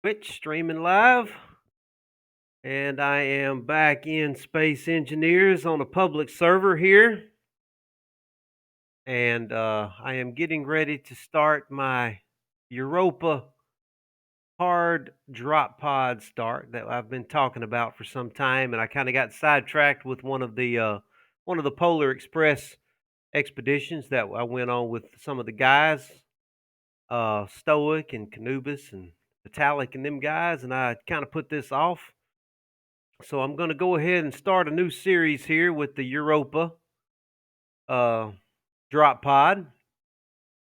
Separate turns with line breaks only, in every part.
Twitch streaming live, and I am back in Space Engineers on a public server here, and I am getting ready to start my Europa Hard drop pod start that I've been talking about for some time, and I kind of got sidetracked with one of the Polar Express expeditions that I went on with some of the guys, Stoic and Canubis and Metallic and them guys, and I kind of put this off. So I'm going to go ahead and start a new series here with the Europa drop pod.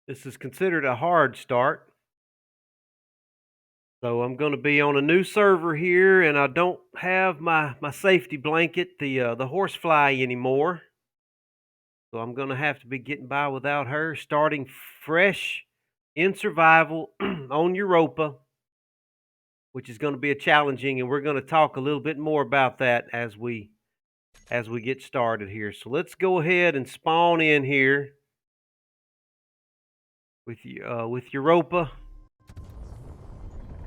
This is considered a hard start. So I'm going to be on a new server here, and I don't have my safety blanket, the horsefly, anymore. So I'm going to have to be getting by without her, starting fresh in survival on Europa, which is going to be a challenging, and we're going to talk a little bit more about that as we get started here. So let's go ahead and spawn in here with Europa,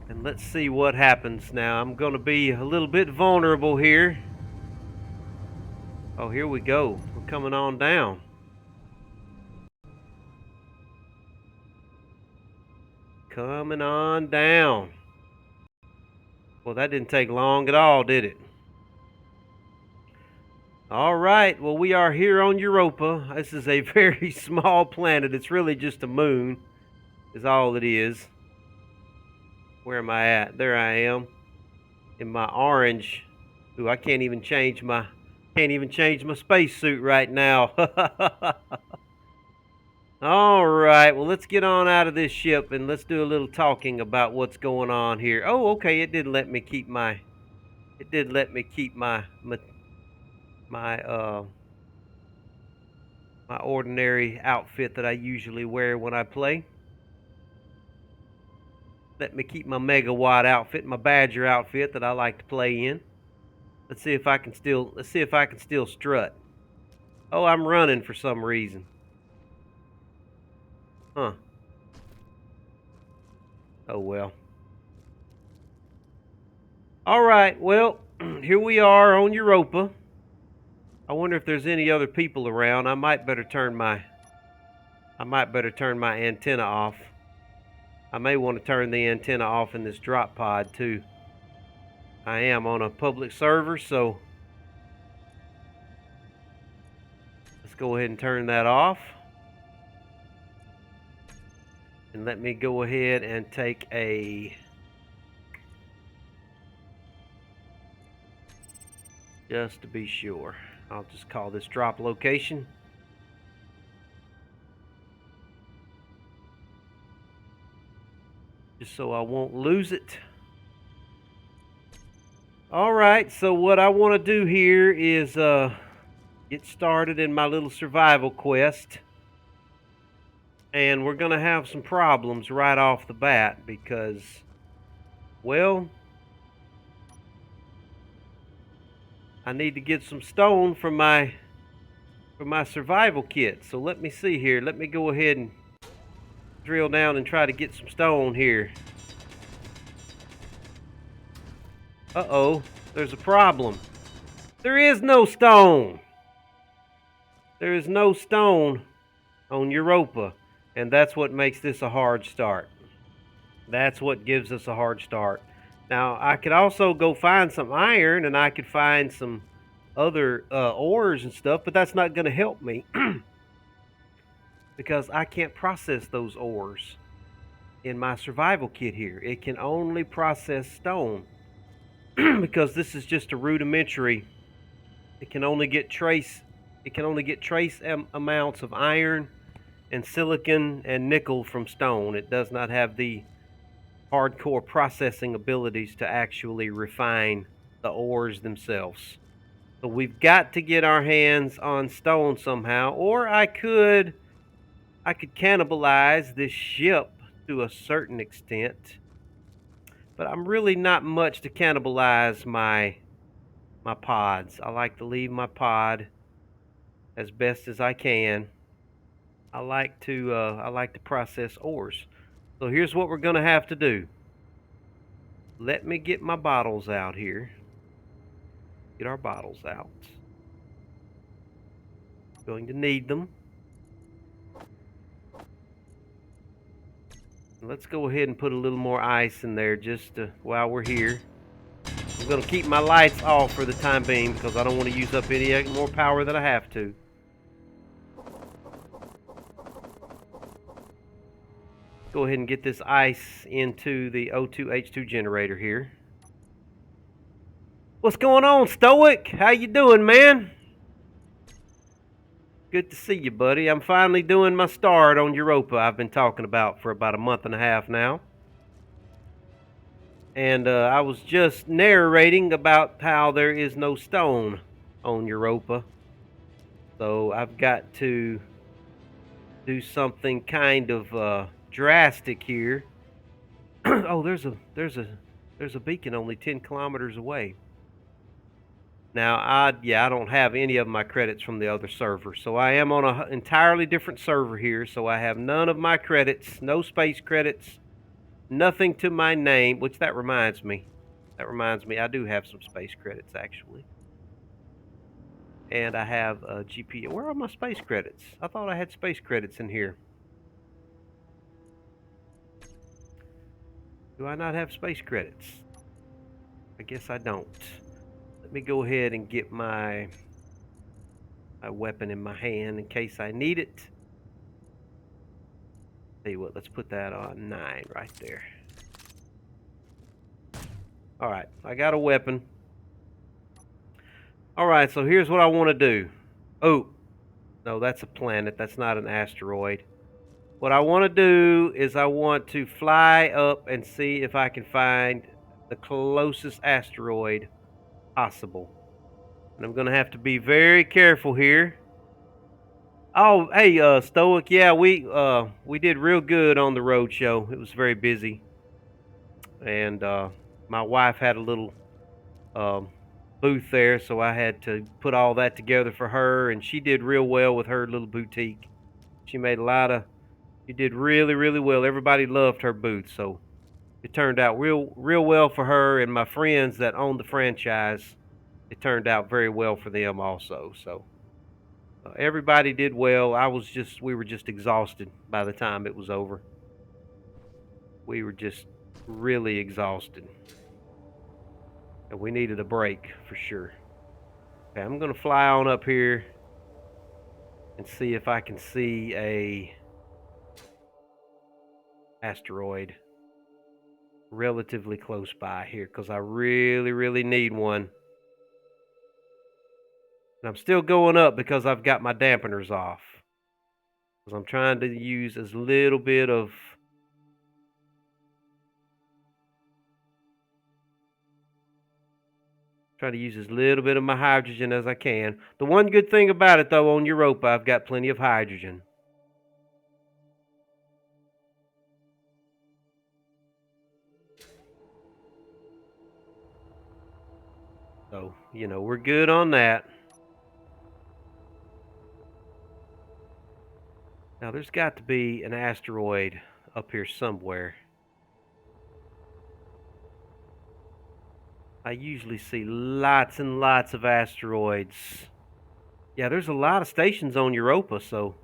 and let's see what happens. Now I'm going to be a little bit vulnerable here. Oh, here we go. We're coming on down. Coming on down. Well, that didn't take long at all, did it? All right, well, we are here on Europa. This is a very small planet. It's really just a moon, is all it is. Where am I at? There I am, in my orange. Ooh, I can't even change my spacesuit right now. All right, well, let's get on out of this ship and let's do a little talking about what's going on here. Oh, okay, it did let me keep my my ordinary outfit that I usually wear when I play. Let me keep my megawatt outfit, my Badger outfit that I like to play in. Let's see if I can still strut. Oh, I'm running for some reason. Huh. Oh well. All right, well, here we are on Europa. I wonder if there's any other people around. I might better turn my antenna off. I may want to turn the antenna off in this drop pod too. I am on a public server, so let's go ahead and turn that off. And let me go ahead and take a just to be sure. I'll just call this drop location. Just so I won't lose it. All right, so what I want to do here is get started in my little survival quest. And we're going to have some problems right off the bat because, well, I need to get some stone for my survival kit. So let me see here. Let me go ahead and drill down and try to get some stone here. Uh-oh, there's a problem. There is no stone. There is no stone on Europa, and that's what makes this a hard start. That's what gives us a hard start. Now, I could also go find some iron, and I could find some other ores and stuff, but that's not going to help me because I can't process those ores in my survival kit here. It can only process stone because this is just a rudimentary. It can only get trace amounts of iron and silicon and nickel from stone. It does not have the hardcore processing abilities to actually refine the ores themselves. So we've got to get our hands on stone somehow, or I could cannibalize this ship to a certain extent. But I'm really not much to cannibalize my pods. I like to leave my pod as best as I can. I like to process ores. So here's what we're going to have to do. let me get my bottles out here. Get our bottles out. Going to need them. Let's go ahead and put a little more ice in there just while we're here. I'm going to keep my lights off for the time being because I don't want to use up any more power than I have to. Go ahead and get this ice into the O2H2 generator here. What's going on, Stoic? How you doing, man? Good to see you, buddy. I'm finally doing my start on Europa I've been talking about for about a month and a half now. And I was just narrating about how there is no stone on Europa. So I've got to do something kind of drastic here. Oh, there's a beacon only 10 kilometers away. Now, I don't have any of my credits from the other server, so I am on an entirely different server here, so I have none of my credits, no space credits, nothing to my name, which that reminds me, I do have some space credits, actually. And I have a GP. Where are my space credits? I thought I had space credits in here. Do I not have space credits? I guess I don't. Let me go ahead and get my weapon in my hand in case I need it. Tell you what, let's put that on 9 right there. Alright, I got a weapon. Alright, so here's what I want to do. Oh, no, that's a planet. That's not an asteroid. What I want to do is I want to fly up and see if I can find the closest asteroid possible. And I'm going to have to be very careful here. Oh, hey, Stoic, yeah, we did real good on the road show. It was very busy. And my wife had a little booth there, so I had to put all that together for her, and she did real well with her little boutique. She made she did really, really well. Everybody loved her booth, so it turned out real well for her, and my friends that own the franchise, it turned out very well for them also. So everybody did well. We were just exhausted by the time it was over. We were just really exhausted. And we needed a break for sure. Okay, I'm going to fly on up here and see if I can see a asteroid relatively close by here, because I really, really need one. And I'm still going up because I've got my dampeners off. Because I'm trying to use as little bit of my hydrogen as I can. The one good thing about it, though, on Europa, I've got plenty of hydrogen. So, we're good on that. Now, there's got to be an asteroid up here somewhere. I usually see lots and lots of asteroids. Yeah, there's a lot of stations on Europa, so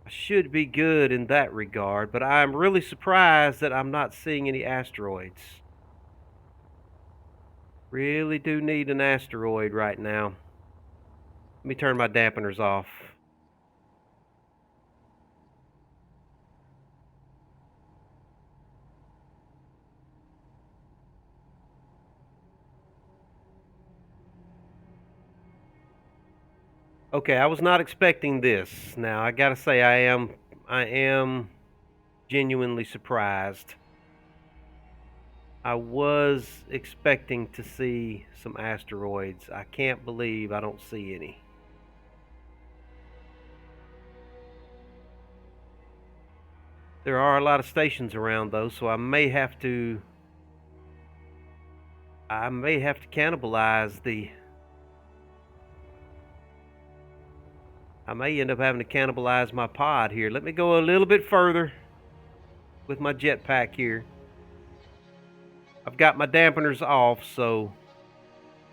I should be good in that regard, but I'm really surprised that I'm not seeing any asteroids. Really do need an asteroid right now. Let me turn my dampeners off. Okay, I was not expecting this. Now, I gotta say, I am genuinely surprised. I was expecting to see some asteroids. I can't believe I don't see any. There are a lot of stations around, though, so I may have to cannibalize I may end up having to cannibalize my pod here. Let me go a little bit further with my jetpack here. I've got my dampeners off, so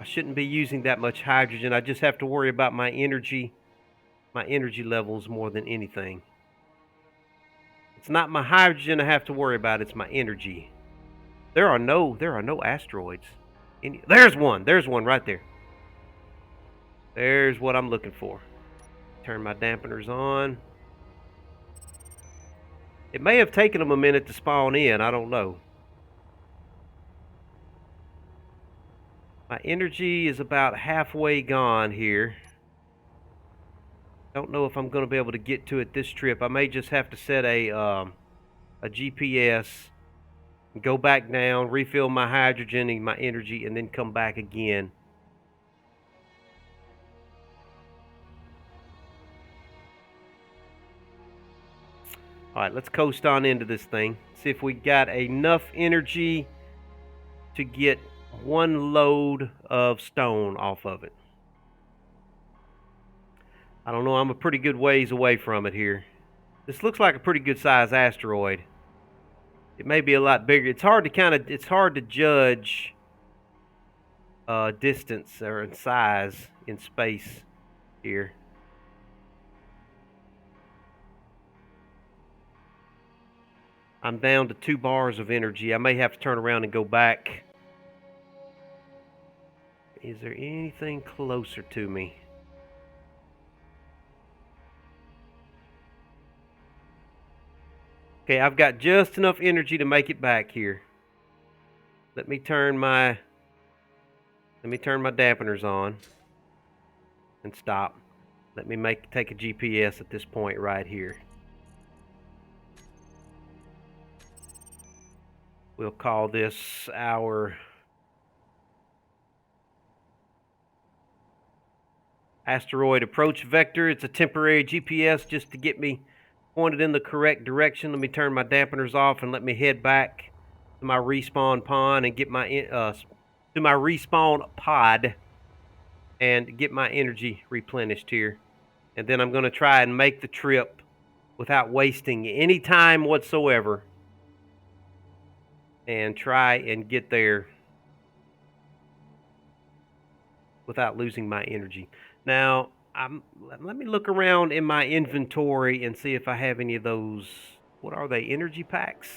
I shouldn't be using that much hydrogen. I just have to worry about my energy levels more than anything. It's not my hydrogen I have to worry about, it's my energy. There are no asteroids. There's one right there. There's what I'm looking for. Turn my dampeners on. It may have taken them a minute to spawn in, I don't know. My energy is about halfway gone here. Don't know if I'm going to be able to get to it this trip. I may just have to set a GPS, go back down, refill my hydrogen and my energy, and then come back again. Alright, let's coast on into this thing. See if we got enough energy to get one load of stone off of it. I don't know, I'm a pretty good ways away from it here. This looks like a pretty good size asteroid. It may be a lot bigger. It's hard to judge distance or in size in space here. I'm down to 2 bars of energy. I may have to turn around and go back. Is there anything closer to me? Okay, I've got just enough energy to make it back here. Let me turn my dampeners on and stop. Let me take a GPS at this point right here. We'll call this our asteroid approach vector. It's a temporary GPS just to get me pointed in the correct direction. Let me turn my dampeners off and let me head back to my respawn pond and get my to my respawn pod and get my energy replenished here. And then I'm going to try and make the trip without wasting any time whatsoever and try and get there without losing my energy. Now, let me look around in my inventory and see if I have any of those. What are they? Energy packs?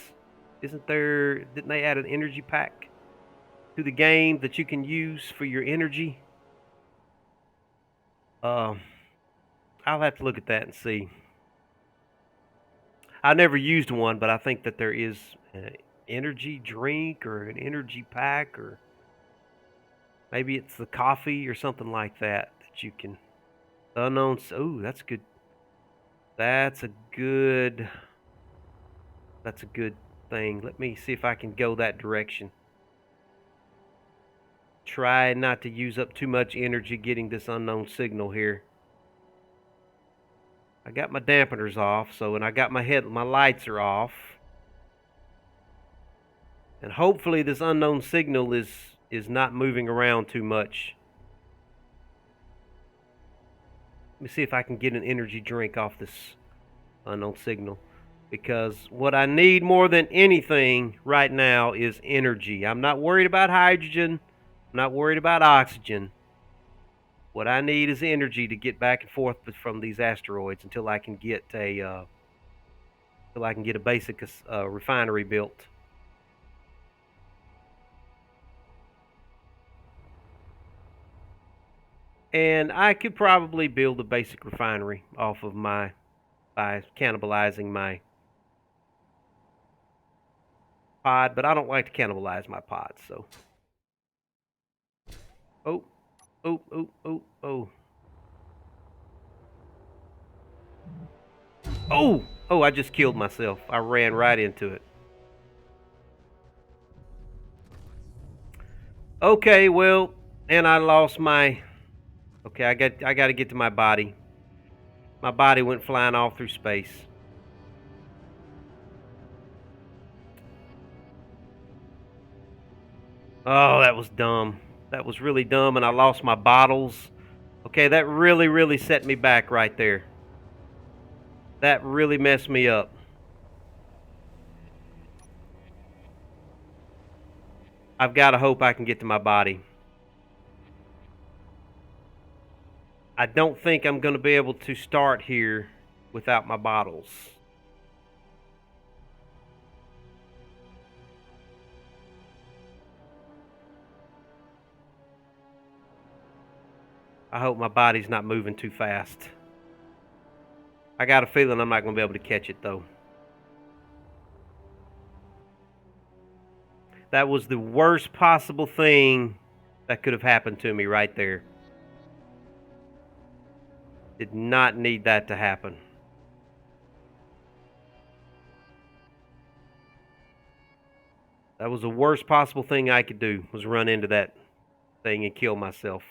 Didn't they add an energy pack to the game that you can use for your energy? I'll have to look at that and see. I never used one, but I think that there is an energy drink or an energy pack, or maybe it's the coffee or something like that you can. Unknown. Oh, that's good. That's a good thing. Let me see if I can go that direction. Try not to use up too much energy getting this unknown signal here. I got my dampeners off, and I got my lights are off. And hopefully this unknown signal is not moving around too much. Let me see if I can get an energy drink off this unknown signal, because what I need more than anything right now is energy. I'm not worried about hydrogen. I'm not worried about oxygen. What I need is energy to get back and forth from these asteroids until I can get a basic refinery built. And I could probably build a basic refinery off of by cannibalizing my pod, but I don't like to cannibalize my pods, so. Oh. Oh, I just killed myself. I ran right into it. Okay, well, and I lost my. Okay, I got to get to my body. My body went flying off through space. Oh, that was dumb. That was really dumb, and I lost my bottles. Okay, that really set me back right there. That really messed me up. I've got to hope I can get to my body. I don't think I'm going to be able to start here without my bottles. I hope my body's not moving too fast. I got a feeling I'm not going to be able to catch it, though. That was the worst possible thing that could have happened to me right there. Did not need that to happen. That was the worst possible thing I could do, was run into that thing and kill myself.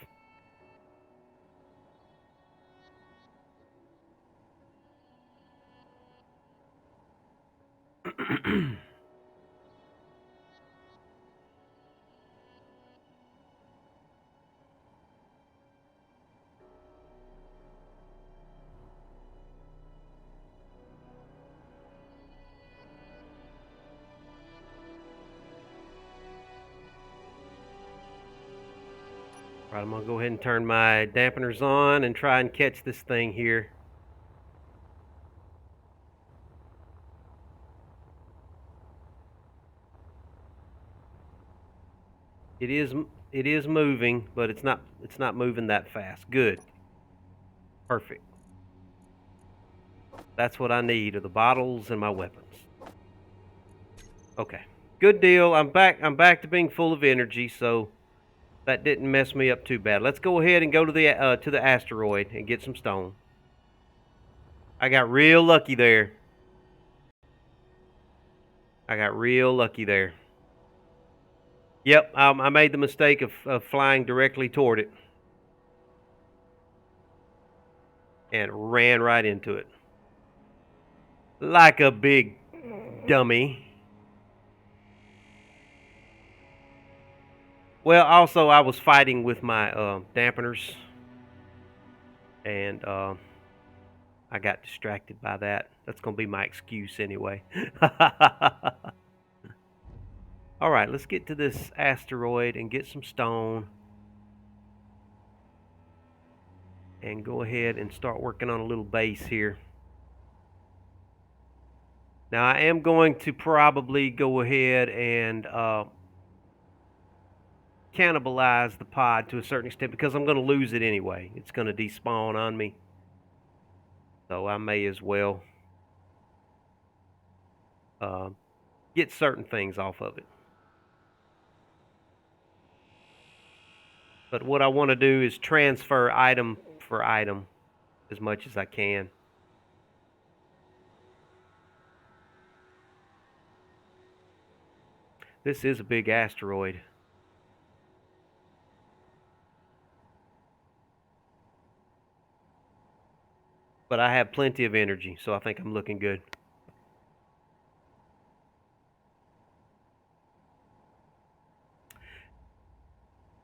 Right, I'm gonna go ahead and turn my dampeners on and try and catch this thing here. It is moving, but it's not moving that fast. Good. Perfect. That's what I need, are the bottles and my weapons. Okay. Good deal. I'm back to being full of energy, so that didn't mess me up too bad. Let's go ahead and go to the asteroid and get some stone. I got real lucky there. Yep, I made the mistake of flying directly toward it. And ran right into it. Like a big dummy. Well, also, I was fighting with my dampeners. And I got distracted by that. That's going to be my excuse anyway. Alright, let's get to this asteroid and get some stone. And go ahead and start working on a little base here. Now, I am going to probably go ahead and cannibalize the pod to a certain extent because I'm going to lose it anyway. It's going to despawn on me. So I may as well get certain things off of it. But what I want to do is transfer item for item as much as I can. This is a big asteroid. But I have plenty of energy, so I think I'm looking good.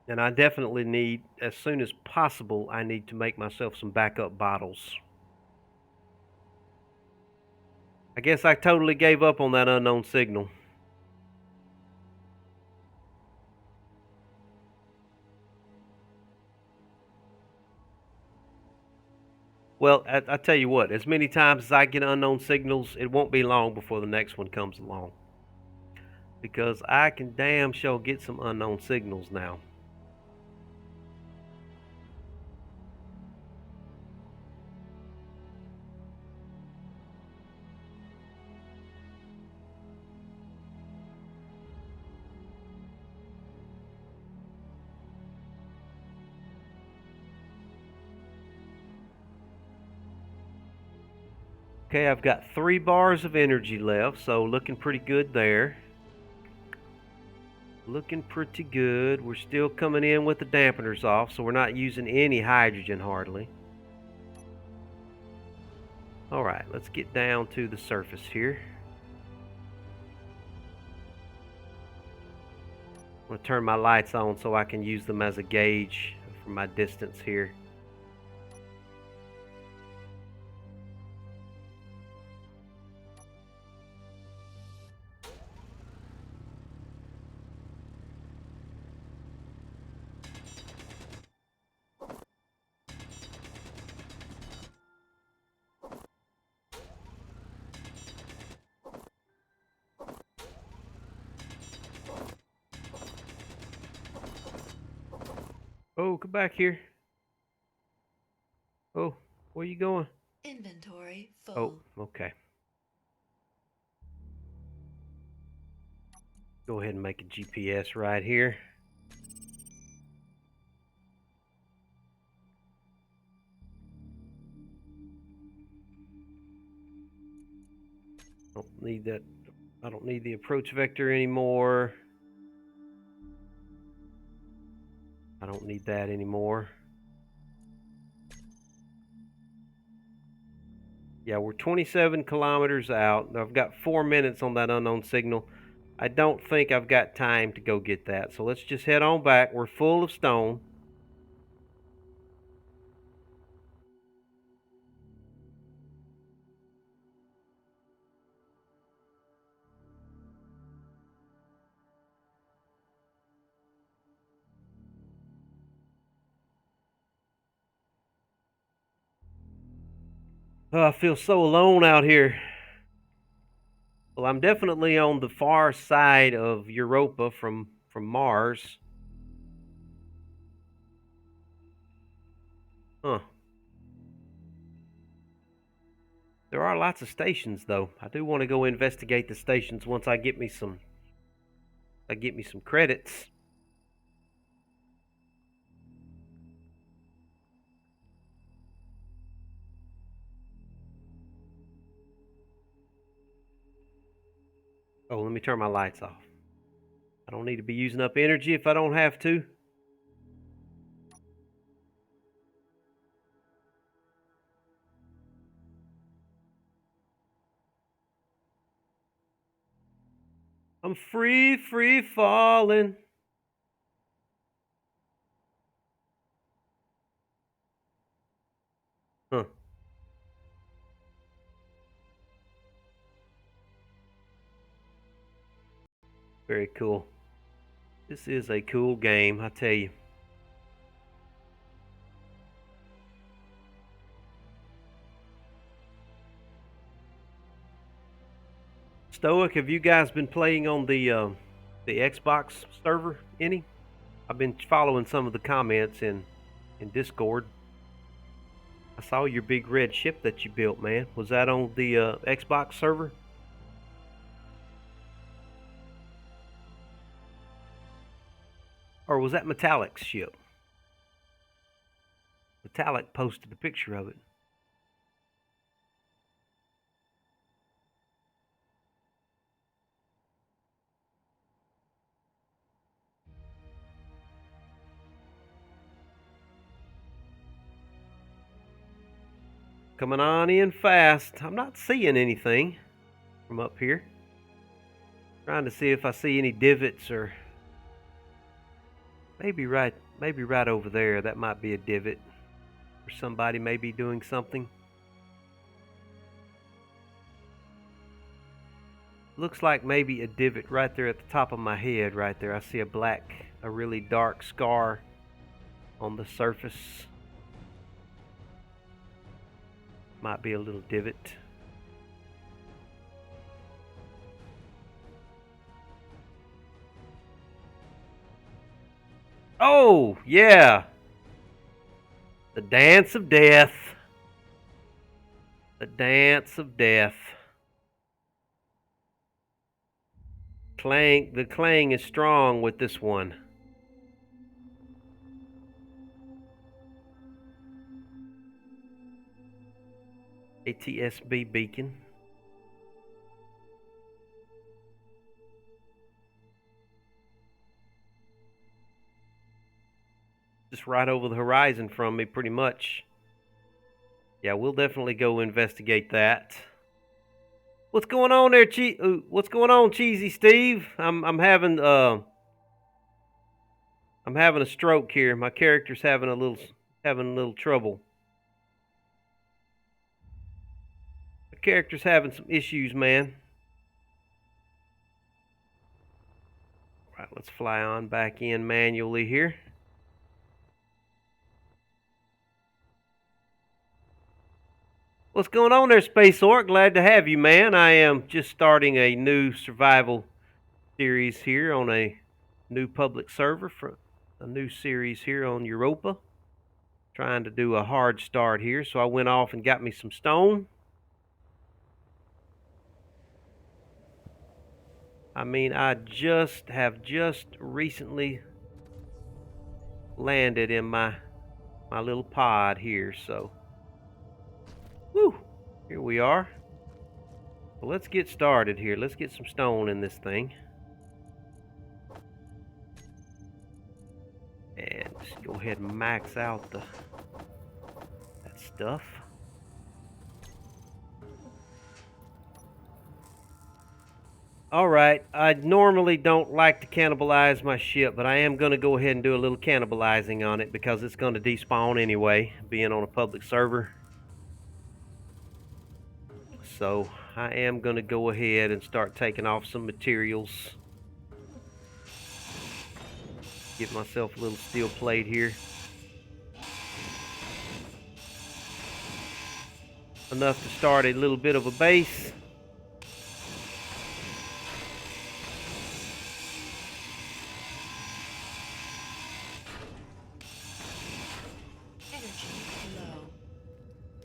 And I definitely need, as soon as possible, I need to make myself some backup bottles. I guess I totally gave up on that unknown signal. Well, I tell you what, as many times as I get unknown signals, it won't be long before the next one comes along. Because I can damn sure get some unknown signals now. Okay, I've got 3 bars of energy left, so looking pretty good there. Looking pretty good. We're still coming in with the dampeners off, so we're not using any hydrogen hardly. Alright, let's get down to the surface here. I'm going to turn my lights on so I can use them as a gauge for my distance here. Oh, come back here. Oh, where you going?
Inventory
Oh,
full.
okay. Go ahead and make a GPS right here. Don't need that. I don't need the approach vector anymore. I don't need that anymore. Yeah, we're 27 kilometers out. I've got 4 minutes on that unknown signal. I don't think I've got time to go get that. So let's just head on back. We're full of stone. Oh, I feel so alone out here. Well, I'm definitely on the far side of Europa from Mars. Huh. There are lots of stations though. I do want to go investigate the stations once I get me some credits. Oh, let me turn my lights off. I don't need to be using up energy if I don't have to. I'm free, free falling. Huh. Very cool. This is a cool game, I tell you. Stoic, have you guys been playing on the Xbox server any? I've been following some of the comments in Discord. I saw your big red ship that you built, man. Was that on the Xbox server? Or was that Metallic's ship? Metallic posted a picture of it. Coming on in fast. I'm not seeing anything from up here. Trying to see if I see any divots or maybe right over there. That might be a divot. Or somebody may be doing something. Looks like maybe a divot right there at the top of my head right there. I see a really dark scar on the surface. Might be a little divot. Oh, yeah. The dance of death. The dance of death. The clang is strong with this one. ATSB beacon. Just right over the horizon from me, pretty much. Yeah, we'll definitely go investigate that. What's going on there, what's going on, Cheesy Steve? I'm having a stroke here. My character's having a little trouble. My character's having some issues, man. All right, let's fly on back in manually here. What's going on there, Space Orc? Glad to have you, man. I am just starting a new survival series here on a new public server a new series here on Europa. Trying to do a hard start here, so I went off and got me some stone. I mean, I have just recently landed in my little pod here, so whew, here we are. Well, let's get started here. Let's get some stone in this thing. And just go ahead and max out that stuff. Alright, I normally don't like to cannibalize my ship, but I am going to go ahead and do a little cannibalizing on it because it's going to despawn anyway, being on a public server. So I am going to go ahead and start taking off some materials. Get myself a little steel plate here. Enough to start a little bit of a base.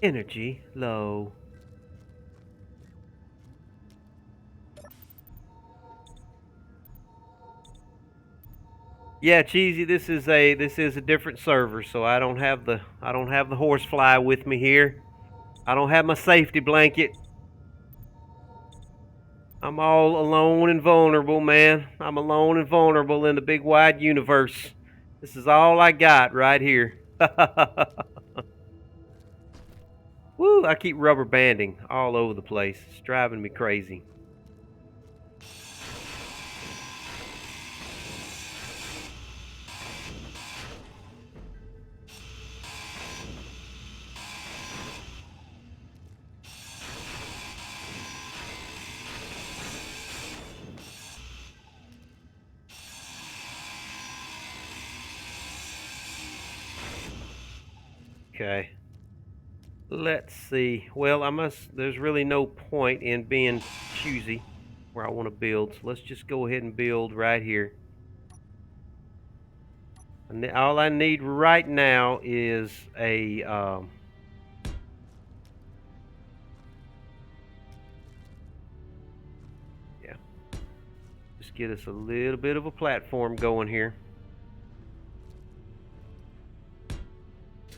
Energy low. Yeah, Cheesy, this is a different server, so I don't have the horsefly with me here. I don't have my safety blanket. I'm all alone and vulnerable, man. I'm alone and vulnerable in the big wide universe. This is all I got right here. Woo, I keep rubber banding all over the place. It's driving me crazy. Okay. Let's see. Well, there's really no point in being choosy where I want to build. So let's just go ahead and build right here. And all I need right now is a yeah. Just get us a little bit of a platform going here.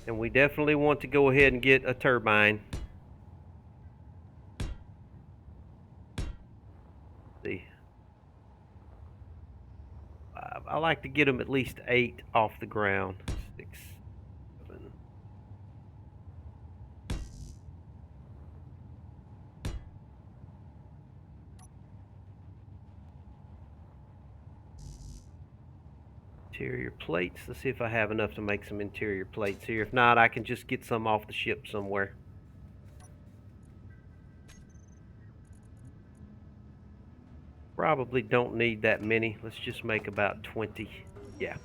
And we definitely want to go ahead and get a turbine. Let's see. I like to get them at least 8 off the ground. 6, 7. Interior plates. Let's see if I have enough to make some interior plates here. If not, I can just get some off the ship somewhere. Probably don't need that many. Let's just make about 20. Yeah.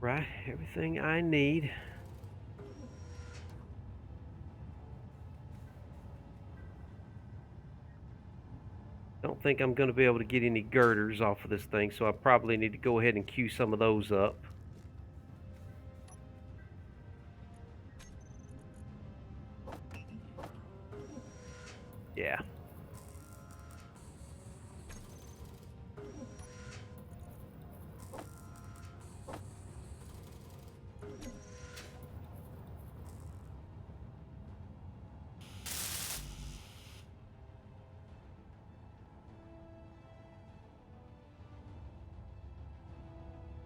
Right, everything I need. Don't think I'm going to be able to get any girders off of this thing, so I probably need to go ahead and queue some of those up. Yeah.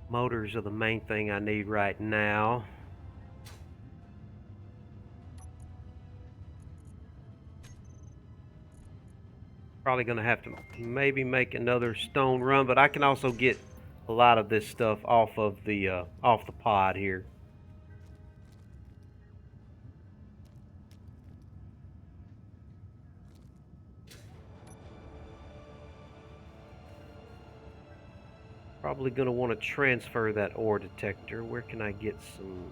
Motors are the main thing I need right now. Probably going to have to maybe make another stone run, but I can also get a lot of this stuff off of the pod here. Probably going to want to transfer that ore detector. Where can I get some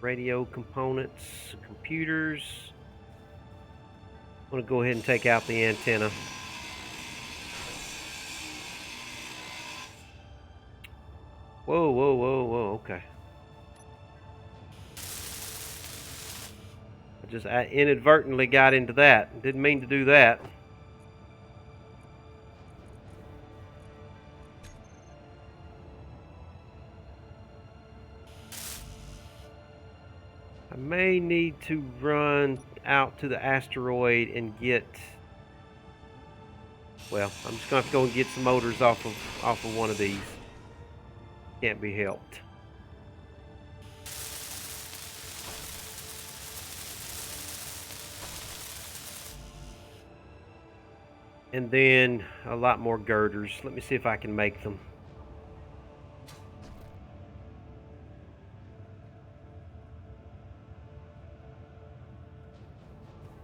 radio components, computers? I'm going to go ahead and take out the antenna. Whoa, whoa, whoa, whoa, okay. I inadvertently got into that. Didn't mean to do that. I may need to run out to the asteroid and get... Well, I'm just going to have to go and get some motors off of one of these. Can't be helped. And then a lot more girders. Let me see if I can make them.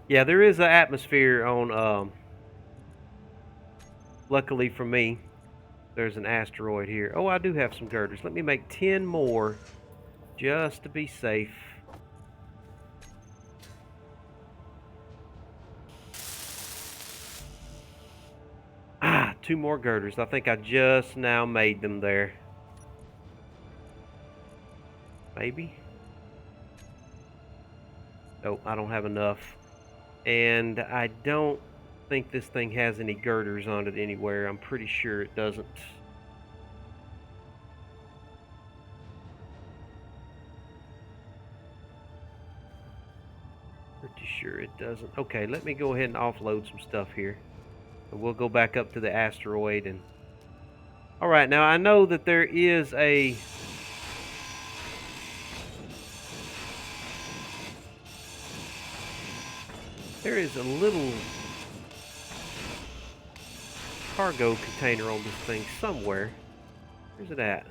Yeah, there is an atmosphere on, luckily for me, there's an asteroid here. Oh, I do have some girders. Let me make 10 more just to be safe. Ah, 2 more girders. I think I just now made them there. Maybe? Nope, I don't have enough. And I don't think this thing has any girders on it anywhere. I'm pretty sure it doesn't. Pretty sure it doesn't. Okay, let me go ahead and offload some stuff here. And we'll go back up to the asteroid and... Alright, now I know that there is a... There is a little cargo container on this thing somewhere. Where's it at?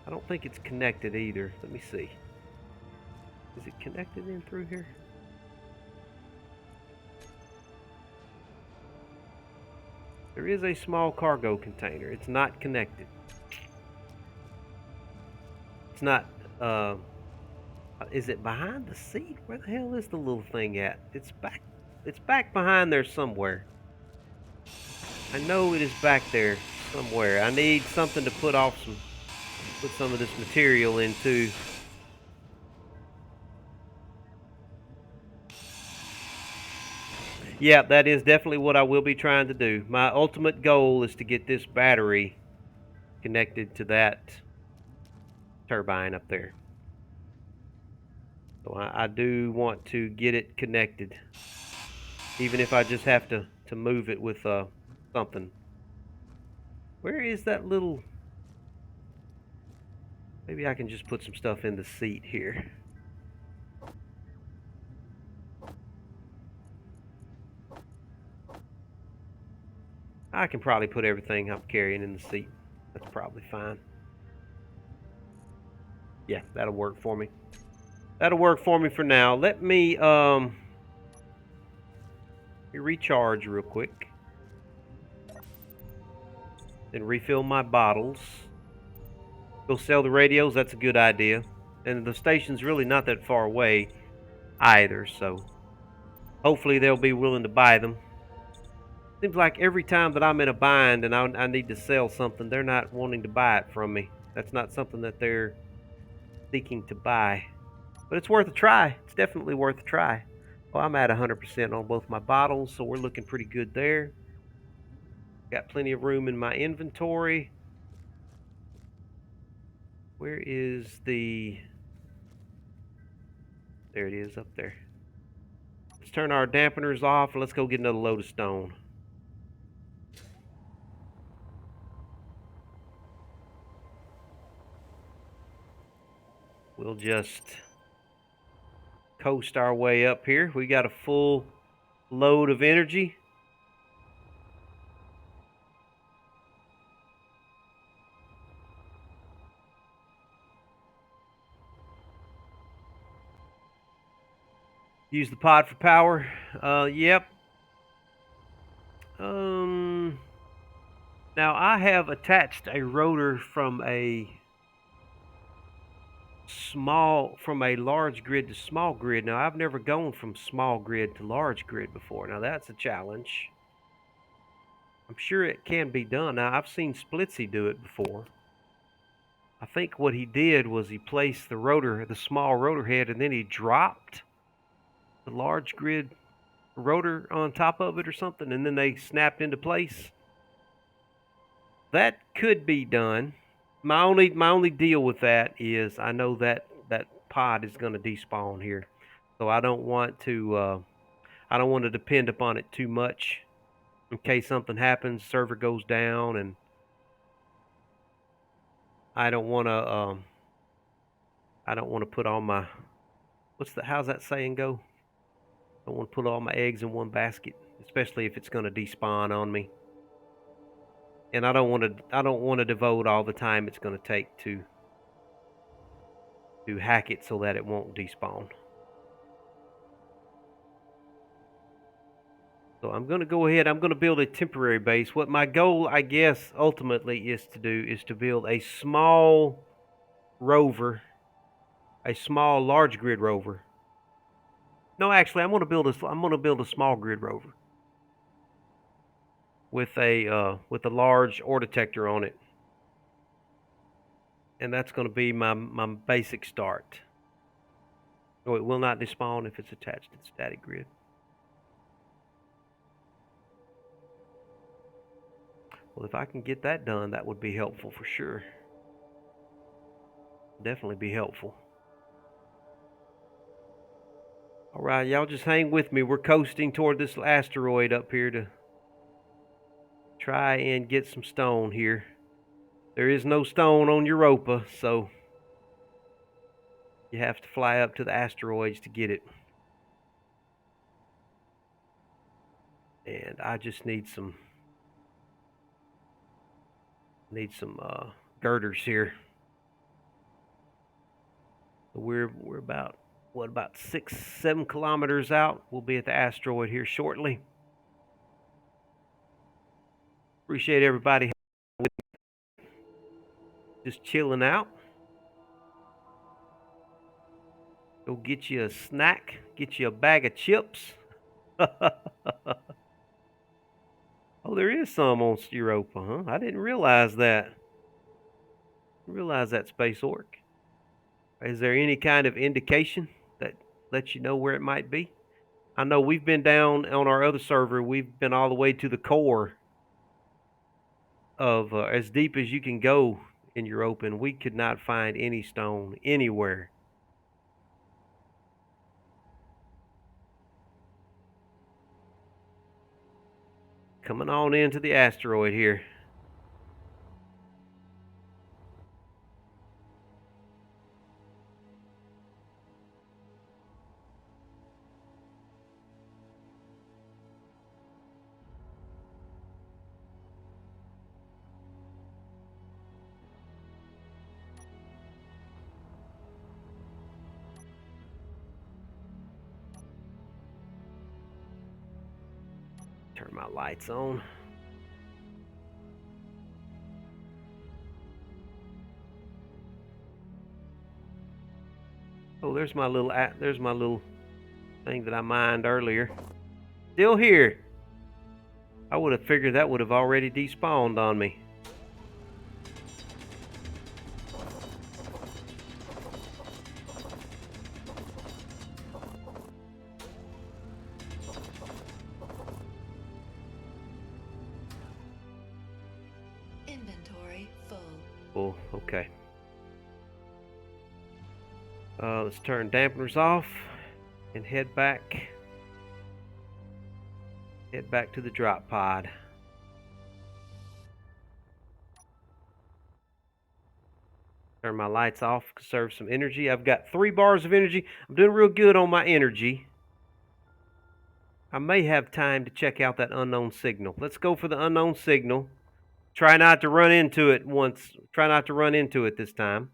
I don't think it's connected either. Let me see. Is it connected in through here? There is a small cargo container. It's not connected. It's not, is it behind the seat? Where the hell is the little thing at? It's back behind there somewhere. I know it is back there somewhere. I need something to put some of this material into. Yeah, that is definitely what I will be trying to do. My ultimate goal is to get this battery connected to that turbine up there. So I do want to get it connected, even if I just have to move it with something. Where is that little... Maybe I can just put some stuff in the seat here. I can probably put everything I'm carrying in the seat. That's probably fine. Yeah, that'll work for me. That'll work for me for now. Let me recharge real quick. Then refill my bottles. Go sell the radios, that's a good idea. And the station's really not that far away either, so hopefully they'll be willing to buy them. Seems like every time that I'm in a bind and I need to sell something, they're not wanting to buy it from me. That's not something that they're seeking to buy. But it's worth a try. It's definitely worth a try. Well, I'm at 100% on both my bottles, so we're looking pretty good there. Got plenty of room in my inventory. Where is the... There it is, up there. Let's turn our dampeners off and let's go get another load of stone. We'll just coast our way up here. We got a full load of energy. Use the pod for power. Yep. Now I have attached a rotor from a large grid to small grid. Now I've never gone from small grid to large grid before. Now that's a challenge. I'm sure it can be done. Now I've seen Splitsy do it before. I think what he did was he placed the small rotor head, and then he dropped the large grid rotor on top of it or something, and then they snapped into place. That could be done. My only deal with that is I know that pod is going to despawn here, so I don't want to depend upon it too much in case something happens, server goes down, and I don't want to put all my how's that saying go? I don't want to put all my eggs in one basket, especially if it's going to despawn on me. And I don't want to devote all the time it's going to take to hack it so that it won't despawn. So I'm going to go ahead. I'm going to build a temporary base. What my goal, I guess, ultimately is to do is to build a small rover, a small large grid rover. No, actually, I'm going to build a small grid rover with a large ore detector on it, and that's going to be my basic start. So it will not despawn if it's attached to the static grid. Well, if I can get that done, that would be helpful for sure. Definitely be helpful. All right, y'all just hang with me. We're coasting toward this asteroid up here to try and get some stone here. There is no stone on Europa, so you have to fly up to the asteroids to get it. And I just need some girders here. We're about 6-7 kilometers out. We'll be at the asteroid here shortly. Appreciate everybody just chilling out. Go get you a snack, get you a bag of chips. Oh, there is some on Europa, huh? I didn't realize that. Space Orc. Is there any kind of indication that lets you know where it might be? I know we've been down on our other server. We've been all the way to the core of as deep as you can go in Europa, and we could not find any stone anywhere. Coming on into the asteroid here. Turn my lights on. Oh, there's my little thing that I mined earlier. Still here. I would have figured that would have already despawned on me.
Inventory full.
Oh, okay. Let's turn dampeners off and head back to the drop pod. Turn my lights off, conserve some energy. I've got 3 bars of energy. I'm doing real good on my energy. I may have time to check out that unknown signal. Let's go for the unknown signal. Try not to run into it this time.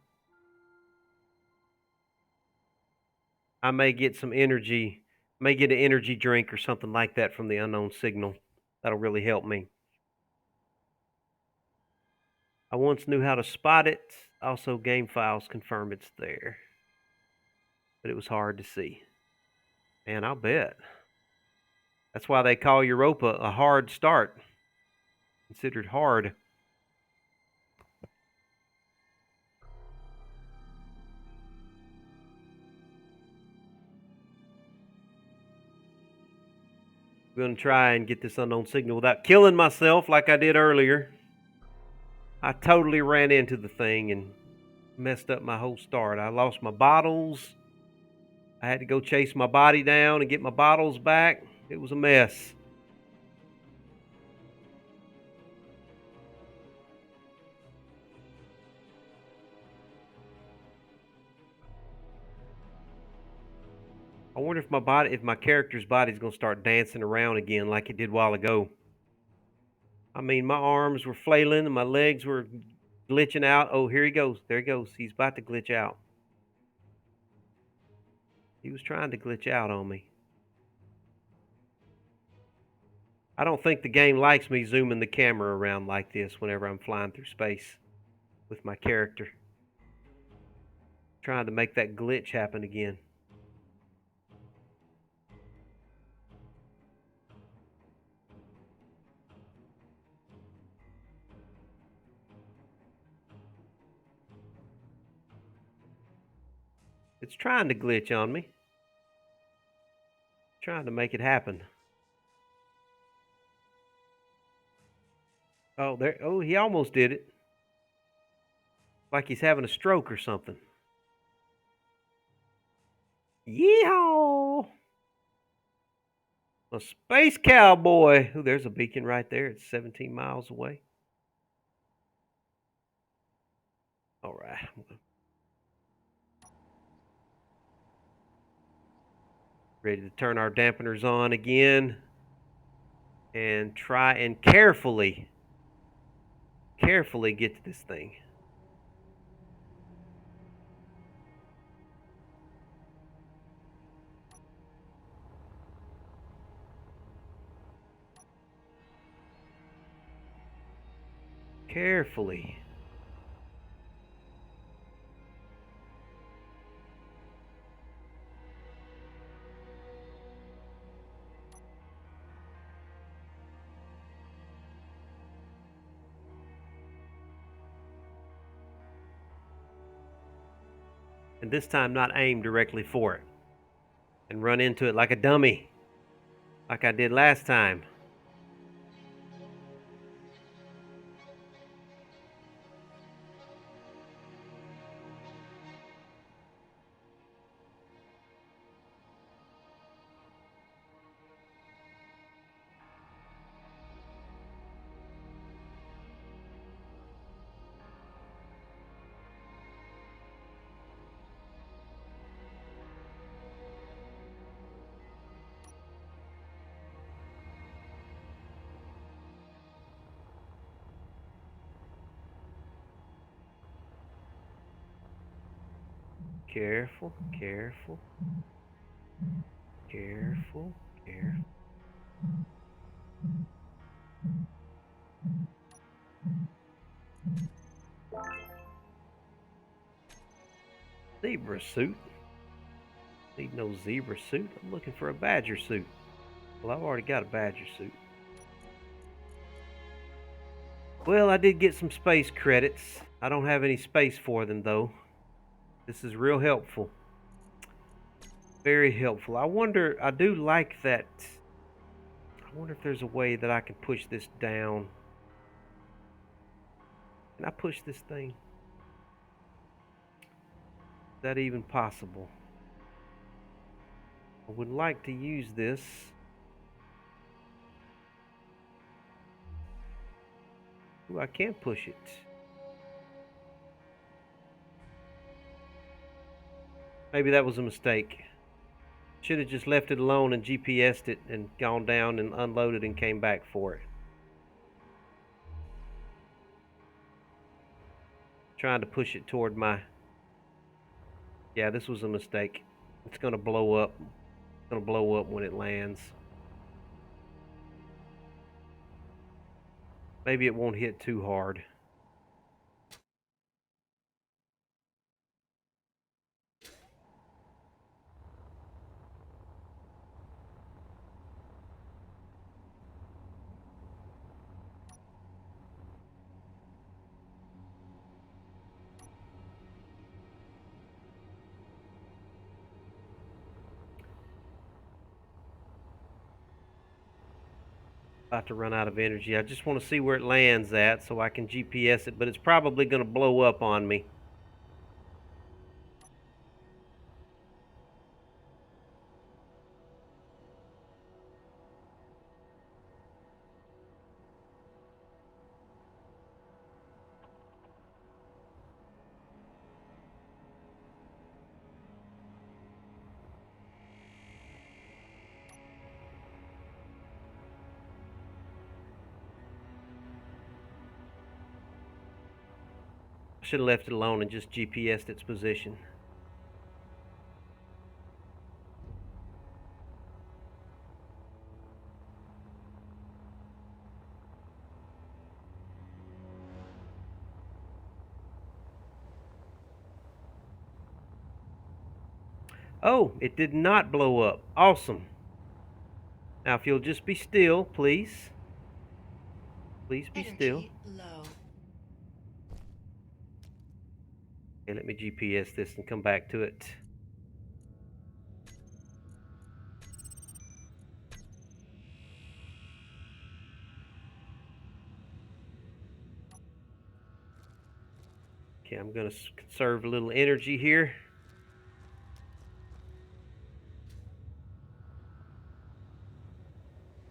I may get some energy, may get an energy drink or something like that from the unknown signal. That'll really help me. I once knew how to spot it. Also, game files confirm it's there. But it was hard to see. And I'll bet. That's why they call Europa a hard start. Considered hard. I'm going to try and get this unknown signal without killing myself like I did earlier. I totally ran into the thing and messed up my whole start. I lost my bottles. I had to go chase my body down and get my bottles back. It was a mess. I wonder if my character's body's gonna start dancing around again like it did a while ago. I mean, my arms were flailing and my legs were glitching out. Oh, here he goes. There he goes. He's about to glitch out. He was trying to glitch out on me. I don't think the game likes me zooming the camera around like this whenever I'm flying through space with my character. Trying to make that glitch happen again. It's trying to glitch on me. Trying to make it happen. Oh, there. Oh, he almost did it. Like he's having a stroke or something. Yeehaw! A space cowboy. Oh, there's a beacon right there. It's 17 miles away. All right. Ready to turn our dampeners on again and try and carefully get to this thing. Carefully. And this time not aim directly for it. And run into it like a dummy. Like I did last time. Careful, careful. Careful, careful. Zebra suit. Need no zebra suit. I'm looking for a badger suit. Well, I've already got a badger suit. Well, I did get some space credits. I don't have any space for them, though. This is real helpful. Very helpful. I do like that. I wonder if there's a way that I can push this down. Can I push this thing? Is that even possible? I would like to use this. Ooh, I can't push it. Maybe that was a mistake. Should have just left it alone and GPS'd it and gone down and unloaded and came back for it. Trying to push it toward my... Yeah, this was a mistake. It's gonna blow up. It's gonna blow up when it lands. Maybe it won't hit too hard. About to run out of energy. I just want to see where it lands at so I can GPS it, but it's probably going to blow up on me. I should have left it alone and just GPSed its position. Oh, it did not blow up. Awesome. Now, if you'll just be still, please. Please be still.
Low.
Okay, let me GPS this and come back to it. Okay, I'm going to conserve a little energy here.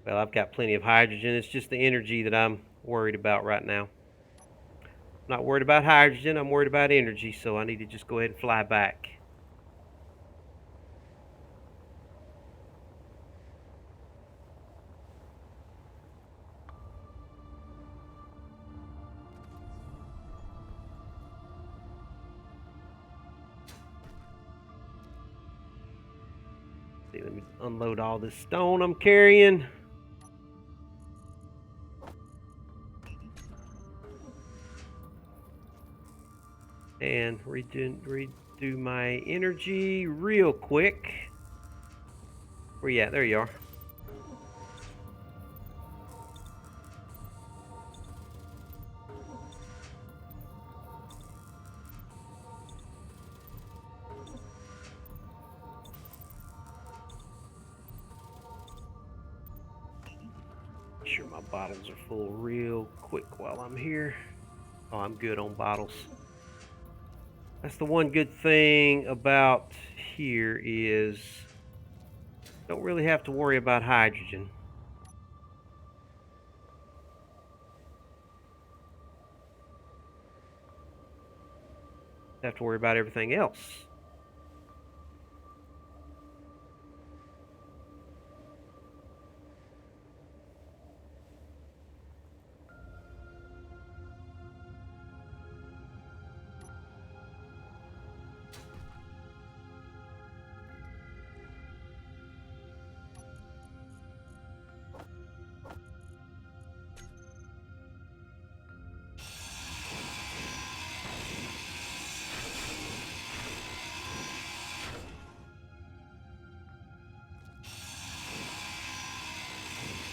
Well, I've got plenty of hydrogen. It's just the energy that I'm worried about right now. I'm not worried about hydrogen. I'm worried about energy, so I need to just go ahead and fly back. See, let me unload all this stone I'm carrying. And redo my energy real quick. Where you at? There you are. Make sure my bottles are full real quick while I'm here. Oh, I'm good on bottles. That's the one good thing about here is don't really have to worry about hydrogen. Have to worry about everything else.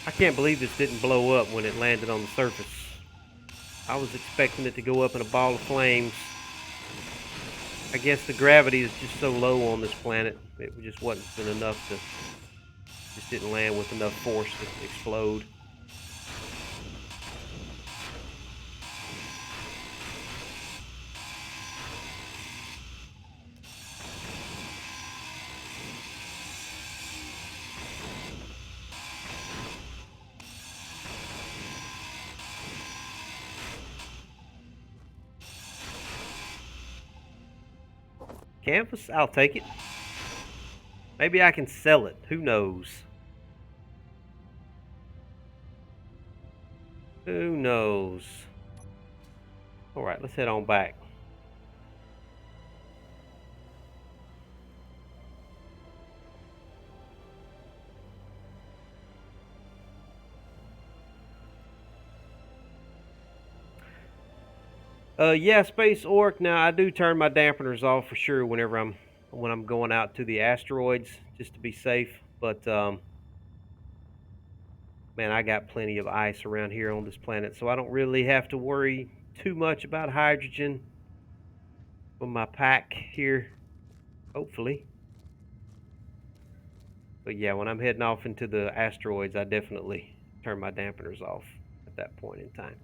I can't believe this didn't blow up when it landed on the surface. I was expecting it to go up in a ball of flames. I guess the gravity is just so low on this planet. It just wasn't enough to, just didn't land with enough force to explode. Canvas? I'll take it. Maybe I can sell it. Who knows? Who knows? Alright, let's head on back. Yeah, Space Orc. Now I do turn my dampeners off for sure whenever when I'm going out to the asteroids, just to be safe. But man, I got plenty of ice around here on this planet, so I don't really have to worry too much about hydrogen with my pack here. Hopefully. But yeah, when I'm heading off into the asteroids, I definitely turn my dampeners off at that point in time.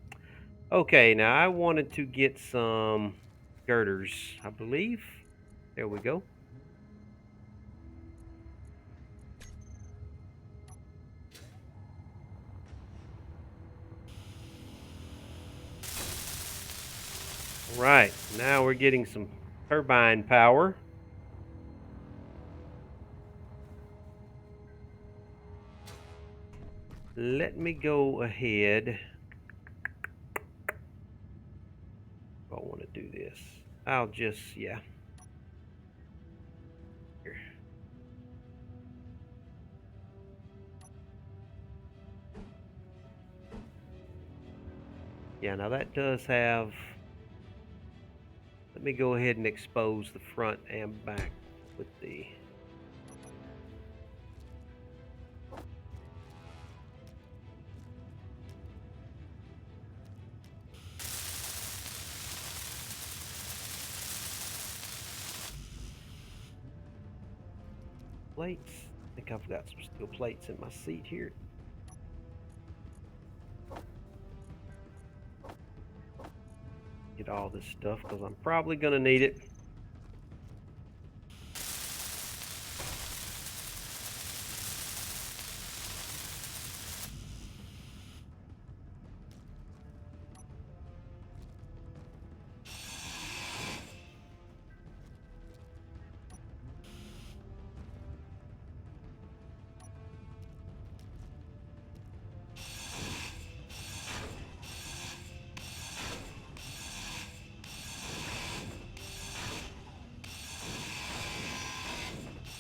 Okay, now I wanted to get some girders, I believe. There we go. Right, now we're getting some turbine power. Let me go ahead. I want to do this. I'll just, yeah. Here. Yeah, now that does have, let me go ahead and expose the front and back with the plates. I think I've got some steel plates in my seat here. Get all this stuff because I'm probably going to need it.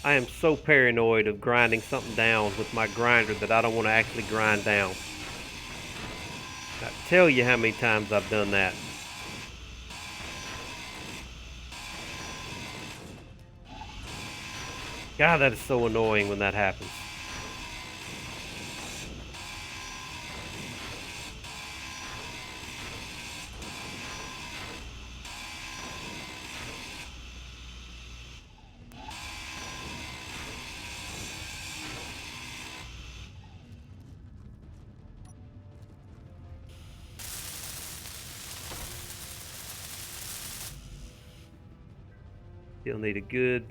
I am so paranoid of grinding something down with my grinder that I don't want to actually grind down. I tell you how many times I've done that. God, that is so annoying when that happens. Still need a good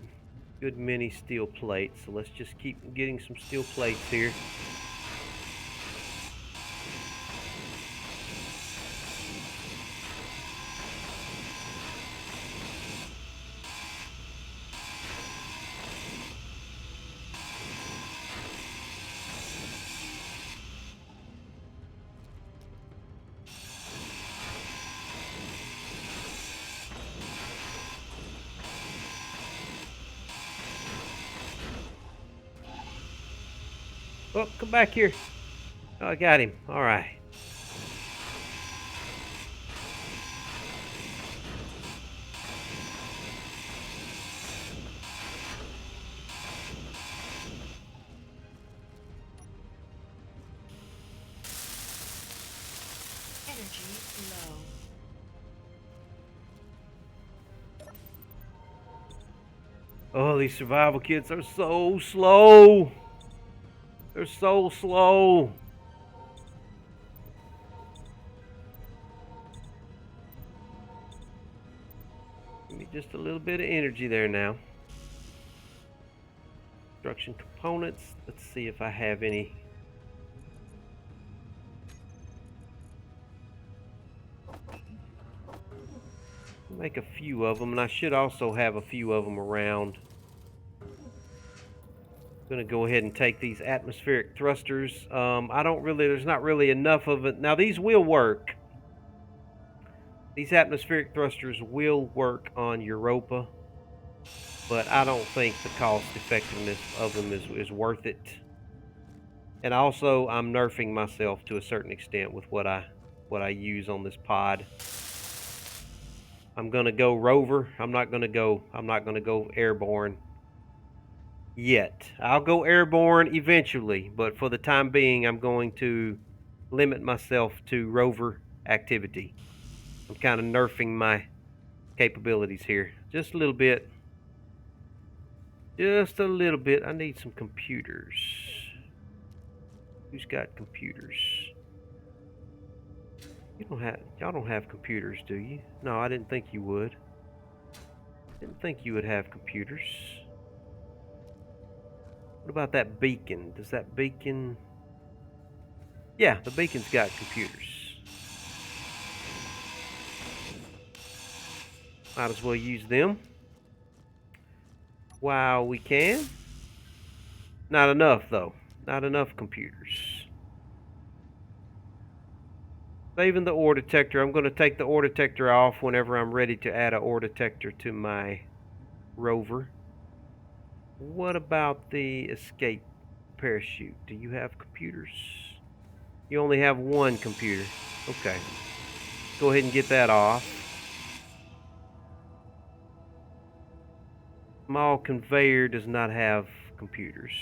many steel plates, so let's just keep getting some steel plates here. Oh, come back here. Oh, I got him. All right.
Energy low.
Oh, these survival kits are so slow. They're so slow. Give me just a little bit of energy there now. Construction components. Let's see if I have any. Make a few of them, and I should also have a few of them around. I'm gonna go ahead and take these atmospheric thrusters. There's not really enough of it. Now these will work. These atmospheric thrusters will work on Europa, but I don't think the cost effectiveness of them is worth it. And also, I'm nerfing myself to a certain extent with what I use on this pod. I'm gonna go Rover. I'm not gonna go airborne yet. I'll go airborne eventually, but for the time being, I'm going to limit myself to Rover activity. I'm kind of nerfing my capabilities here just a little bit. Just a little bit. I need some computers. Who's got computers? Y'all don't have computers, do you? No, I didn't think you would. Didn't think you would have computers. What about that beacon? Does that beacon... Yeah, the beacon's got computers. Might as well use them while we can. Not enough, though. Not enough computers. Saving the ore detector. I'm going to take the ore detector off whenever I'm ready to add an ore detector to my rover. What about the escape parachute? Do you have computers? You only have one computer. Okay. Go ahead and get that off. Small conveyor does not have computers.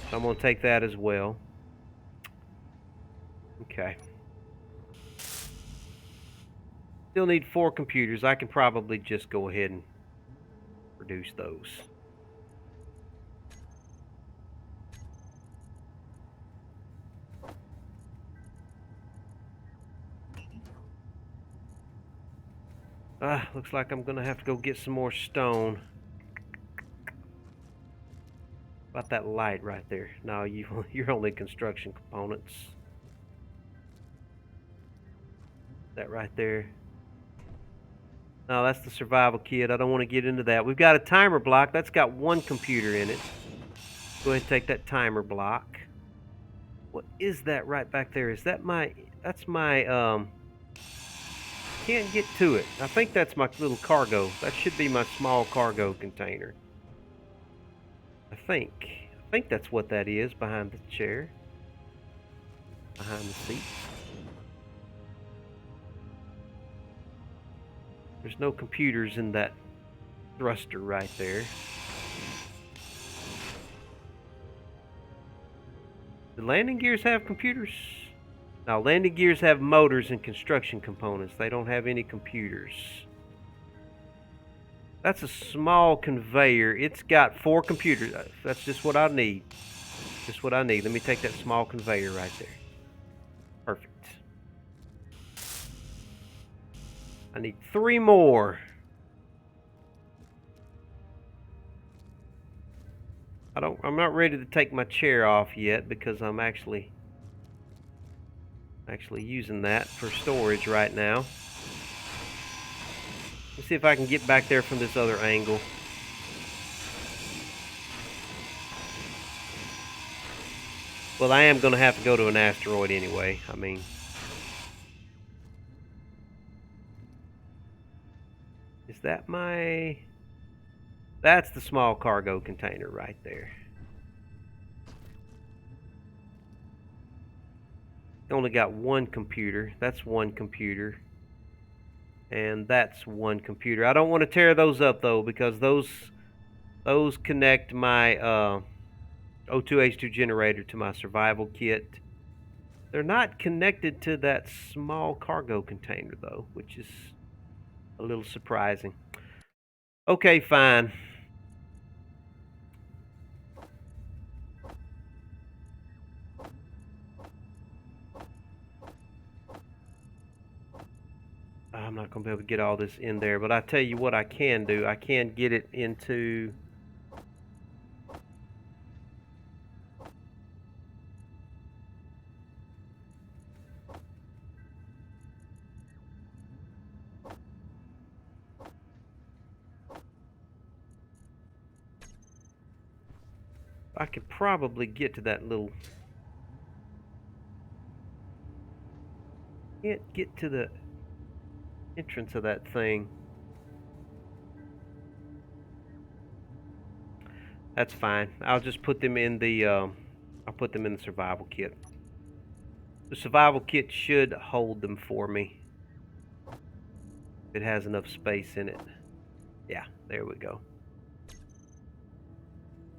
So I'm going to take that as well. Okay. Still need 4 computers. I can probably just go ahead and produce those. Looks like I'm gonna have to go get some more stone. About that light right there. No, you're only construction components. That right there. No, that's the survival kit. I don't want to get into that. We've got a timer block. That's got 1 computer in it. Go ahead and take that timer block. What is that right back there? Is that my... That's my, Can't get to it. I think that's my little cargo. That should be my small cargo container. I think that's what that is behind the chair. Behind the seat. There's no computers in that thruster right there. Do landing gears have computers? No, landing gears have motors and construction components. They don't have any computers. That's a small conveyor. It's got 4 computers. That's just what I need. Just what I need. Let me take that small conveyor right there. Perfect. I need 3 more. I'm not ready to take my chair off yet because I'm actually using that for storage right now. Let's see if I can get back there from this other angle. Well, I am going to have to go to an asteroid anyway. I mean, is that my... That's the small cargo container right there. Only got 1 computer. That's 1 computer. And that's 1 computer. I don't want to tear those up though, because those connect my O2H2 generator to my survival kit. They're not connected to that small cargo container though, which is a little surprising. Okay, fine. I'm not going to be able to get all this in there, but I tell you what I can do. I can get it into... I could probably get to that little... Can't get to the entrance of that thing. That's fine. I'll just put them in the... I'll put them in the survival kit. The survival kit should hold them for me. It has enough space in it. Yeah, there we go.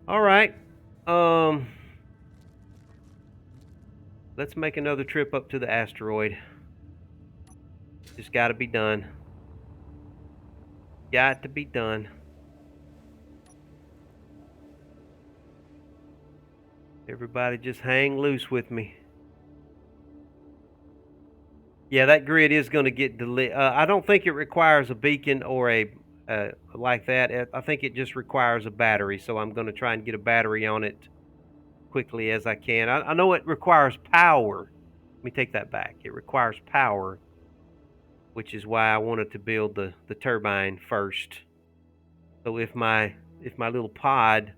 All right. Let's make another trip up to the asteroid. Just got to be done. Got to be done. Everybody just hang loose with me. Yeah, that grid is going to get deleted. I don't think it requires a beacon or a like that. I think it just requires a battery. So I'm going to try and get a battery on it quickly as I can. I know it requires power. Let me take that back. It requires power, which is why I wanted to build the turbine first. So if my little pod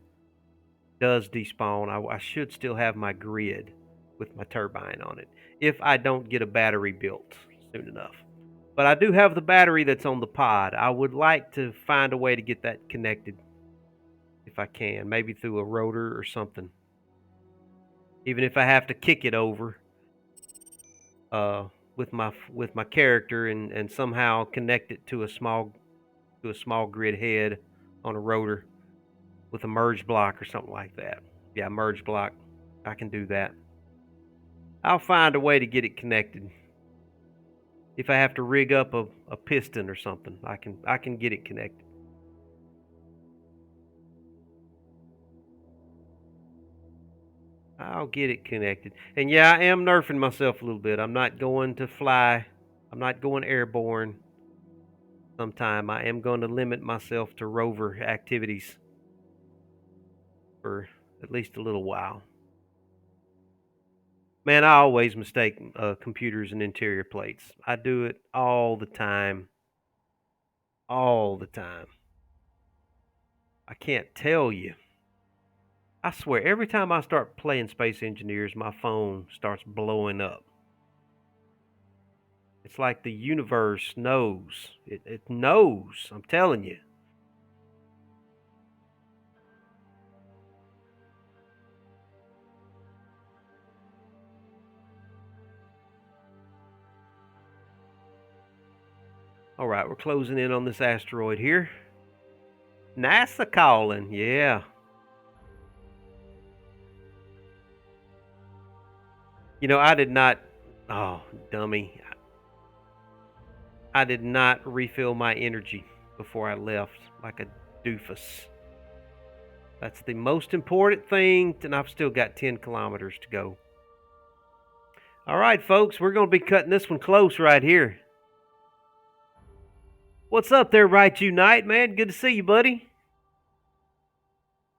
does despawn, I should still have my grid with my turbine on it if I don't get a battery built soon enough. But I do have the battery that's on the pod. I would like to find a way to get that connected if I can, maybe through a rotor or something. Even if I have to kick it over uh, with my character and somehow connect it to a small grid head on a rotor with a merge block or something like that. Yeah, merge block. I can do that. I'll find a way to get it connected. If I have to rig up a piston or something, I can get it connected. I'll get it connected. And yeah, I am nerfing myself a little bit. I'm not going to fly. I'm not going airborne sometime. I am going to limit myself to rover activities for at least a little while. Man, I always mistake computers and interior plates. I do it all the time. All the time. I can't tell you. I swear, every time I start playing Space Engineers, my phone starts blowing up. It's like the universe knows. It knows. I'm telling you. All right, we're closing in on this asteroid here. NASA calling, yeah. You know, I did not. Oh, dummy. I did not refill my energy before I left like a doofus. That's the most important thing, and I've still got 10 kilometers to go. All right, folks, we're going to be cutting this one close right here. What's up there, Right Unite, man? Good to see you, buddy.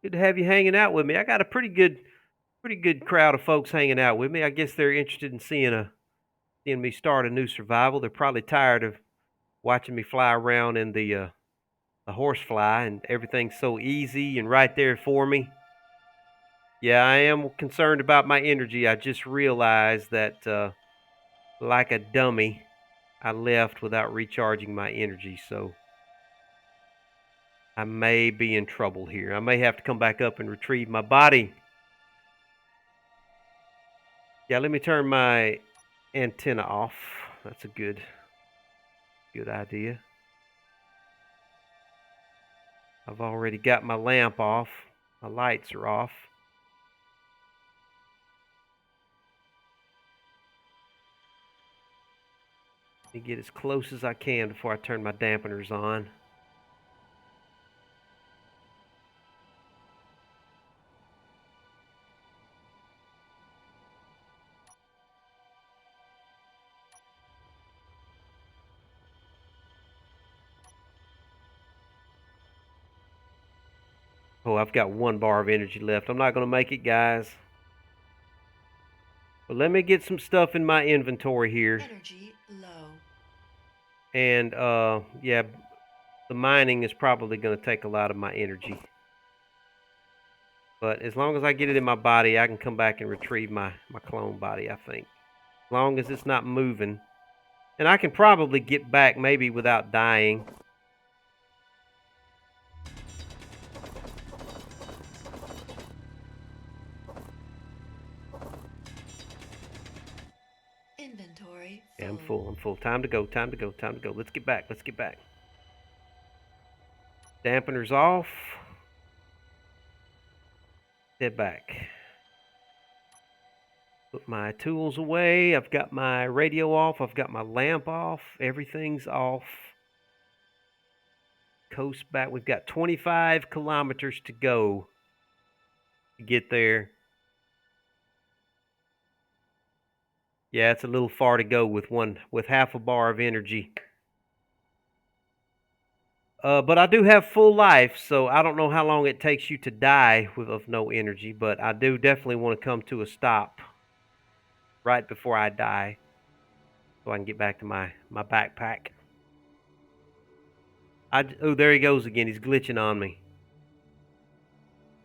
Good to have you hanging out with me. I got a pretty good crowd of folks hanging out with me. I guess they're interested in seeing me start a new survival. They're probably tired of watching me fly around in the horsefly and everything's so easy and right there for me. Yeah, I am concerned about my energy. I just realized that, like a dummy, I left without recharging my energy, so I may be in trouble here. I may have to come back up and retrieve my body. Yeah, let me turn my antenna off. That's a good idea. I've already got my lamp off. My lights are off. Let me get as close as I can before I turn my dampeners on. Oh, I've got 1 bar of energy left. I'm not going to make it, guys. But let me get some stuff in my inventory here.
Energy low.
And, yeah, the mining is probably going to take a lot of my energy. But as long as I get it in my body, I can come back and retrieve my clone body, I think. As long as it's not moving. And I can probably get back maybe without dying.
Inventory full.
Yeah, I'm full. I'm full. Time to go. Time to go. Time to go. Let's get back. Let's get back. Dampeners off. Head back. Put my tools away. I've got my radio off. I've got my lamp off. Everything's off. Coast back. We've got 25 kilometers to go to get there. Yeah, it's a little far to go with half a bar of energy. But I do have full life, so I don't know how long it takes you to die with of no energy, but I do definitely want to come to a stop right before I die so I can get back to my backpack. Oh, there he goes again. He's glitching on me.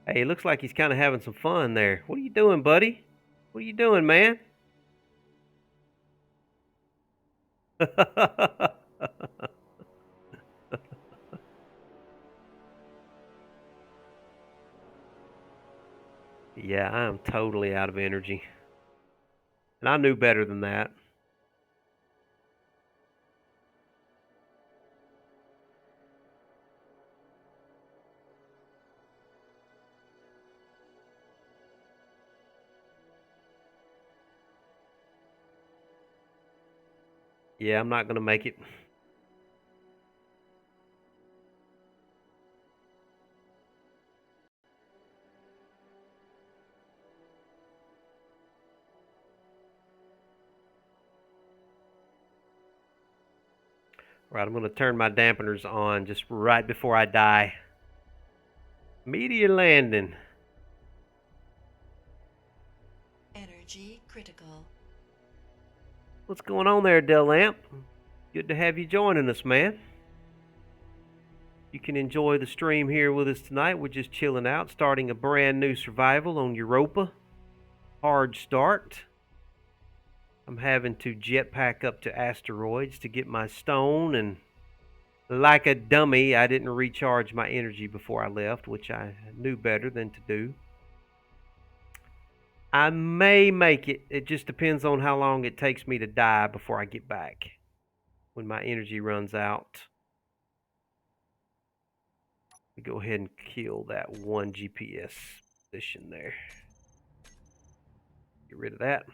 Hey, it looks like he's kind of having some fun there. What are you doing, buddy? What are you doing, man? Yeah, I am totally out of energy. And I knew better than that. Yeah, I'm not going to make it. Right, I'm going to turn my dampeners on just right before I die. Meteor landing.
Energy critical.
What's going on there, Del Lamp? Good to have you joining us, man. You can enjoy the stream here with us tonight. We're just chilling out, starting a brand new survival on Europa Hard start. I'm having to jetpack up to asteroids to get my stone, and like a dummy, I didn't recharge my energy before I left, which I knew better than to do. I may make it. It just depends on how long it takes me to die before I get back when my energy runs out. Go ahead and kill that one GPS position there. Get rid of that.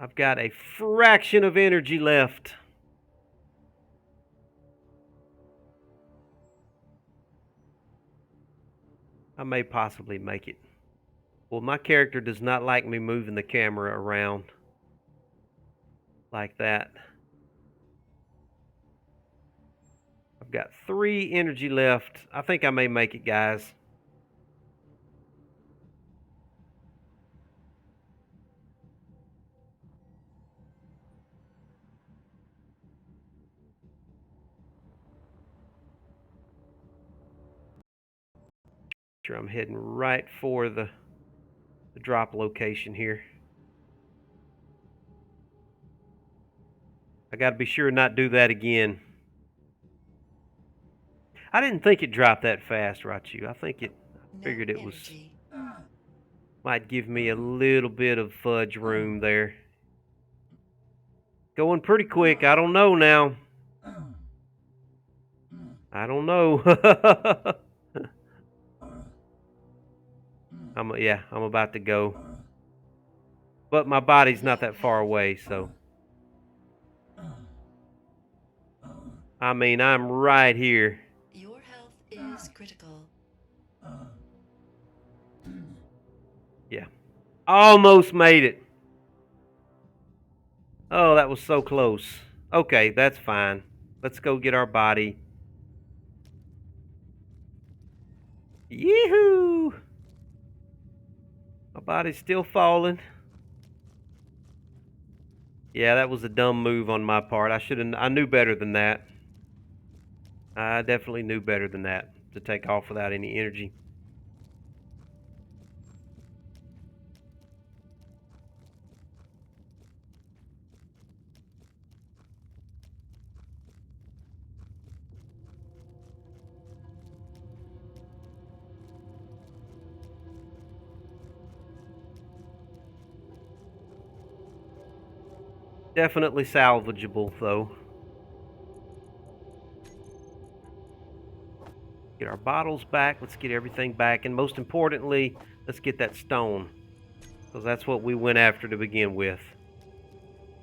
I've got a fraction of energy left. I may possibly make it. Well, my character does not like me moving the camera around like that. I've got 3 energy left. I think I may make it, guys. Sure, I'm heading right for the drop location here. I got to be sure not do that again. I didn't think it dropped that fast, Rachu. I figured it was might give me a little bit of fudge room there. Going pretty quick. I don't know now. I don't know. I'm about to go. But my body's not that far away, so I mean, I'm right here.
Your health is critical.
Yeah. Almost made it. Oh, that was so close. Okay, that's fine. Let's go get our body. Yee-hoo! My body's still falling. Yeah, that was a dumb move on my part. I knew better than that. I definitely knew better than that to take off without any energy. Definitely salvageable, though. Get our bottles back. Let's get everything back. And most importantly, let's get that stone. Because that's what we went after to begin with.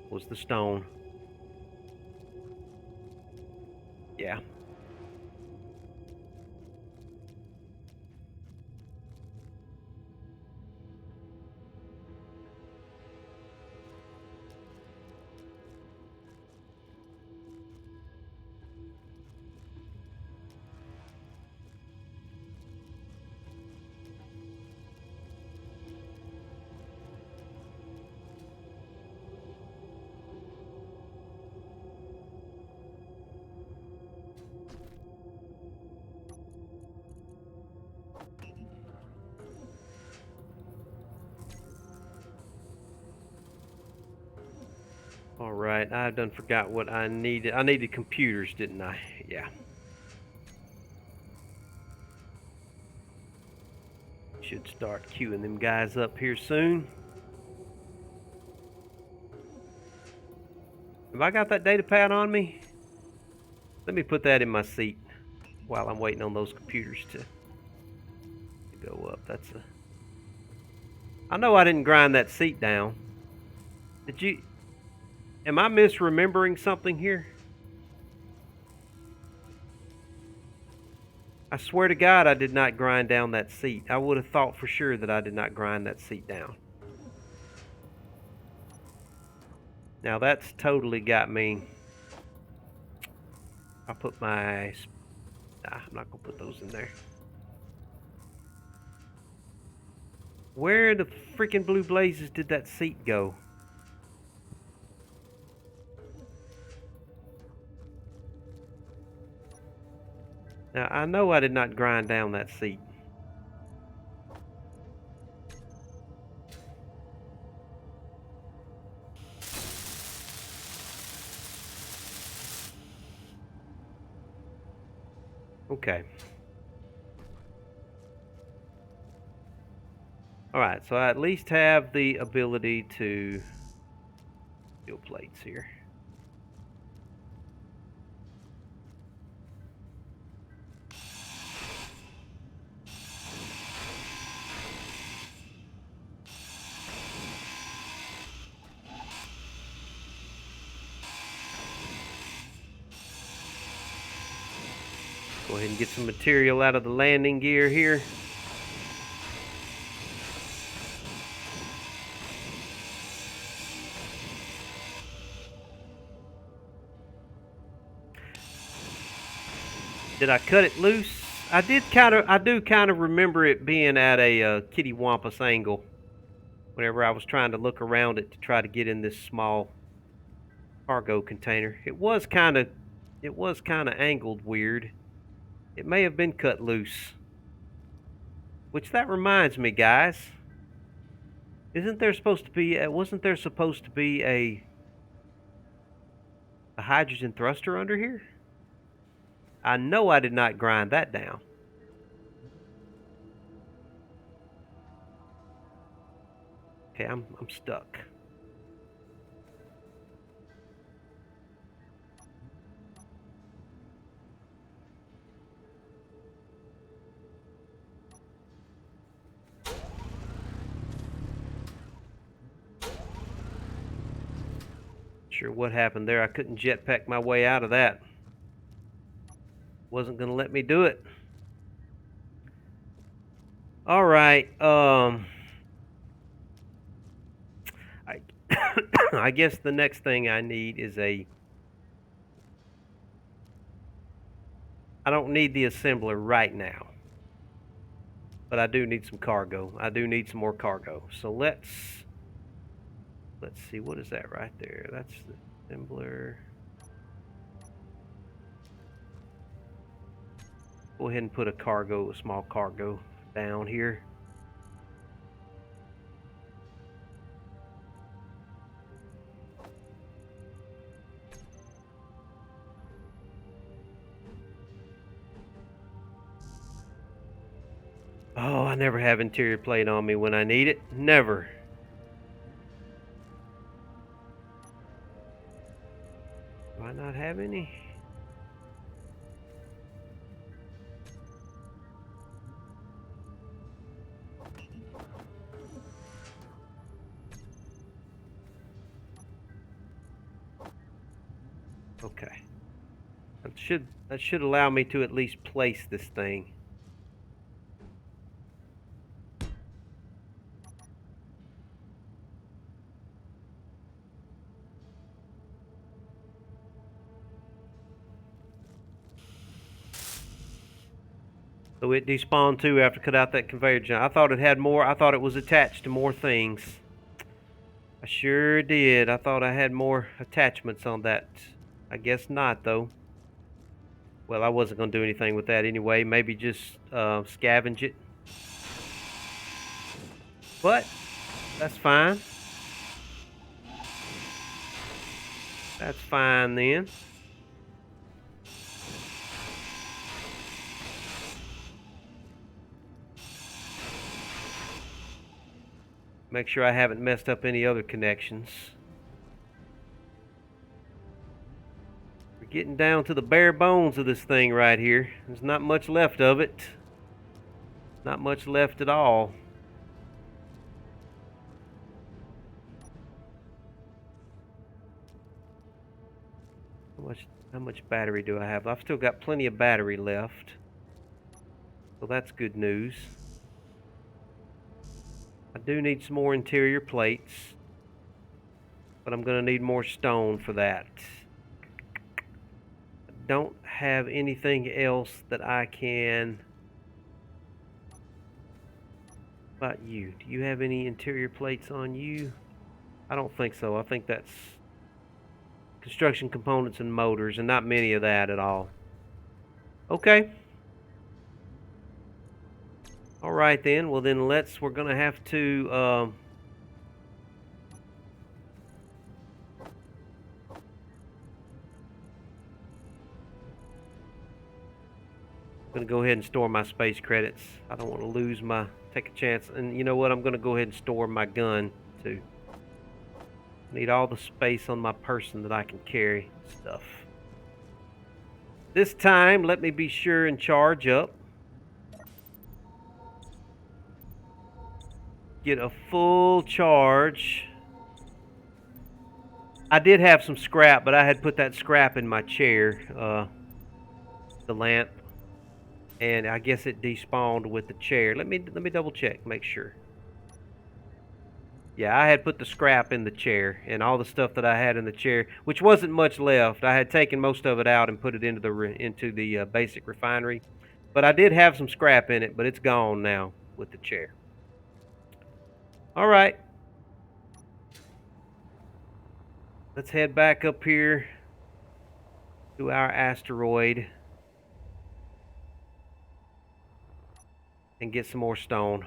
Was the stone. Yeah. All right, I done forgot what I needed. I needed computers, didn't I? Yeah. Should start queuing them guys up here soon. Have I got that data pad on me? Let me put that in my seat while I'm waiting on those computers to go up. I know I didn't grind that seat down. Did you? Am I misremembering something here? I swear to God I did not grind down that seat. I would have thought for sure that I did not grind that seat down. Now that's totally got me. I'll put my... Nah, I'm not going to put those in there. Where in the freaking blue blazes did that seat go? Now, I know I did not grind down that seat. Okay. Alright, so I at least have the ability to steel plates here. Go ahead and get some material out of the landing gear here. Did I cut it loose? I do kind of remember it being at a kitty wampus angle whenever I was trying to look around it to try to get in this small cargo container. It was kind of angled weird. It may have been cut loose. Which that reminds me, guys. Wasn't there supposed to be a hydrogen thruster under here? I know I did not grind that down. Okay, I'm stuck. Sure what happened there. I couldn't jetpack my way out of that. Wasn't gonna let me do it. All right. I I guess the next thing I need is I don't need the assembler right now. But I do need some cargo. I do need some more cargo. So let's see, what is that right there? That's the assembler. Go ahead and put a small cargo down here. Oh, I never have interior plate on me when I need it. Never. Do I not have any? Okay. That should allow me to at least place this thing. So it despawned too after cut out that conveyor jump. I thought it had more. I thought it was attached to more things. I sure did. I thought I had more attachments on that. I guess not, though. Well, I wasn't going to do anything with that anyway. Maybe just scavenge it. But that's fine. That's fine then. Make sure I haven't messed up any other connections. We're getting down to the bare bones of this thing right here. There's not much left of it. Not much left at all. How much battery do I have? I've still got plenty of battery left. So that's good news. I do need some more interior plates, but I'm going to need more stone for that. I don't have anything else that I can... How about you? Do you have any interior plates on you? I don't think so. I think that's construction components and motors, and not many of that at all. Okay. All right then. Well then, we're gonna have to gonna go ahead and store my space credits. I don't want to lose my... Take a chance, and you know what? I'm gonna go ahead and store my gun too. Need all the space on my person that I can carry stuff. This time, let me be sure and charge up. Get a full charge. I did have some scrap, but I had put that scrap in my chair, the lamp, and I guess it despawned with the chair. Let me double check, make sure. Yeah, I had put the scrap in the chair, and all the stuff that I had in the chair, which wasn't much left. I had taken most of it out and put it into the basic refinery, but I did have some scrap in it, but it's gone now with the chair. All right, let's head back up here to our asteroid and get some more stone.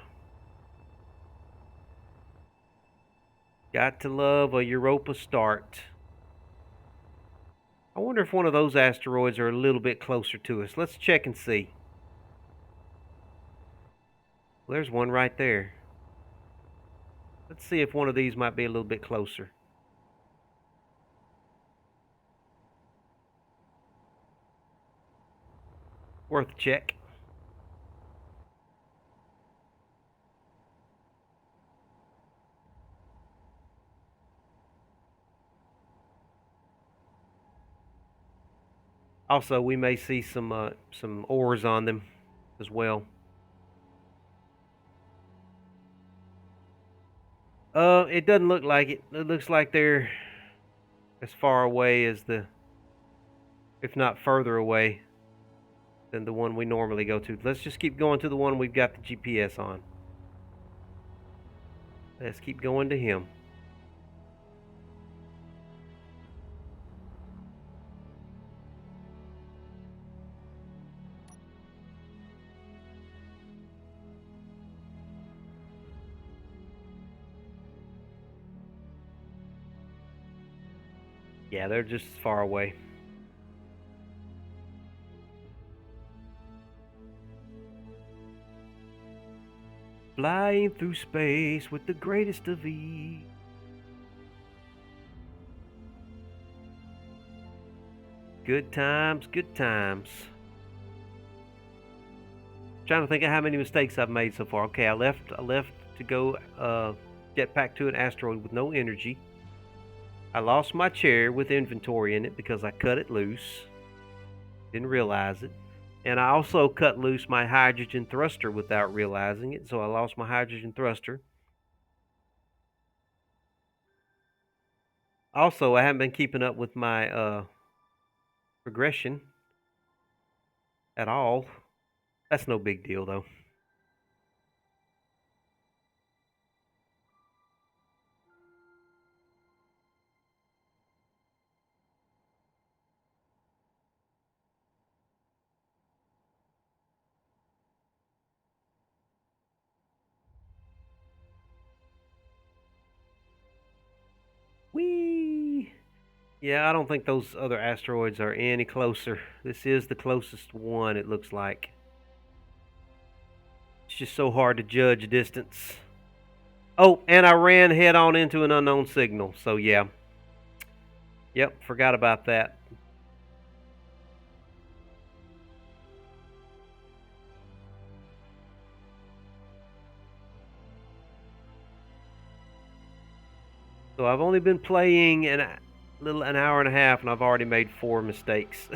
Got to love a Europa start. I wonder if one of those asteroids are a little bit closer to us. Let's check and see. Well, there's one right there. Let's see if one of these might be a little bit closer. Worth a check. Also, we may see some ores on them as well. It doesn't look like it. It looks like they're as far away as if not further away than the one we normally go to. Let's just keep going to the one we've got the GPS on. Let's keep going to him. Yeah, they're just as far away. Flying through space with the greatest of ease. Good times, good times. Trying to think of how many mistakes I've made so far. Okay, I left to go jetpack to an asteroid with no energy. I lost my chair with inventory in it because I cut it loose. Didn't realize it. And I also cut loose my hydrogen thruster without realizing it, so I lost my hydrogen thruster. Also, I haven't been keeping up with my progression at all. That's no big deal, though. Whee! Yeah, I don't think those other asteroids are any closer. This is the closest one, it looks like. It's just so hard to judge distance. Oh, and I ran head on into an unknown signal, so yeah. Yep, forgot about that. So I've only been playing an hour and a half, and I've already made 4 mistakes.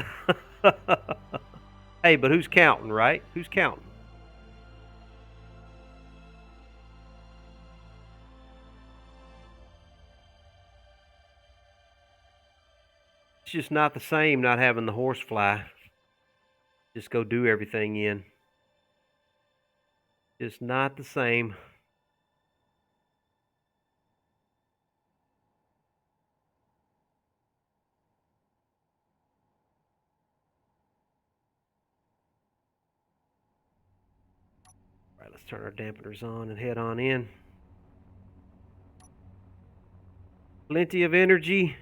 Hey, but who's counting, right? Who's counting? It's just not the same not having the horsefly. Just go do everything in. Just not the same. All right, let's turn our dampeners on and head on in. Plenty of energy.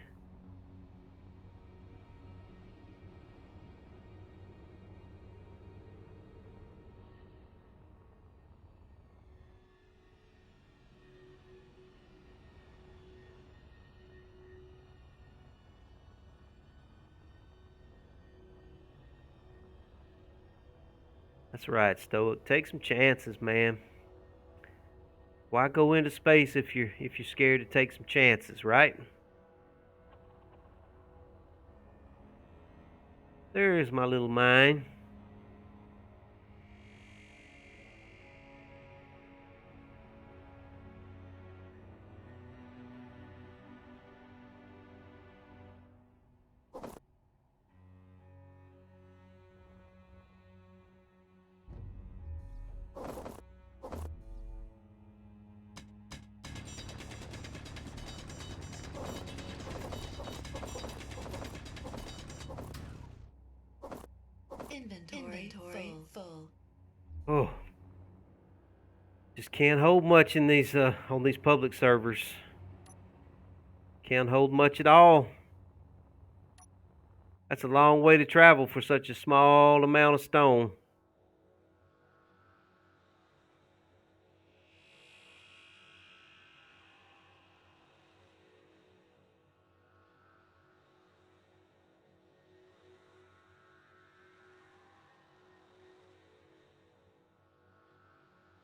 That's right, Stoic. Take some chances, man. Why go into space if you're scared to take some chances, right? There's my little mine.
Inventory full.
Oh, just can't hold much in these on these public servers. Can't hold much at all. That's a long way to travel for such a small amount of stone.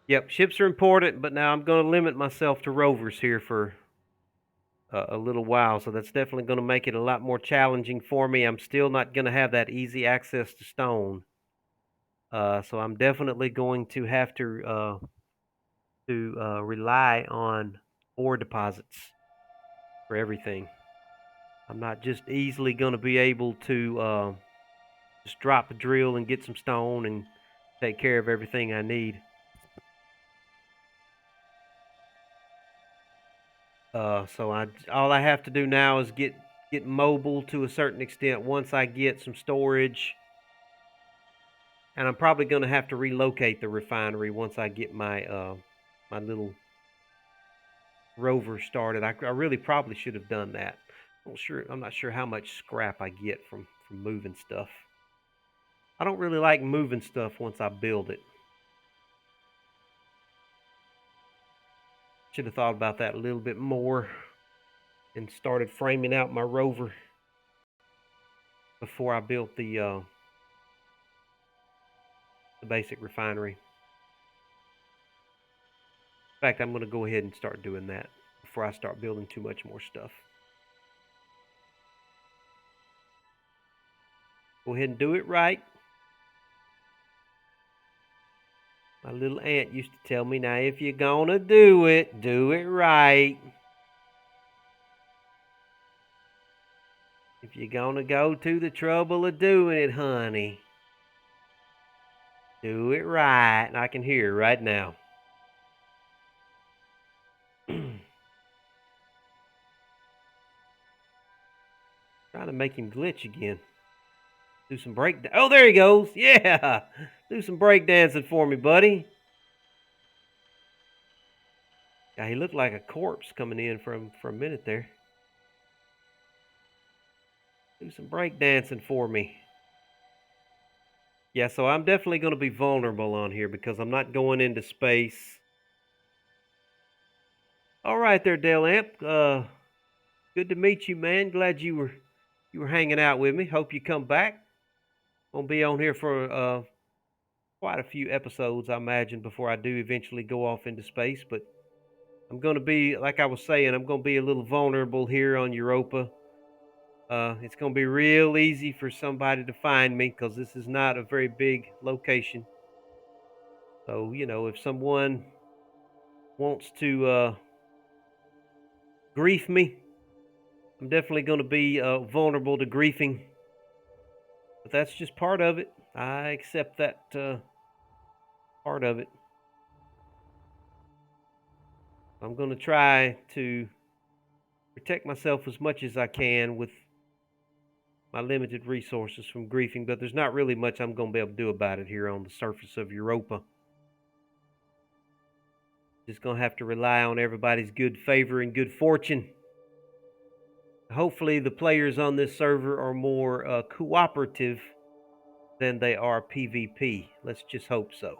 Yep, ships are important, but now I'm going to limit myself to rovers here for a little while. So that's definitely going to make it a lot more challenging for me. I'm still not going to have that easy access to stone. So I'm definitely going to have to rely on ore deposits for everything. I'm not just easily going to be able to just drop a drill and get some stone and take care of everything I need. So all I have to do now is get mobile to a certain extent once I get some storage, and I'm probably going to have to relocate the refinery once I get my little rover started. I really probably should have done that. I'm not sure how much scrap I get from moving stuff. I don't really like moving stuff once I build it. Should have thought about that a little bit more and started framing out my rover before I built the basic refinery. In fact, I'm going to go ahead and start doing that before I start building too much more stuff. Go ahead and do it right. My little aunt used to tell me, now if you're going to do it right. If you're going to go to the trouble of doing it, honey, do it right. And I can hear her right now. Trying to make him glitch again. Do some break. Oh, there he goes. Yeah. Do some break dancing for me, buddy. Yeah, he looked like a corpse coming in for a minute there. Do some break dancing for me. Yeah, so I'm definitely going to be vulnerable on here because I'm not going into space. All right there, Dale Amp. Good to meet you, man. Glad you were hanging out with me. Hope you come back. Gonna be on here for quite a few episodes, I imagine, before I do eventually go off into space. But I'm gonna be, like I was saying, I'm gonna be a little vulnerable here on Europa. It's gonna be real easy for somebody to find me because this is not a very big location. So if someone wants to grief me, I'm definitely gonna be vulnerable to griefing. But that's just part of it. I accept that part of it. I'm going to try to protect myself as much as I can with my limited resources from griefing, but there's not really much I'm going to be able to do about it here on the surface of Europa. Just going to have to rely on everybody's good favor and good fortune. Hopefully, the players on this server are more cooperative than they are PvP. Let's just hope so.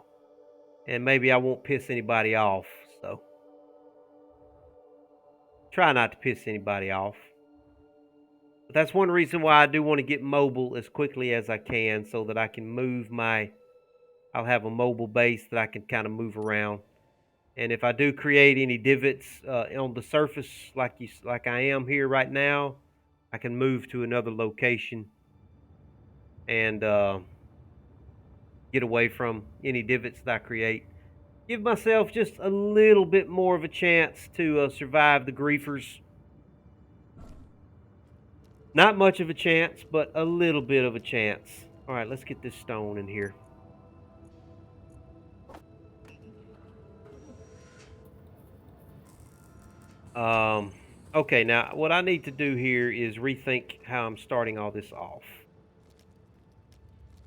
And maybe I won't piss anybody off, so try not to piss anybody off. But that's one reason why I do want to get mobile as quickly as I can so that I can move I'll have a mobile base that I can kind of move around. And if I do create any divots on the surface like I am here right now, I can move to another location and get away from any divots that I create. Give myself just a little bit more of a chance to survive the griefers. Not much of a chance, but a little bit of a chance. All right, let's get this stone in here. Okay, now what I need to do here is rethink how I'm starting all this off.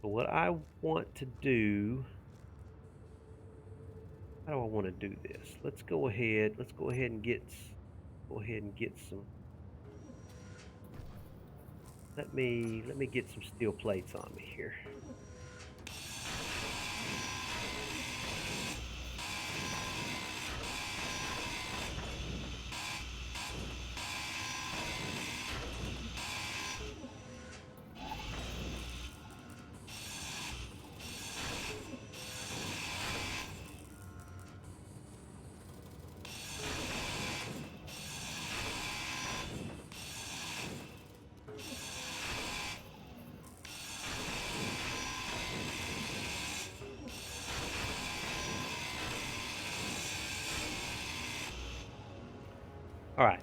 So what I want to do, how do I want to do this? Let's go ahead and get some. Let me get some steel plates on me here. All right.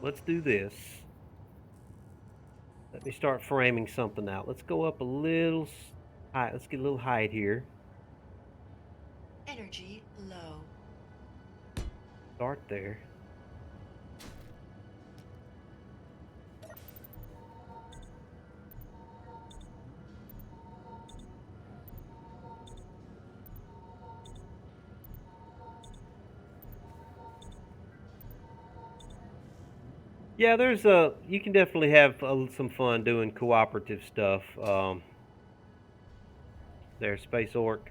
Let's do this. Let me start framing something out. Let's go up a little high. Let's get a little height here.
Energy low.
Start there. Yeah, you can definitely have some fun doing cooperative stuff. There's Space Orc.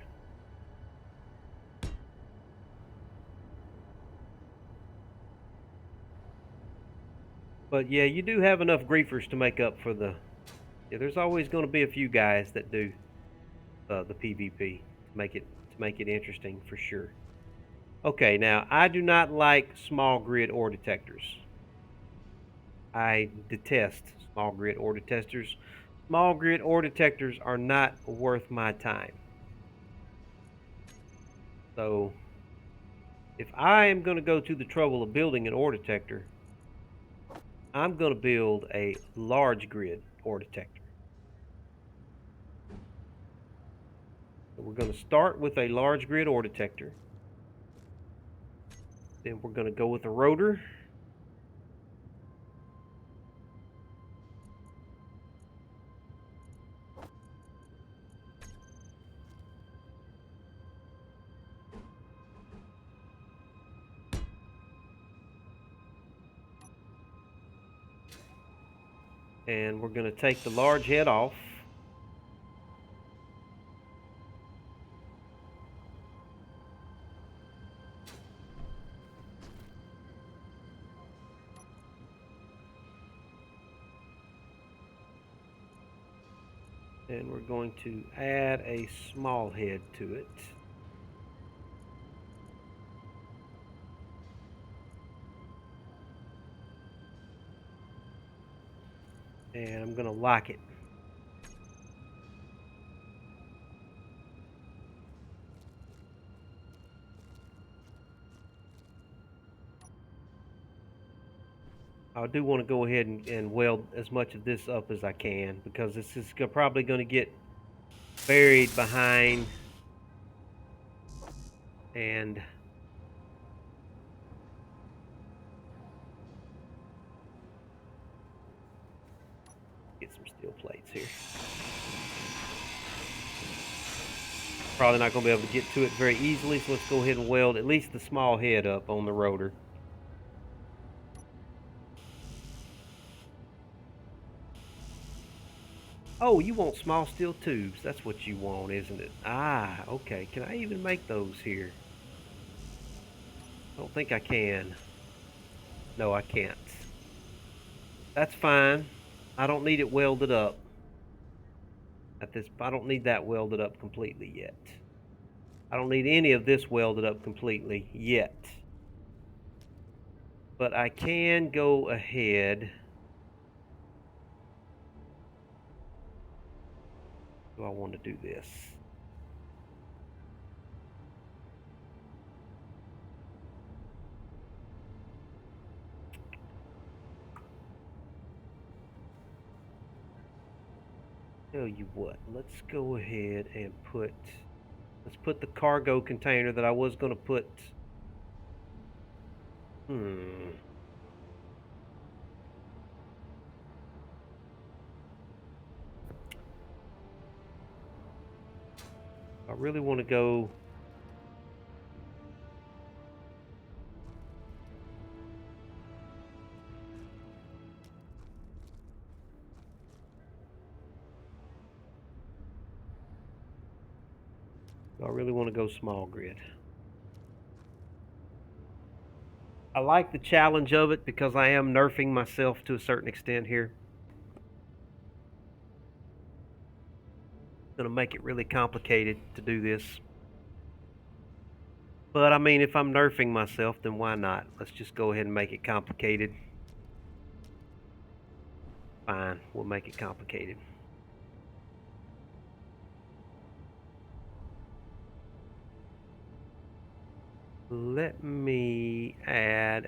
But yeah, you do have enough griefers to make up for the. Yeah, there's always going to be a few guys that do the PvP to make it interesting for sure. Okay, now I do not like small grid ore detectors. I detest small grid ore detectors. Small grid ore detectors are not worth my time. So if I am going to go to the trouble of building an ore detector, I'm going to build a large grid ore detector. So we're going to start with a large grid ore detector. Then we're going to go with a rotor. And we're going to take the large head off. And we're going to add a small head to it. And I'm going to lock it. I do want to go ahead and weld as much of this up as I can, because this is probably going to get buried behind and get some steel plates here. Probably not going to be able to get to it very easily, so let's go ahead and weld at least the small head up on the rotor. Oh, you want small steel tubes. That's what you want, isn't it? Ah, okay. Can I even make those here? I don't think I can. No, I can't. That's fine. I don't need it welded up. I don't need that welded up completely yet. I don't need any of this welded up completely yet. But I can go ahead. Do I want to do this? Tell you what, let's go ahead and let's put the cargo container that I was going to put. I really want to go. I really want to go small grid. I like the challenge of it because I am nerfing myself to a certain extent here. It's going to make it really complicated to do this. But I mean, if I'm nerfing myself, then why not? Let's just go ahead and make it complicated. Fine, we'll make it complicated. Let me add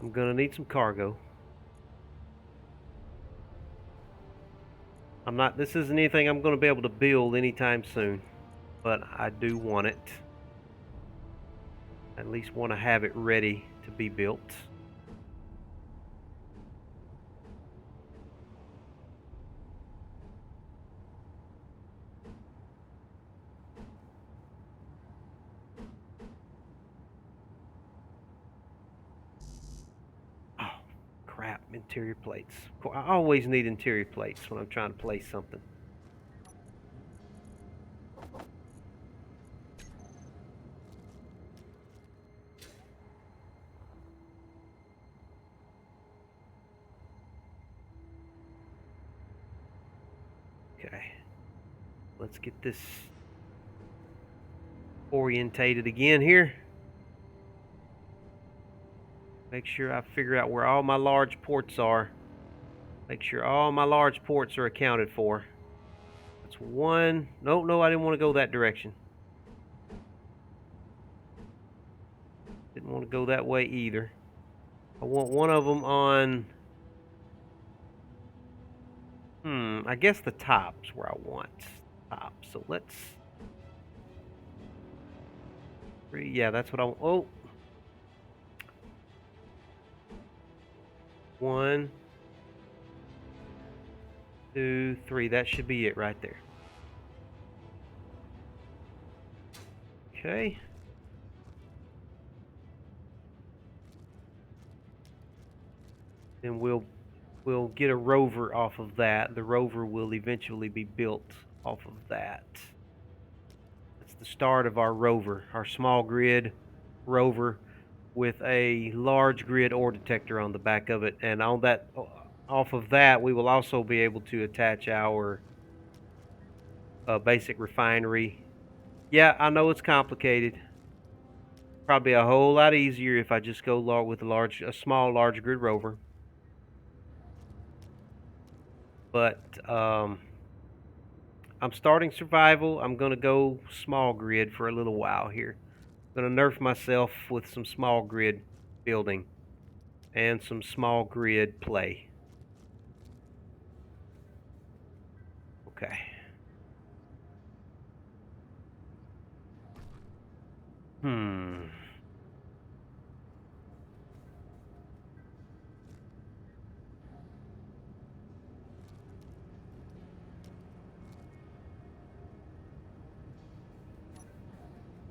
I'm gonna need some cargo. This isn't anything I'm gonna be able to build anytime soon, but I do want it. At least want to have it ready to be built. Oh, crap, interior plates. I always need interior plates when I'm trying to place something. Okay, let's get this orientated again here. Make sure I figure out where all my large ports are. Make sure all my large ports are accounted for. That's one. No, I didn't want to go that direction. Didn't want to go that way either. I want one of them on... I guess the top's where I want. Top. So let's... Yeah, that's what I want. Oh! 1, 2, 3. That should be it right there. Okay. then we'll get a rover off of that. The rover will eventually be built off of that. That's the start of our rover, our small grid rover with a large grid ore detector on the back of it. And on that, off of that, we will also be able to attach our basic refinery. Yeah, I know it's complicated. Probably a whole lot easier if I just go with a small large grid rover. But I'm starting survival. I'm gonna go small grid for a little while here. I'm gonna nerf myself with some small grid building and some small grid play. Okay. Hmm.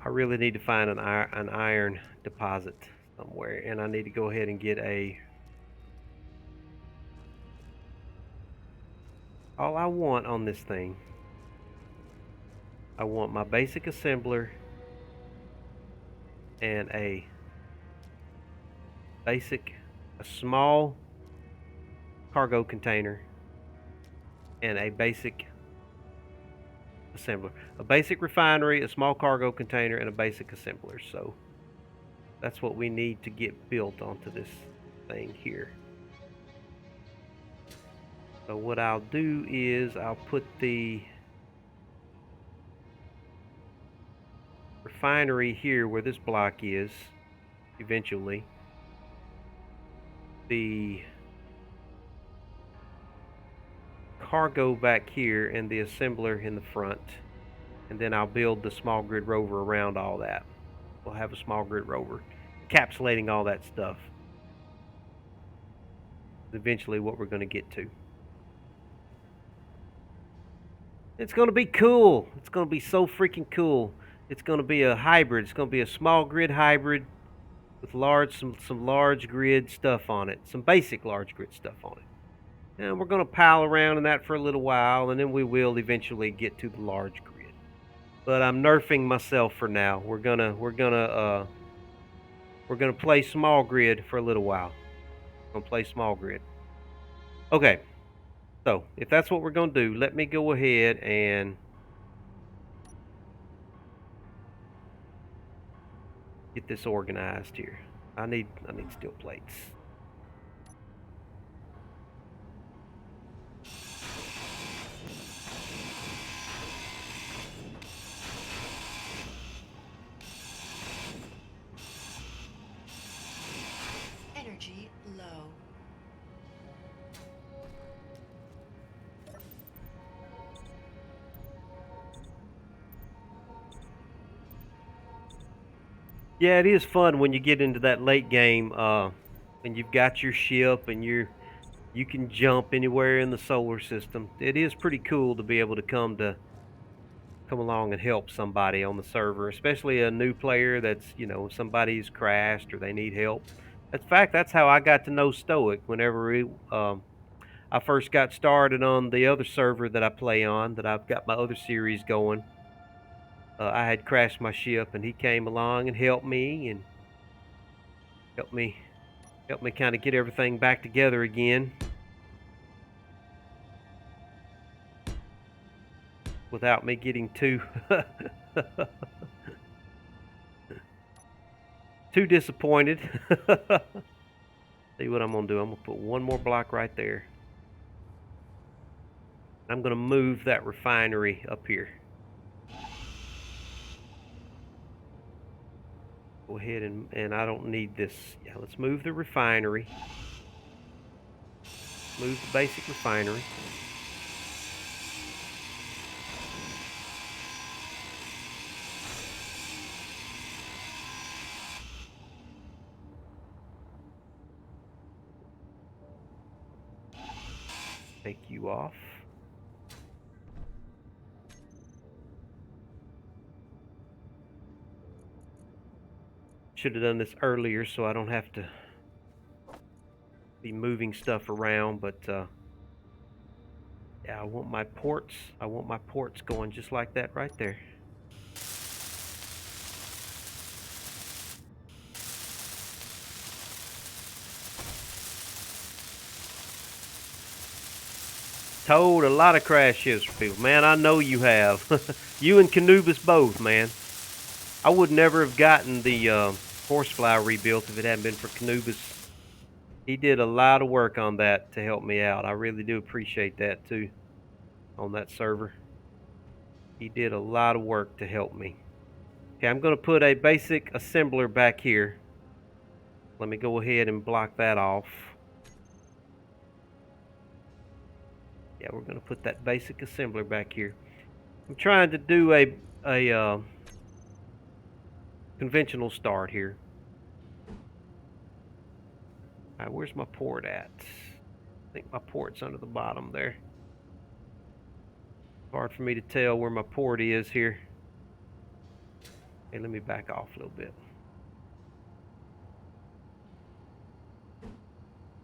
I really need to find an iron deposit somewhere, and I need to go ahead and get a. All I want on this thing, I want my basic assembler and a small cargo container and a basic assembler. A basic refinery, a small cargo container, and a basic assembler. So that's what we need to get built onto this thing here. So what I'll do is I'll put the refinery here where this block is eventually. The cargo back here and the assembler in the front. And then I'll build the small grid rover around all that. We'll have a small grid rover encapsulating all that stuff. Eventually what we're going to get to. It's going to be cool. It's going to be so freaking cool. It's going to be a hybrid. It's going to be a small grid hybrid with some large grid stuff on it. Some basic large grid stuff on it. And we're going to pile around in that for a little while, and then we will eventually get to the large grid. But I'm nerfing myself for now. We're gonna play small grid for a little while. We're gonna play small grid. Okay. So if that's what we're gonna do, let me go ahead and get this organized here. I need steel plates.
Energy low.
Yeah, it is fun when you get into that late game, and you've got your ship and you can jump anywhere in the solar system. It is pretty cool to be able to come along and help somebody on the server, especially a new player that's, somebody's crashed or they need help. In fact, that's how I got to know Stoic whenever I first got started on the other server that I play on, that I've got my other series going. I had crashed my ship and he came along and helped me and helped me kind of get everything back together again without me getting too too disappointed. See what I'm gonna do. I'm gonna put one more block right there. I'm gonna move that refinery up here. Go ahead and I don't need this. Yeah, let's move the refinery. Move the basic refinery. Take you off. Should have done this earlier so I don't have to be moving stuff around, but yeah, I want my ports. I want my ports going just like that right there. Towed a lot of crash ships for people. Man, I know you have. You and Canubis both, man. I would never have gotten the Horsefly rebuilt if it hadn't been for Canubis. He did a lot of work on that to help me out. I really do appreciate that too on that server. He did a lot of work to help me. Okay, I'm going to put a basic assembler back here. Let me go ahead and block that off. Yeah, we're going to put that basic assembler back here. I'm trying to do a conventional start here. All right, where's my port at? I think my port's under the bottom there. Hard for me to tell where my port is here. Hey, let me back off a little bit.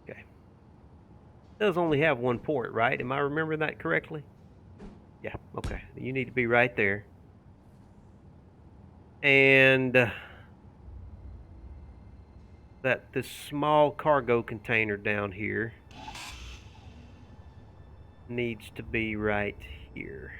Okay. It does only have one port, right? Am I remembering that correctly? Yeah, okay. You need to be right there. And that this small cargo container down here needs to be right here.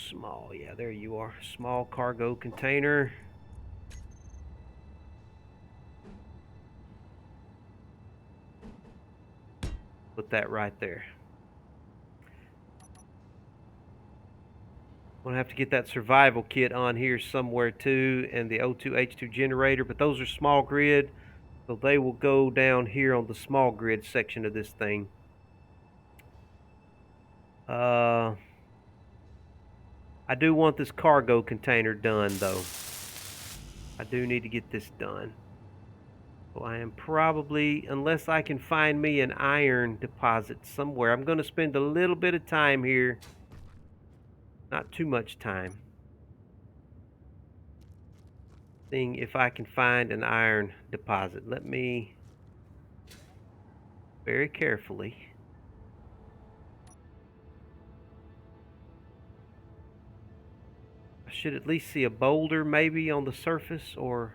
Small, yeah, there you are. Small cargo container. Put that right there. I'm gonna have to get that survival kit on here somewhere too, and the O2H2 generator, but those are small grid, so they will go down here on the small grid section of this thing. I do want this cargo container done though. I do need to get this done. So I am probably, unless I can find me an iron deposit somewhere, I'm going to spend a little bit of time here. Not too much time. Seeing if I can find an iron deposit. Let me very carefully. I should at least see a boulder maybe on the surface, or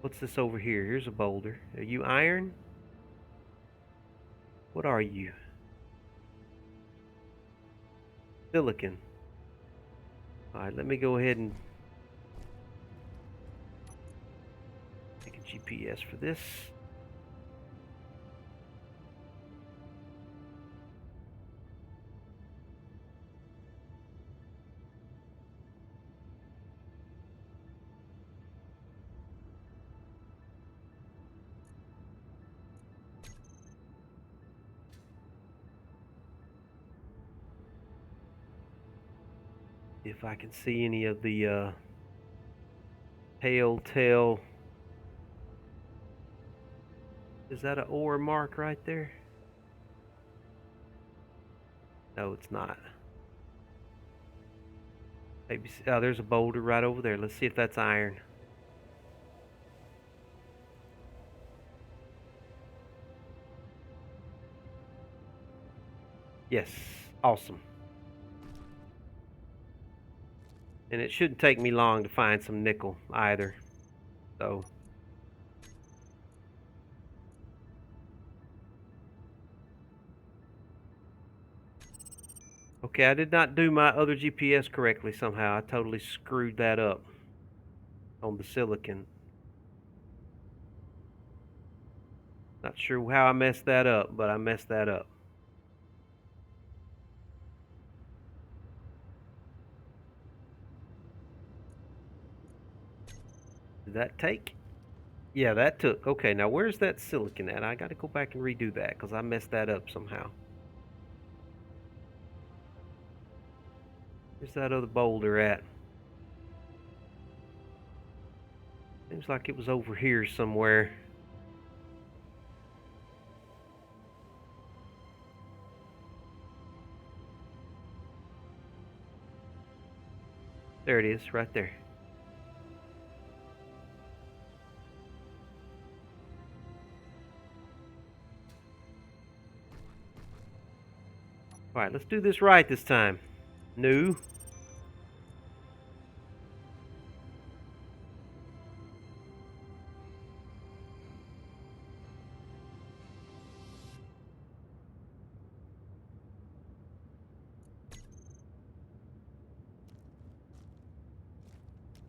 what's this over here? Here's a boulder. Are you iron? What are you? Silicon. Alright, let me go ahead and take a GPS for this. If I can see any of the telltale. Is that an ore mark right there? No, it's not. Maybe. Oh, there's a boulder right over there. Let's see if that's iron. Yes. Awesome. And it shouldn't take me long to find some nickel either. So. Okay, I did not do my other GPS correctly somehow. I totally screwed that up on the silicon. Not sure how I messed that up, but I messed that up. Did that take? Yeah, that took. Okay, now where's that silicon at? I got to go back and redo that because I messed that up somehow. Where's that other boulder at? Seems like it was over here somewhere. There it is, right there. Alright, let's do this right this time. New.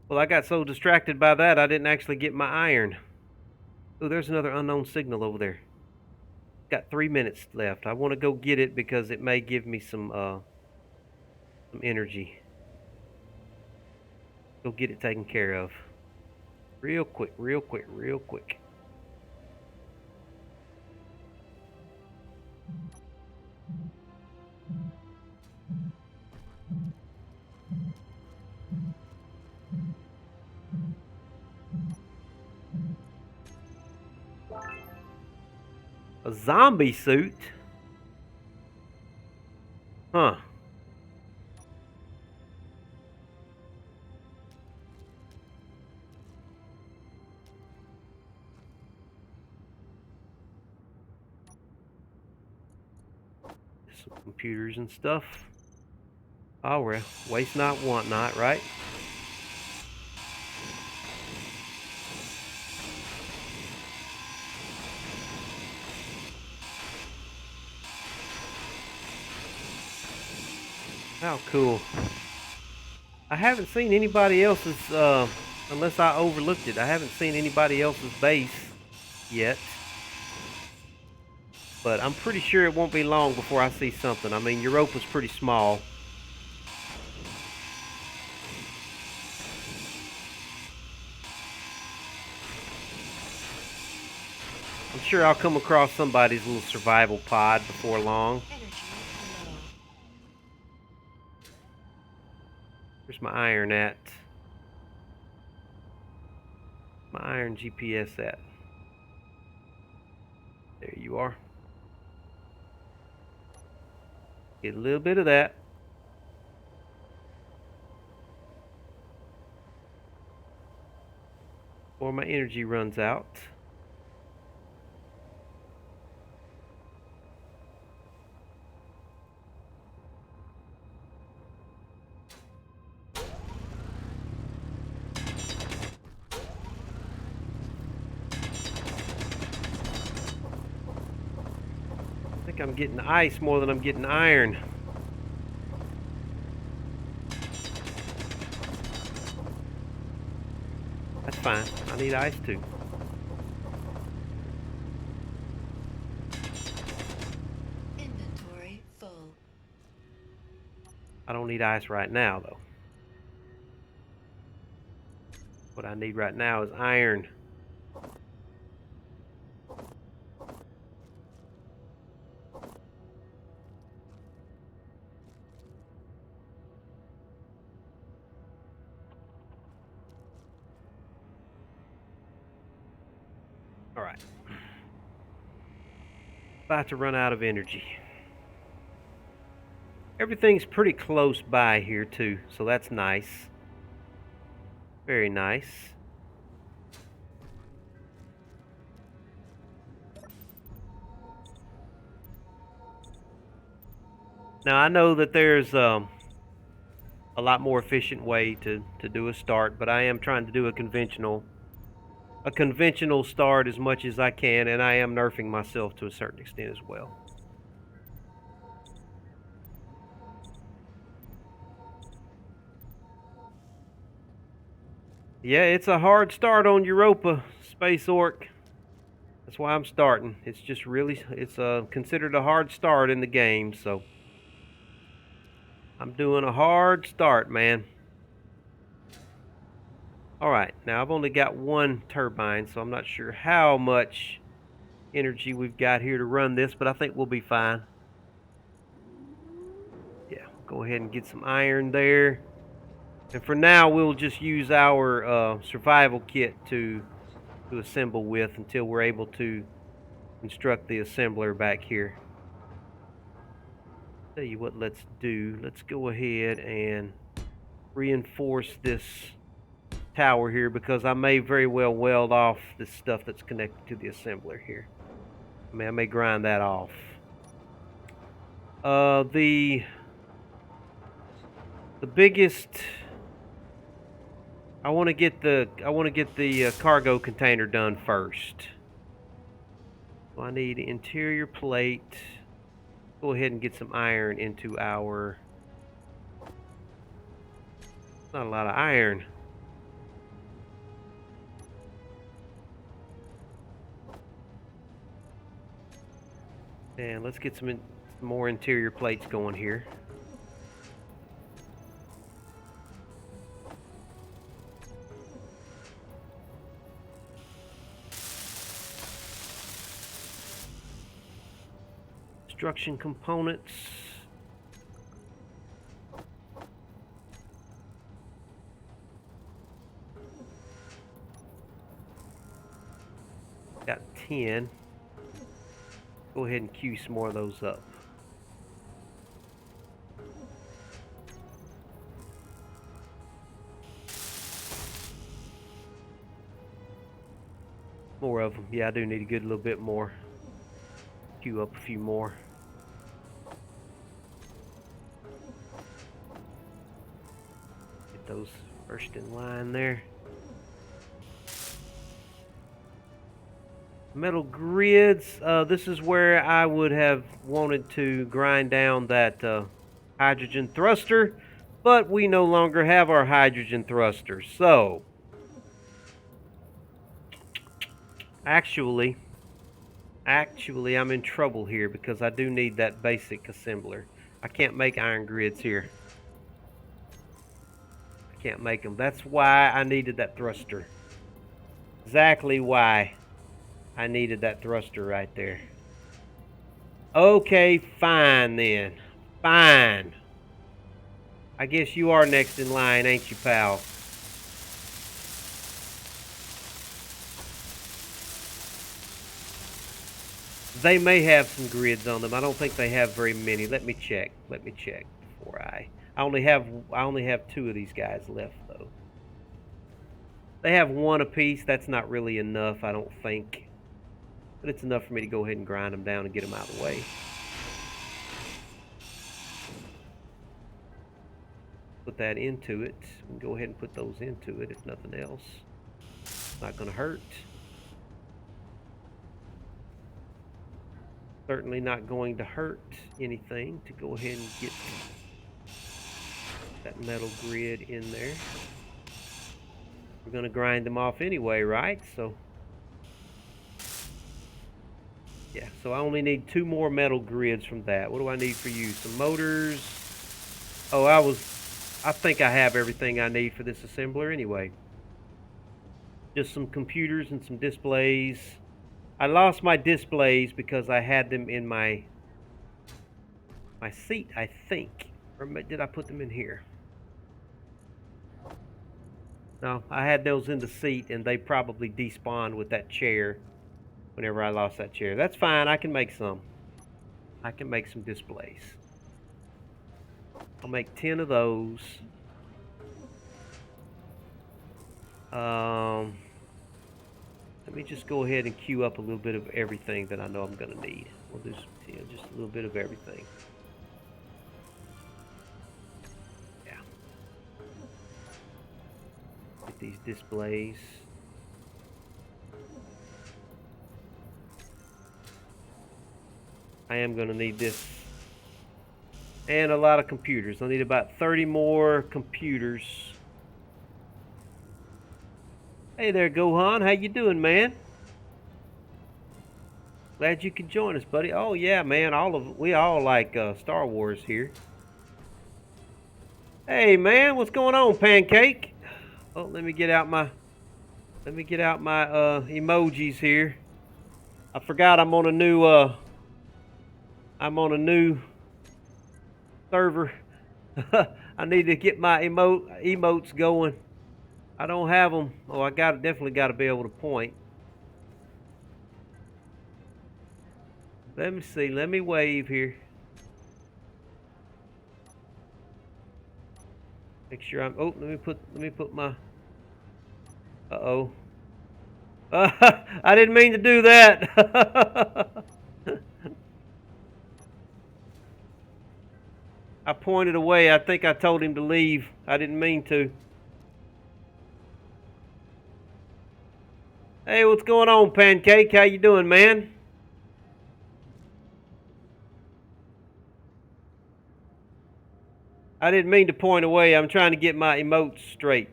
Well, I got so distracted by that I didn't actually get my iron. Oh, there's another unknown signal over there. Got 3 minutes left. I want to go get it because it may give me some energy. Go get it taken care of. Real quick, real quick, real quick. A zombie suit? Huh. Some computers and stuff. Oh, well, waste not, want not, right? How cool. I haven't seen anybody else's, unless I overlooked it, I haven't seen anybody else's base yet. But I'm pretty sure it won't be long before I see something. I mean, Europa's pretty small. I'm sure I'll come across somebody's little survival pod before long.
Energy low.
Where's my iron at? My iron GPS at? There you are. Get a little bit of that. Before my energy runs out. I think I'm getting ice more than I'm getting iron. That's fine. I need ice too.
Inventory full.
I don't need ice right now though. What I need right now is iron. Alright. About to run out of energy. Everything's pretty close by here too, so that's nice. Very nice. Now I know that there's a lot more efficient way to do a start, but I am trying to do a conventional start as much as I can, and I am nerfing myself to a certain extent as well. Yeah, it's a hard start on Europa, Space Orc. That's why I'm starting. It's just really, it's considered a hard start in the game, so I'm doing a hard start, man. Alright, now I've only got one turbine, so I'm not sure how much energy we've got here to run this, but I think we'll be fine. Yeah, go ahead and get some iron there. And for now, we'll just use our survival kit to assemble with until we're able to construct the assembler back here. Tell you what, let's do. Let's go ahead and reinforce this tower here because I may very well weld off this stuff that's connected to the assembler here. I mean, I may grind that off. The biggest, I want to get the cargo container done first. So I need interior plate. Go ahead and get some iron into our. Not a lot of iron. And let's get some more interior plates going here. Construction components. Got 10. Go ahead and queue some more of those up. More of them. Yeah, I do need a good little bit more. Queue up a few more. Get those first in line there. Metal grids. This is where I would have wanted to grind down that hydrogen thruster, but we no longer have our hydrogen thruster. So, actually, I'm in trouble here because I do need that basic assembler. I can't make iron grids here. I can't make them. That's why I needed that thruster. Exactly why I needed that thruster right there. Okay, fine then. Fine. I guess you are next in line, ain't you, pal? They may have some grids on them. I don't think they have very many. Let me check. Let me check before I only have 2 of these guys left though. They have 1 apiece. That's not really enough, I don't think. But it's enough for me to go ahead and grind them down and get them out of the way. Put that into it. And go ahead and put those into it if nothing else. Not gonna hurt. Certainly not going to hurt anything to go ahead and get that metal grid in there. We're going to grind them off anyway, right? So, yeah. So I only need 2 more metal grids from that. What do I need for you? Some motors. Oh, I think I have everything I need for this assembler anyway. Just some computers and some displays. I lost my displays because I had them in my seat, I think. Or did I put them in here? No, I had those in the seat and they probably despawned with that chair whenever I lost that chair. That's fine, I can make some. I can make some displays. I'll make 10 of those. Let me just go ahead and queue up a little bit of everything that I know I'm going to need. We'll do just a little bit of everything. Yeah. Get these displays. I am going to need this. And a lot of computers. I need about 30 more computers. Hey there, Gohan. How you doing, man? Glad you could join us, buddy. Oh yeah, man. We all like Star Wars here. Hey, man. What's going on, Pancake? Oh, let me get out my emojis here. I forgot I'm on a new server. I need to get my emotes going. I don't have them. Oh, I definitely got to be able to point. Let me see. Let me wave here. Make sure I'm. Oh, let me put my. Uh-oh. I didn't mean to do that. I pointed away. I think I told him to leave. I didn't mean to. Hey, what's going on, Pancake? How you doing, man? I didn't mean to point away. I'm trying to get my emotes straight.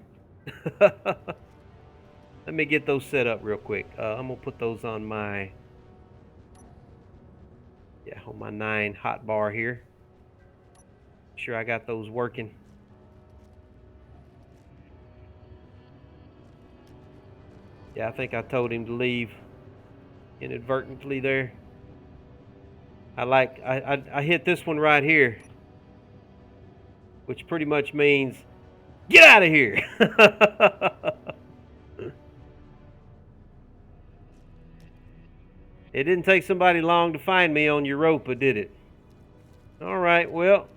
Let me get those set up real quick. I'm gonna put those on my on my 9 hot bar here. Sure I got those working. Yeah, I think I told him to leave inadvertently there. I hit this one right here, which pretty much means get out of here. It didn't take somebody long to find me on Europa, did it? All right, well,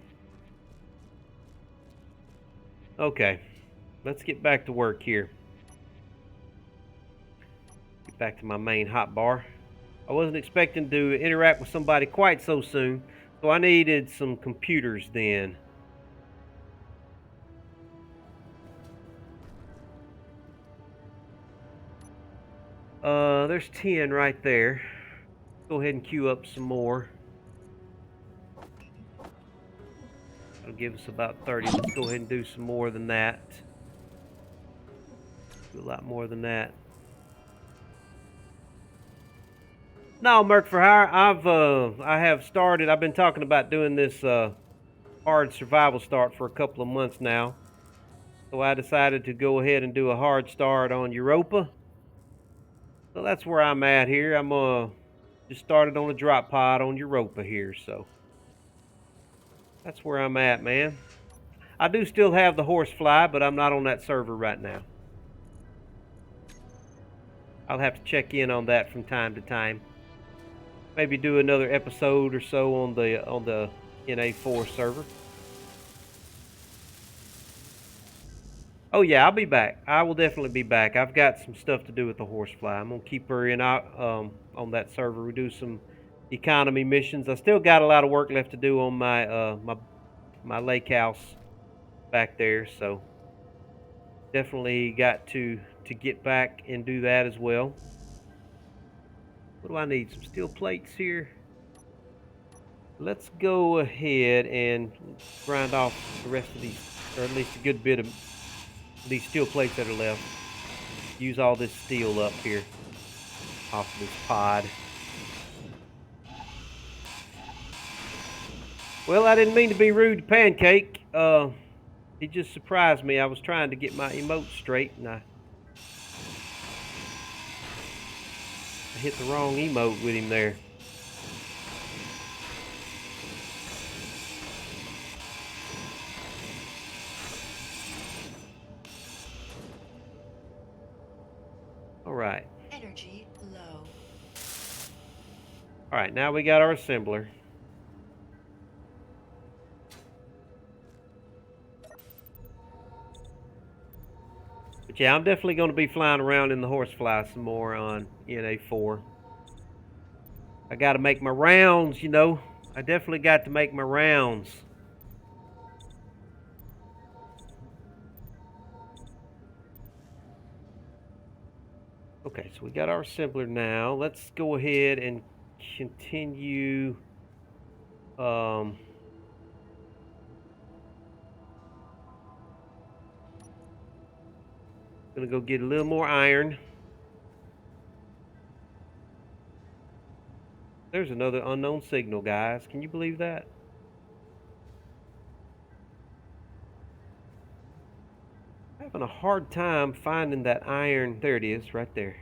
okay. Let's get back to work here. Get back to my main hotbar. I wasn't expecting to interact with somebody quite so soon, so I needed some computers then. There's 10 right there. Go ahead and queue up some more. That'll give us about 30. Let's go ahead and do some more than that. Do a lot more than that. No, Merc for Hire. I have started. I've been talking about doing this hard survival start for a couple of months now. So I decided to go ahead and do a hard start on Europa. So that's where I'm at here. I'm just started on a drop pod on Europa here, so that's where I'm at, man. I do still have the horsefly, but I'm not on that server right now. I'll have to check in on that from time to time. Maybe do another episode or so on the NA4 server. Oh yeah, I'll be back. I will definitely be back. I've got some stuff to do with the horsefly. I'm gonna keep her in out on that server. We do some economy missions. I still got a lot of work left to do on my lake house back there, so definitely got to get back and do that as well. What do I need? Some steel plates here. Let's go ahead and grind off the rest of these, or at least a good bit of these steel plates that are left. Use all this steel up here off of this pod. Well, I didn't mean to be rude to Pancake. He just surprised me. I was trying to get my emote straight, and I hit the wrong emote with him there. All right.
Energy low.
All right, now we got our assembler. But yeah, I'm definitely going to be flying around in the horsefly some more on NA4. I got to make my rounds, you know. I definitely got to make my rounds. Okay, so we got our assembler now. Let's go ahead and continue. Gonna go get a little more iron. There's another unknown signal, guys. Can you believe that? Having a hard time finding that iron. There it is, right there.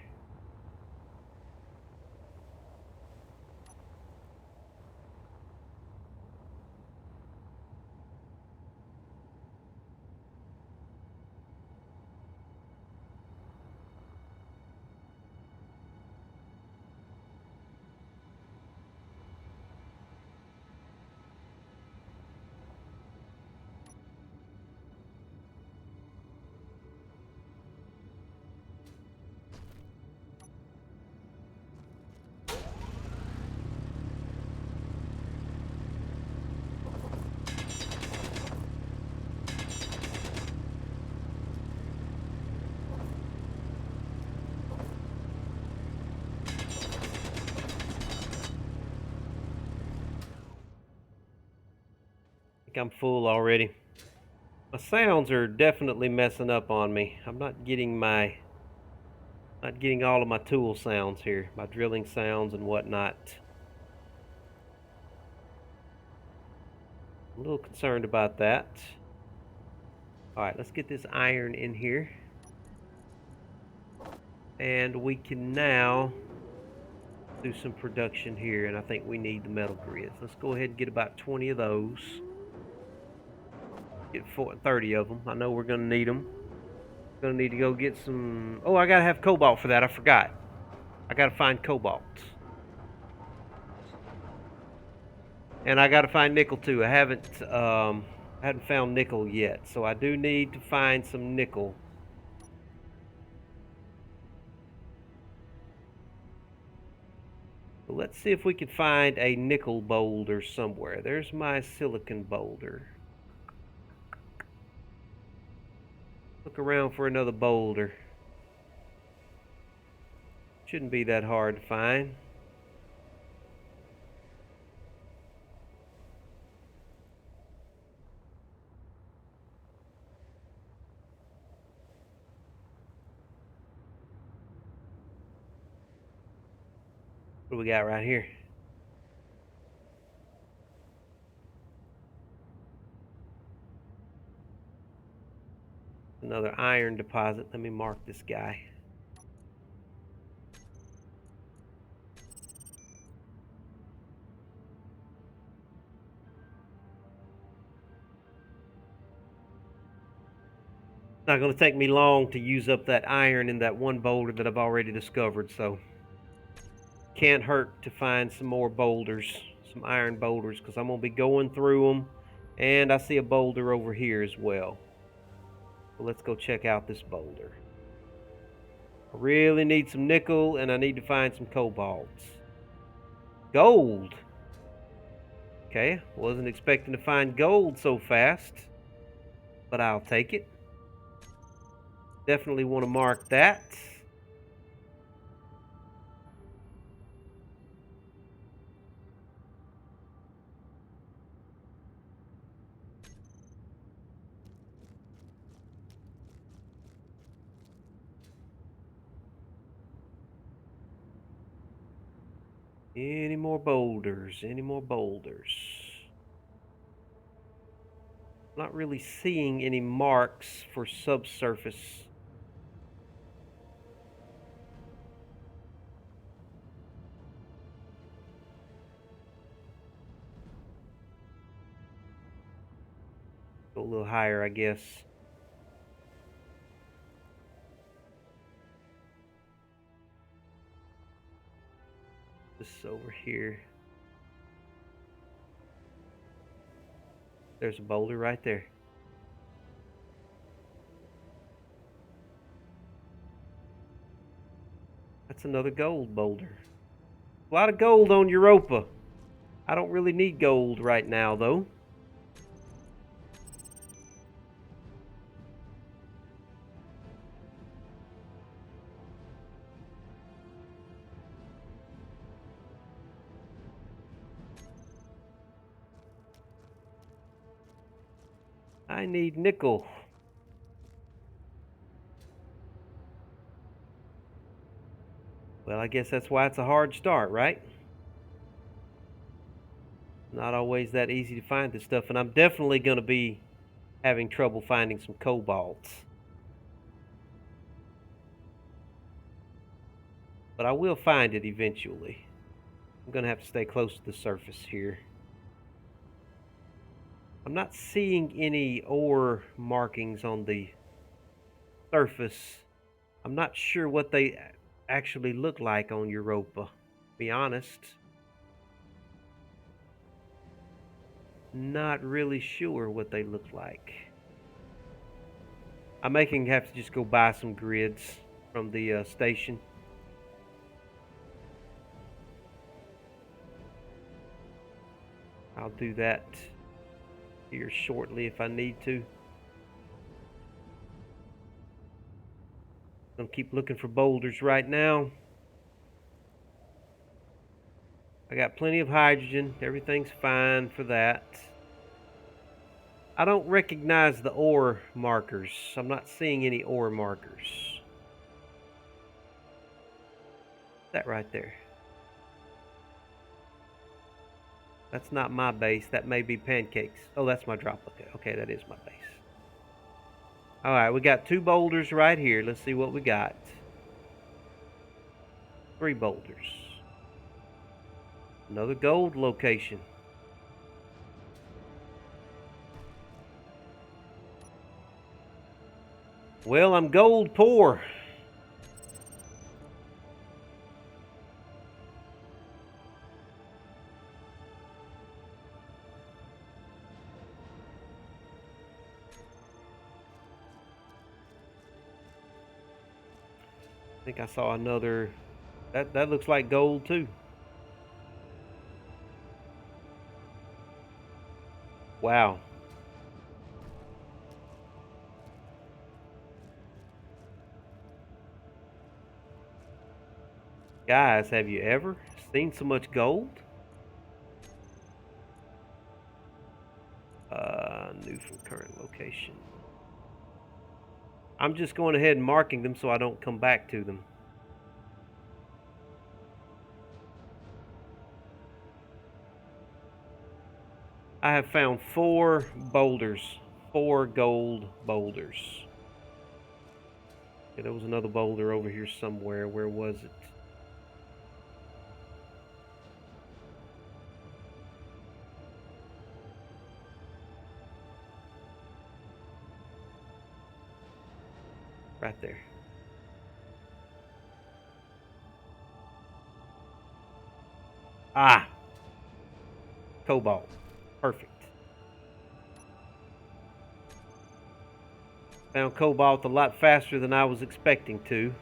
I'm full already. My sounds are definitely messing up on me. I'm not getting all of my tool sounds here, my drilling sounds and whatnot. I'm a little concerned about that. All right, let's get this iron in here. And we can now do some production here, and I think we need the metal grids. Let's go ahead and get about 20 of those. Get 30 of them. I know we're going to need them. Going to need to go get some... Oh, I got to have cobalt for that. I forgot. I got to find cobalt. And I got to find nickel too. I haven't found nickel yet, so I do need to find some nickel. So let's see if we can find a nickel boulder somewhere. There's my silicon boulder. Look around for another boulder. Shouldn't be that hard to find. What do we got right here? Another iron deposit. Let me mark this guy. It's not going to take me long to use up that iron in that one boulder that I've already discovered, so can't hurt to find some more boulders, some iron boulders, because I'm going to be going through them. And I see a boulder over here as well. So let's go check out this boulder. I really need some nickel, and I need to find some cobalt. Gold! Okay, wasn't expecting to find gold so fast, but I'll take it. Definitely want to mark that. Any more boulders? Any more boulders? Not really seeing any marks for subsurface. Go a little higher, I guess. This is over here. There's a boulder right there. That's another gold boulder. A lot of gold on Europa. I don't really need gold right now, though. I need nickel. Well, I guess that's why it's a hard start, right? Not always that easy to find this stuff, and I'm definitely going to be having trouble finding some cobalt. But I will find it eventually. I'm going to have to stay close to the surface here. I'm not seeing any ore markings on the surface. I'm not sure what they actually look like on Europa, to be honest. Not really sure what they look like. I may have to just go buy some grids from the station. I'll do that here shortly if I need to. Gonna keep looking for boulders right now. I got plenty of hydrogen. Everything's fine for that. I don't recognize the ore markers. I'm not seeing any ore markers. That right there. That's not my base. That may be pancakes. Oh, that's my drop. Okay, that is my base. All right, we got 2 boulders right here. Let's see what we got. 3 boulders. Another gold location. Well, I'm gold poor. I think I saw another. That looks like gold too. Wow. Guys, have you ever seen so much gold? New from current location. I'm just going ahead and marking them so I don't come back to them. I have found 4 boulders. 4 gold boulders. Okay, there was another boulder over here somewhere. Where was it? Right there. Ah! Cobalt. Perfect. Found cobalt a lot faster than I was expecting to.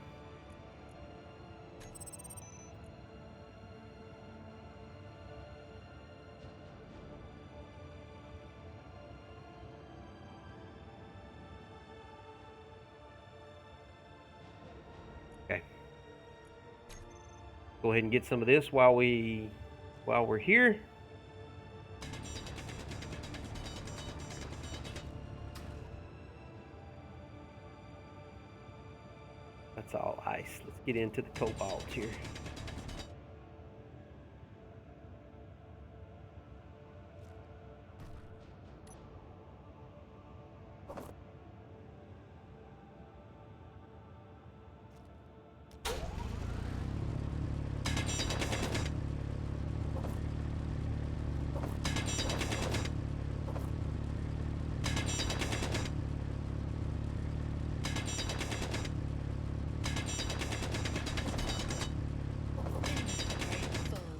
Okay. Go ahead and get some of this while we're here. That's all ice. Let's get into the cobalt here.
Inventory full.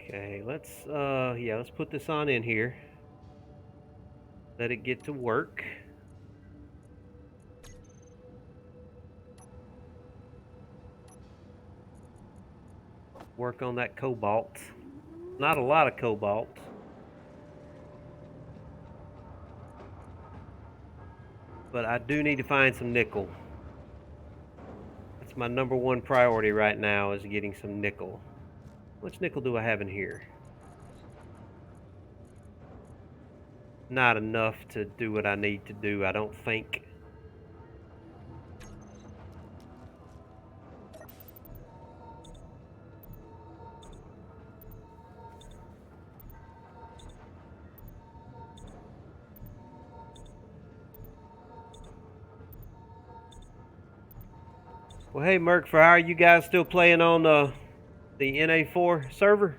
Okay, let's put this on in here. Let it get to work. Work on that cobalt. Not a lot of cobalt. But I do need to find some nickel. That's my #1 priority right now, is getting some nickel. How much nickel do I have in here? Not enough to do what I need to do, I don't think.
Well, hey, Merc, for how are you guys still playing on the NA4 server?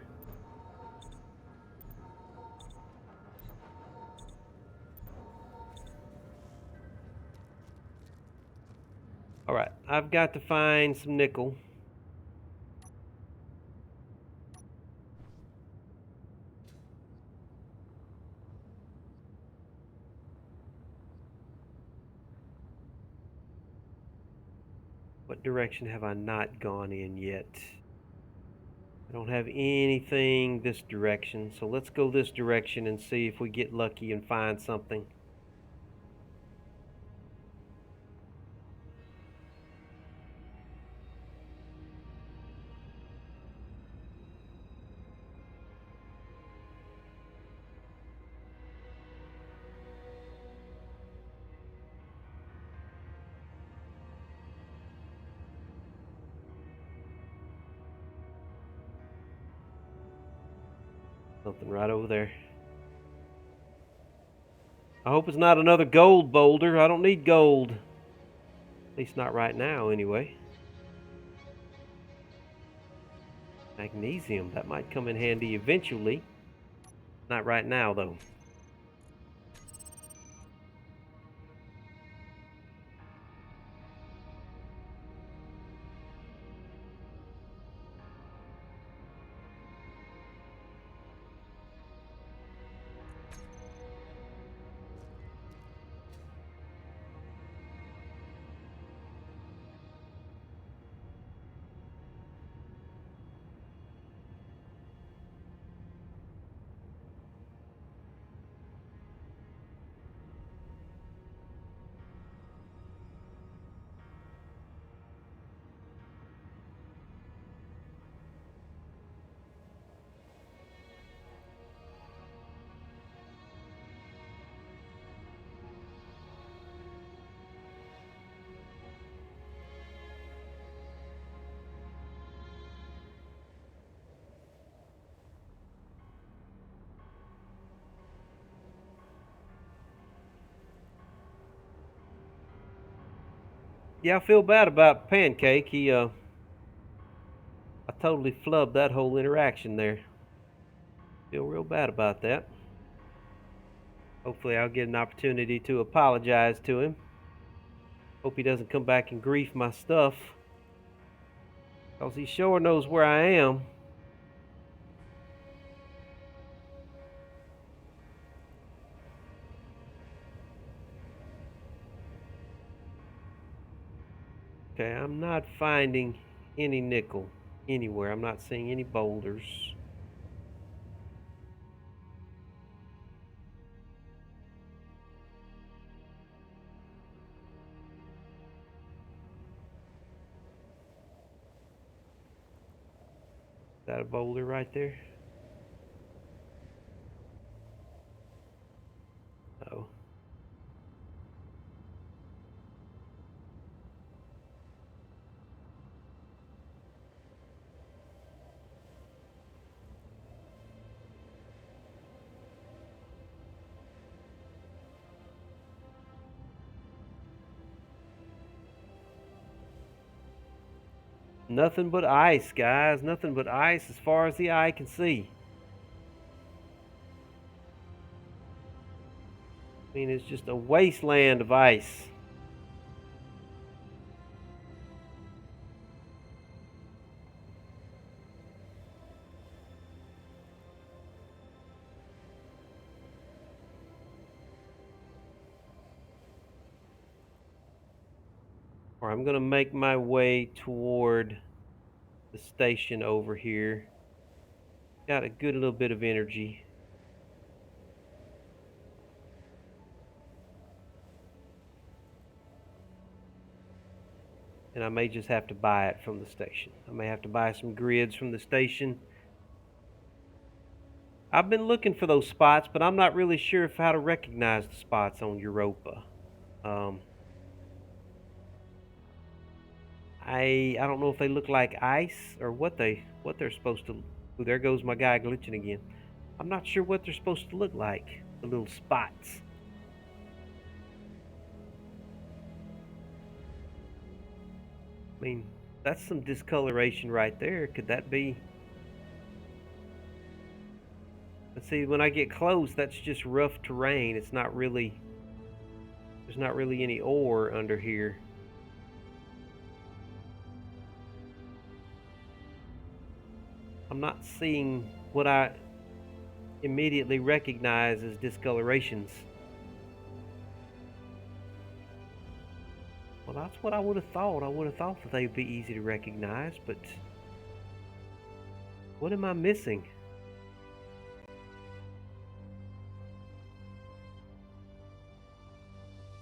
All right, I've got to find some nickel. What direction have I not gone in yet? I don't have anything this direction, so let's go this direction and see if we get lucky and find something. Something right over there. I hope it's not another gold boulder. I don't need gold. At least not right now, anyway. Magnesium, that might come in handy eventually. Not right now, though. Yeah, I feel bad about Pancake. I totally flubbed that whole interaction there. Feel real bad about that. Hopefully I'll get an opportunity to apologize to him. Hope he doesn't come back and grief my stuff. Because he sure knows where I am. Okay, I'm not finding any nickel anywhere. I'm not seeing any boulders. Is that a boulder right there? No. Nothing but ice, guys. Nothing but ice as far as the eye can see. I mean, it's just a wasteland of ice. Or I'm going to make my way toward the station over here. Got a good little bit of energy. And I may just have to buy it from the station. I may have to buy some grids from the station. I've been looking for those spots, but I'm not really sure how to recognize the spots on Europa. I don't know if they look like ice or what they're supposed to. Ooh, there goes my guy glitching again. I'm not sure what they're supposed to look like. The little spots. I mean, that's some discoloration right there. Could that be? Let's see, when I get close, that's just rough terrain. It's not really, there's not really any ore under here. I'm not seeing what I immediately recognize as discolorations. Well, that's what I would have thought. I would have thought that they'd be easy to recognize, but what am I missing?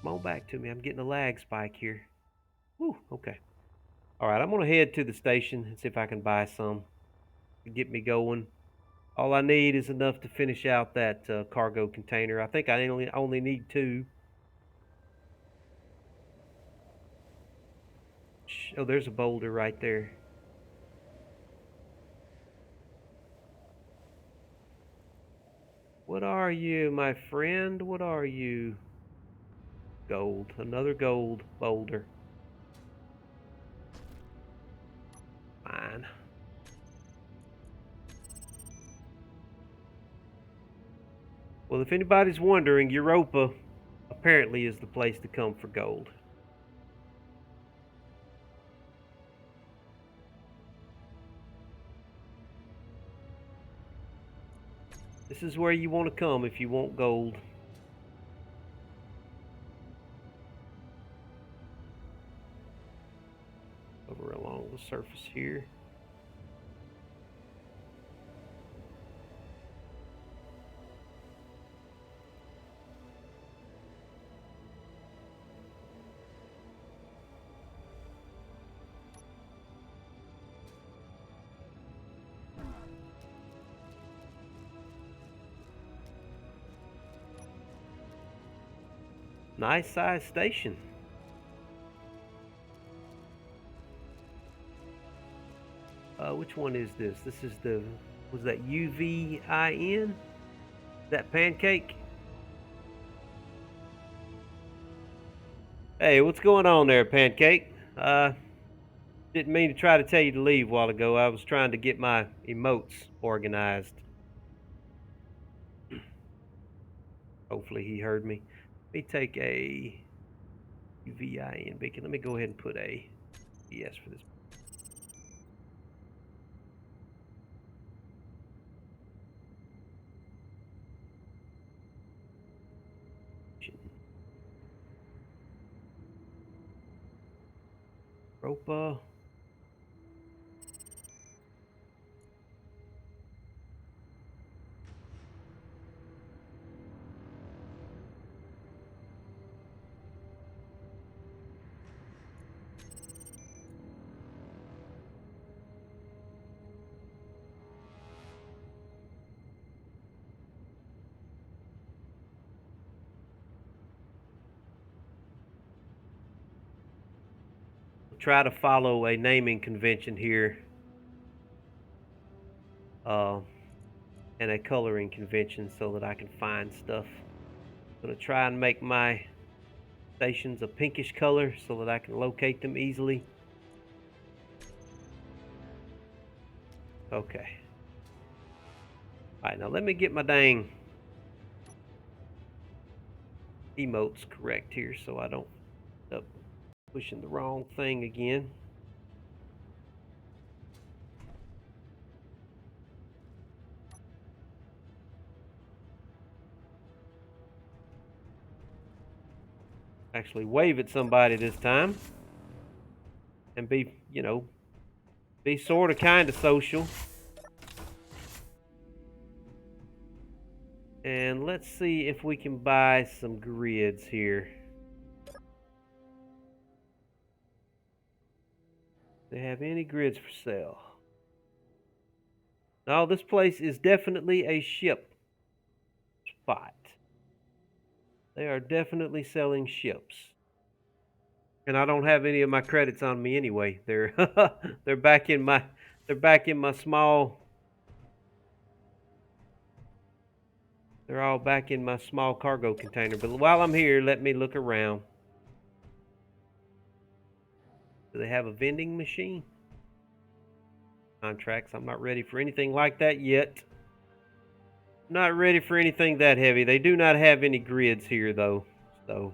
Come on back to me. I'm getting a lag spike here. Whew, okay. All right, I'm going to head to the station and see if I can buy some to get me going. All I need is enough to finish out that cargo container. I think I only need 2. Oh, there's a boulder right there. What are you, my friend? What are you? Gold. Another gold boulder. Fine. Well, if anybody's wondering, Europa apparently is the place to come for gold. This is where you want to come if you want gold. Over along the surface here. Nice size station. Which one is this? This is the, was that UVIN? That pancake? Hey, what's going on there, pancake? Didn't mean to try to tell you to leave a while ago. I was trying to get my emotes organized. Hopefully he heard me. Let me take a UVIN beacon. Let me go ahead and put a ES for this. Europa. Try to follow a naming convention here, uh, and a coloring convention so that I can find stuff. I'm gonna try and make my stations a pinkish color so that I can locate them easily. Okay. All right, now let me get my dang emotes correct here so I don't end up pushing the wrong thing again. Actually wave at somebody this time and be, be sort of kind of social. And let's see if we can buy some grids here. They have any grids for sale? No, this place is definitely a ship spot. They are definitely selling ships. And I don't have any of my credits on me anyway. They're they're back in my small, they're all back in my small cargo container. But while I'm here, let me look around. Do they have a vending machine? Contracts. I'm not ready for anything like that yet. Not ready for anything that heavy. They do not have any grids here though, so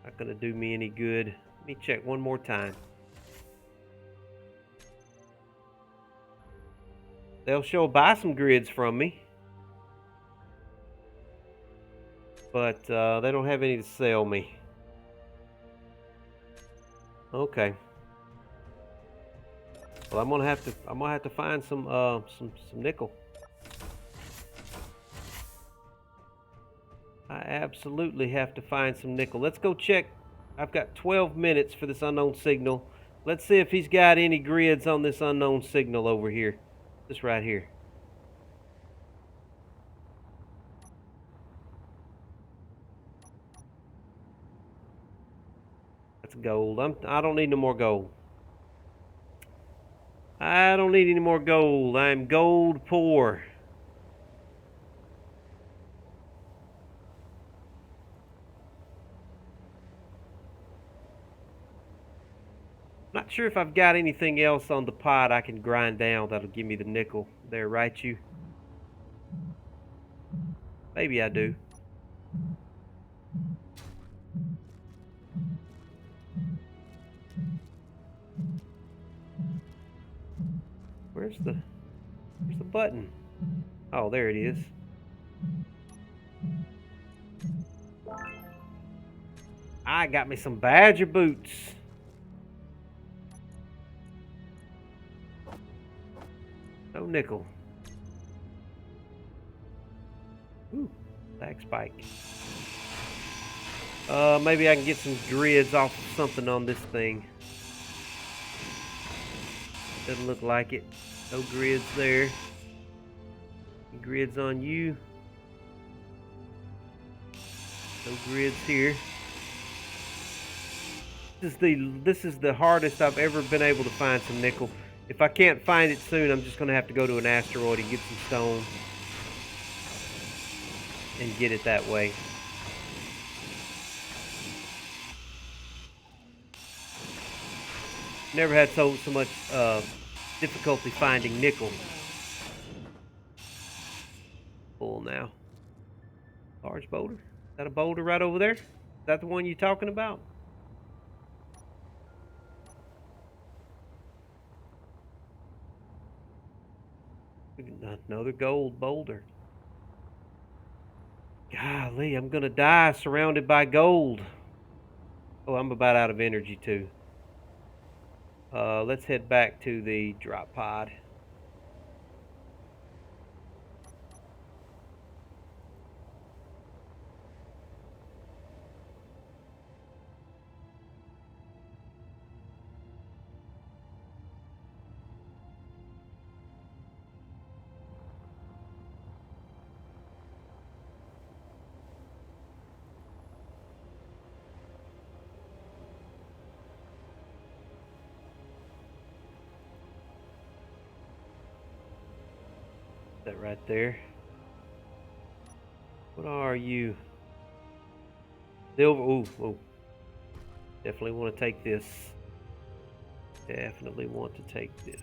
not gonna do me any good. Let me check one more time. They'll sure buy some grids from me, but they don't have any to sell me. Okay. Well, I'm gonna have to find some nickel. I absolutely have to find some nickel. Let's go check. I've got 12 minutes for this unknown signal. Let's see if he's got any grids on this unknown signal over here. This right here. That's gold. I don't need no more gold. I don't need any more gold. I'm gold poor. Not sure if I've got anything else on the pot I can grind down that'll give me the nickel there, right you? Maybe I do. Where's the button? Oh, there it is. I got me some Badger boots. No nickel. Ooh, lag spike. Maybe I can get some grids off of something on this thing. Doesn't look like it. No grids there. Grids on you. No grids here. This is the hardest I've ever been able to find some nickel. If I can't find it soon, I'm just gonna have to go to an asteroid and get some stone and get it that way. Never had so much difficulty finding nickel. Full now. Large boulder. Is that a boulder right over there? Is that the one you're talking about? Another gold boulder. Golly, I'm gonna die surrounded by gold. Oh, I'm about out of energy too. Let's head back to the drop pod. That right there. What are you? Silver. Ooh, ooh. Definitely want to take this. Definitely want to take this.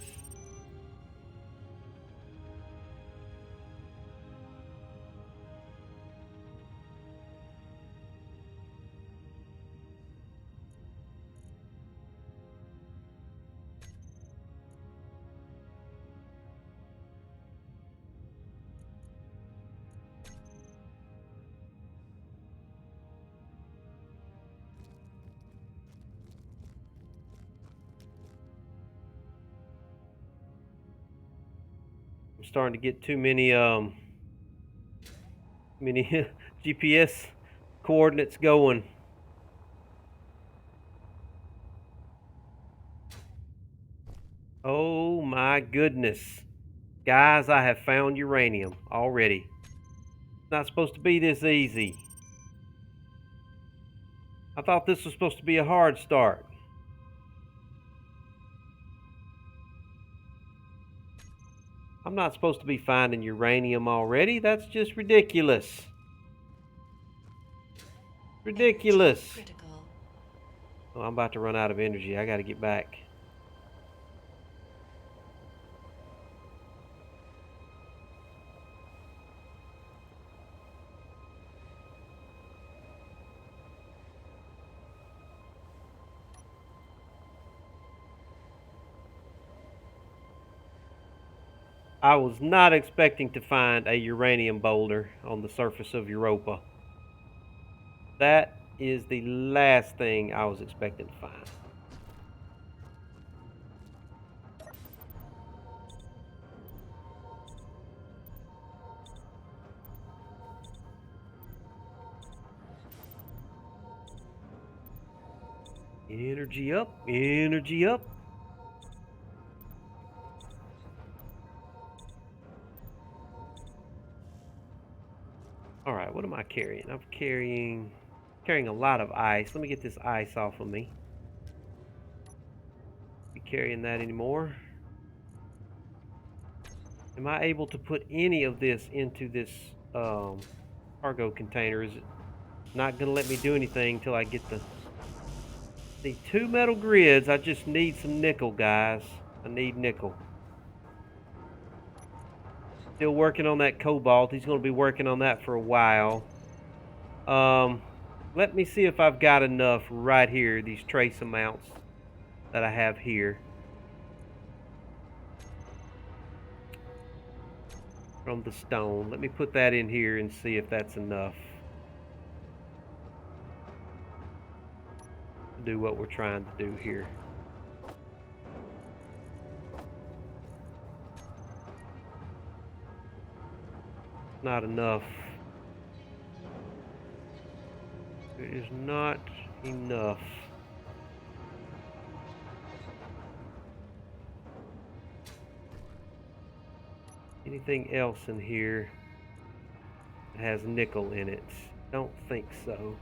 I'm starting to get too many GPS coordinates going. Oh my goodness. Guys, I have found uranium already. It's not supposed to be this easy. I thought this was supposed to be a hard start. I'm not supposed to be finding uranium already. That's just ridiculous. Ridiculous.
Critical.
Oh, I'm about to run out of energy. I gotta get back. I was not expecting to find a uranium boulder on the surface of Europa. That is the last thing I was expecting to find. Energy up, energy up. All right, what am I carrying? I'm carrying a lot of ice. Let me get this ice off of me. Be carrying that anymore. Am I able to put any of this into this cargo container? Is it not gonna let me do anything until I get the 2 metal grids? I just need some nickel, guys. I need nickel. Still working on that cobalt. He's gonna be working on that for a while. Um, Let me see if I've got enough right here, these trace amounts that I have here from the stone. Let me put that in here and see if that's enough to do what we're trying to do here. Not enough. It is not enough. Anything else in here that has nickel in it? Don't think so.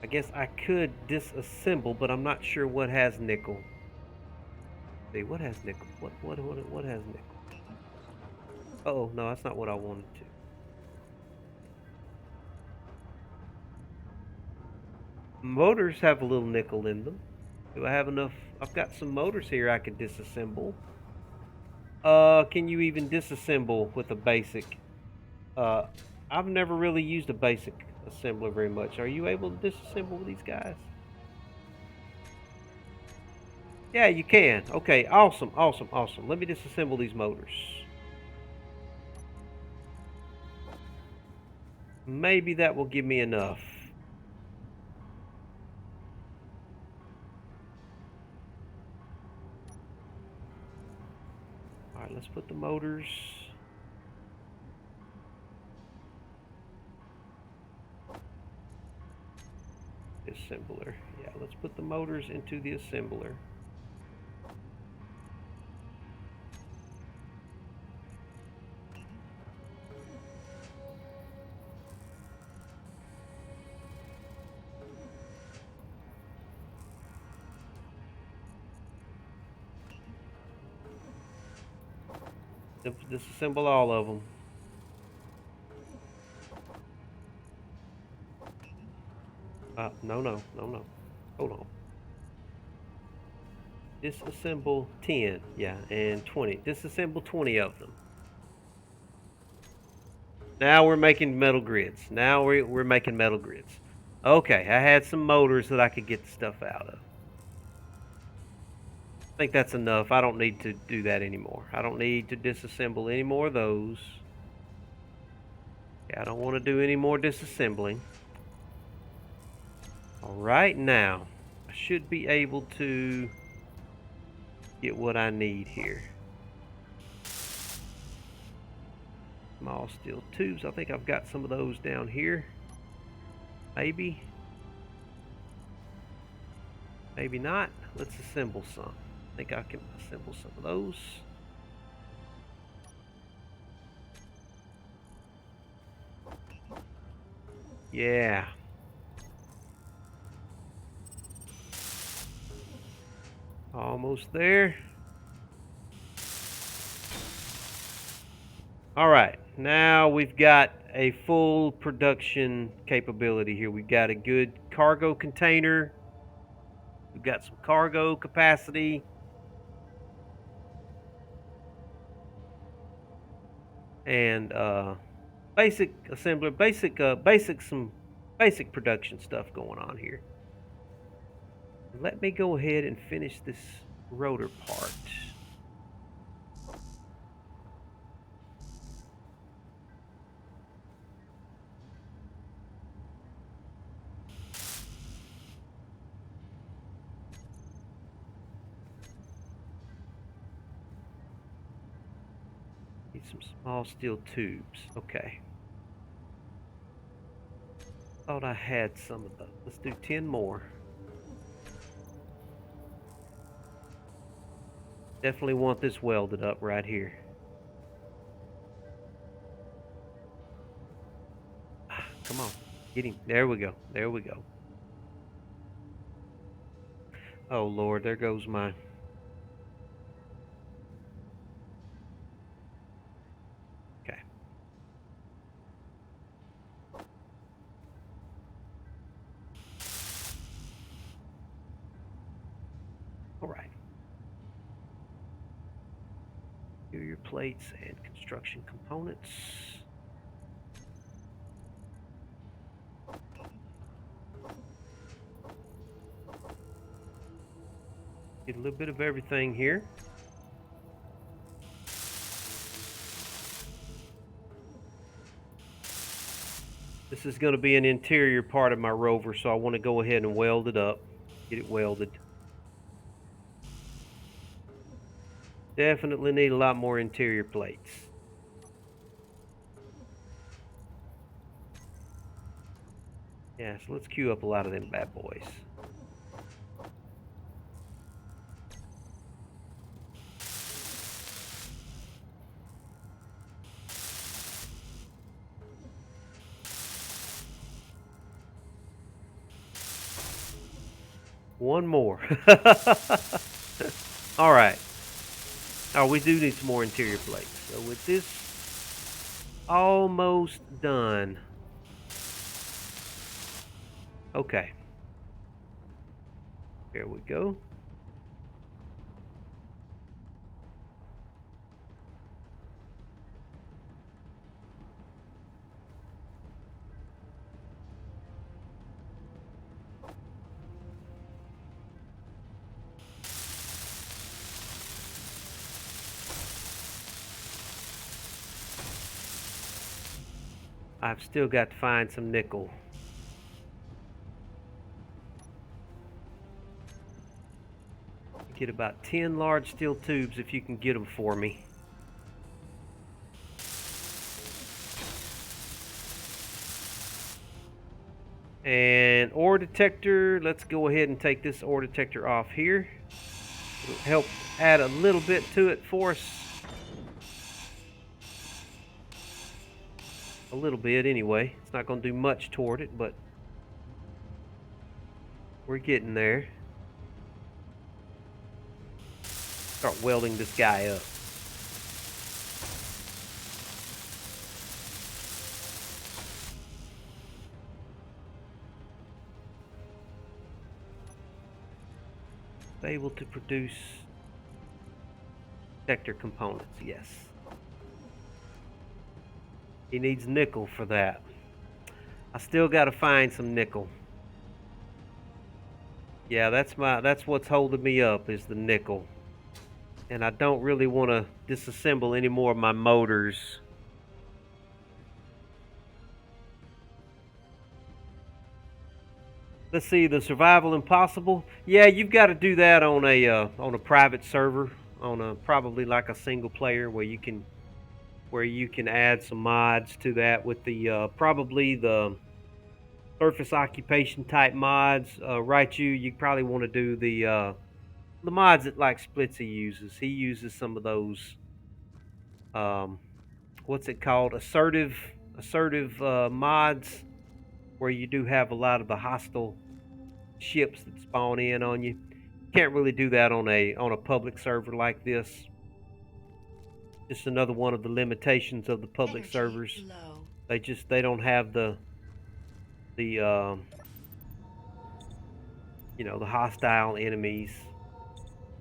I guess I could disassemble, but I'm not sure what has nickel. See, what has nickel? What has nickel? Oh, no, that's not what I wanted to. Motors have a little nickel in them. Do I have enough? I've got some motors here I could disassemble. Can you even disassemble with a basic? Uh, I've never really used a basic assembler very much. Are you able to disassemble with these guys? Yeah, you can. Okay, awesome, awesome, awesome. Let me disassemble these motors. Maybe that will give me enough. All right, let's put the motors. Assembler. Yeah, let's put the motors into the assembler. Disassemble all of them. No, no, no, no. Hold on. Disassemble 10, yeah, and 20. Disassemble 20 of them. Now we're making metal grids. Now we're making metal grids. Okay, I had some motors that I could get the stuff out of. I think that's enough. I don't need to do that anymore. I don't need to disassemble any more of those. Yeah, I don't want to do any more disassembling. All right, now I should be able to get what I need here. Small steel tubes. I think I've got some of those down here. Maybe. Maybe not. Let's assemble some. I think I can assemble some of those. Yeah. Almost there. All right, now we've got a full production capability here. We've got a good cargo container. We've got some cargo capacity and basic assembler, some basic production stuff going on here. Let me go ahead and finish this rotor part. Need some small steel tubes. Okay. Thought I had some of those. Let's do 10 more. Definitely want this welded up right here. Come on. Get him. There we go. There we go. Oh, Lord. There goes my... Okay. All right. Here are your plates and construction components. Get a little bit of everything here. This is going to be an interior part of my Rover, so I want to go ahead and weld it up. Get it welded. Definitely need a lot more interior plates. Yeah, so let's queue up a lot of them bad boys. One more. All right. Oh, we do need some more interior plates. So with this almost done. Okay. Here we go. I've still got to find some nickel. Get about 10 large steel tubes if you can get them for me. And ore detector, let's go ahead and take this ore detector off here. It'll help add a little bit to it for us. A little bit anyway. It's not going to do much toward it, but we're getting there. Start welding this guy up. Able to produce detector components, yes. He needs nickel for that. I still got to find some nickel. Yeah, that's what's holding me up is the nickel. And I don't really want to disassemble any more of my motors. Let's see, the survival impossible. Yeah, you've got to do that on a private server, on a probably like a single player where you can add some mods to that with the probably the surface occupation type mods. Right, you probably want to do the mods that like Splitsy uses. He uses some of those. What's it called? Assertive mods where you do have a lot of the hostile ships that spawn in on you. Can't really do that on a public server like this. Just another one of the limitations of the public
Energy
servers.
low.
They don't have the the hostile enemies,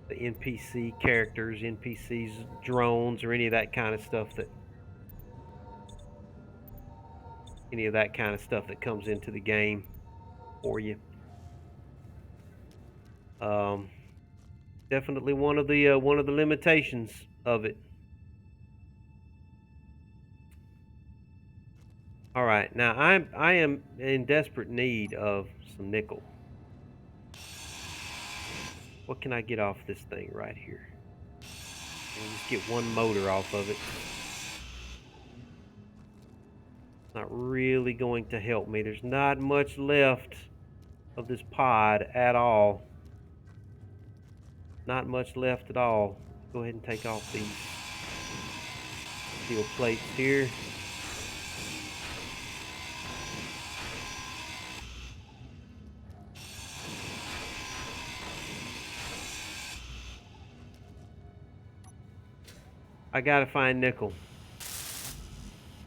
the NPC characters, NPCs, drones, or any of that kind of stuff that comes into the game for you. Um, Definitely one of the limitations of it. All right, now I am in desperate need of some nickel. What can I get off this thing right here? Can I just get one motor off of it? Not really going to help me. There's not much left of this pod at all. Not much left at all. Go ahead and take off these steel plates here. I gotta find nickel.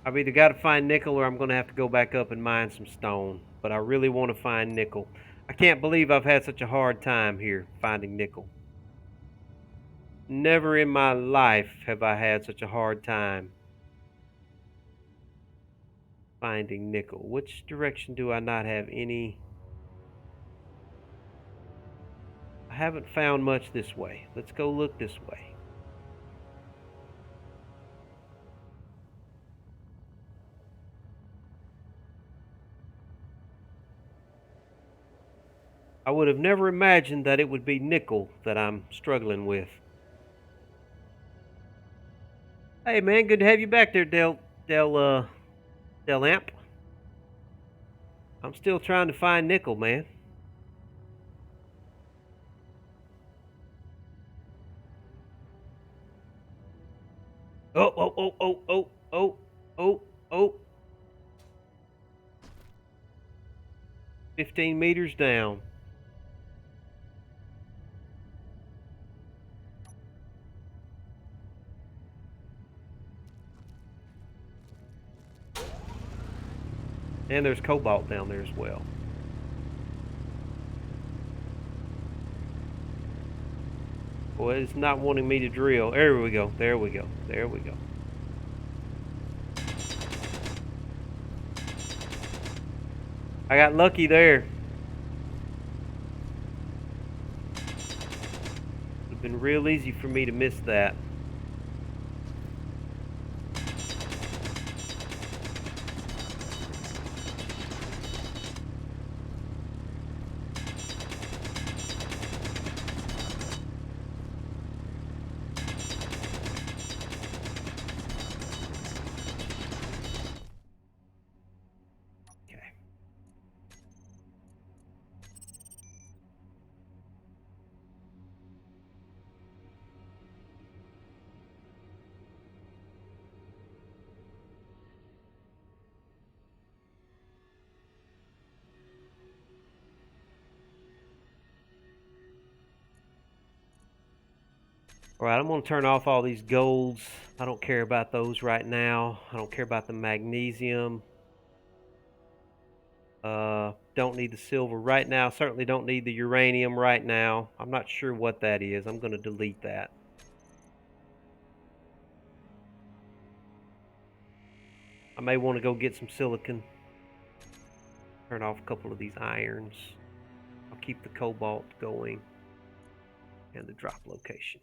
I've either got to find nickel or I'm going to have to go back up and mine some stone. But I really want to find nickel. I can't believe I've had such a hard time here finding nickel. Never in my life have I had such a hard time finding nickel. Which direction do I not have any? I haven't found much this way. Let's go look this way. I would have never imagined that it would be nickel that I'm struggling with. Hey man, good to have you back there, Del Amp. I'm still trying to find nickel, man. Oh, oh, oh, oh, oh, oh, oh, oh. 15 meters down. And there's cobalt down there as well. Boy, it's not wanting me to drill. There we go. There we go. There we go. I got lucky there. It would have been real easy for me to miss that. Okay. All right, I'm going to turn off all these golds. I don't care about those right now. I don't care about the magnesium. Don't need the silver right now. Certainly don't need the uranium right now. I'm not sure what that is. I'm going to delete that. I may want to go get some silicon. Turn off a couple of these irons. I'll keep the cobalt going and the drop location.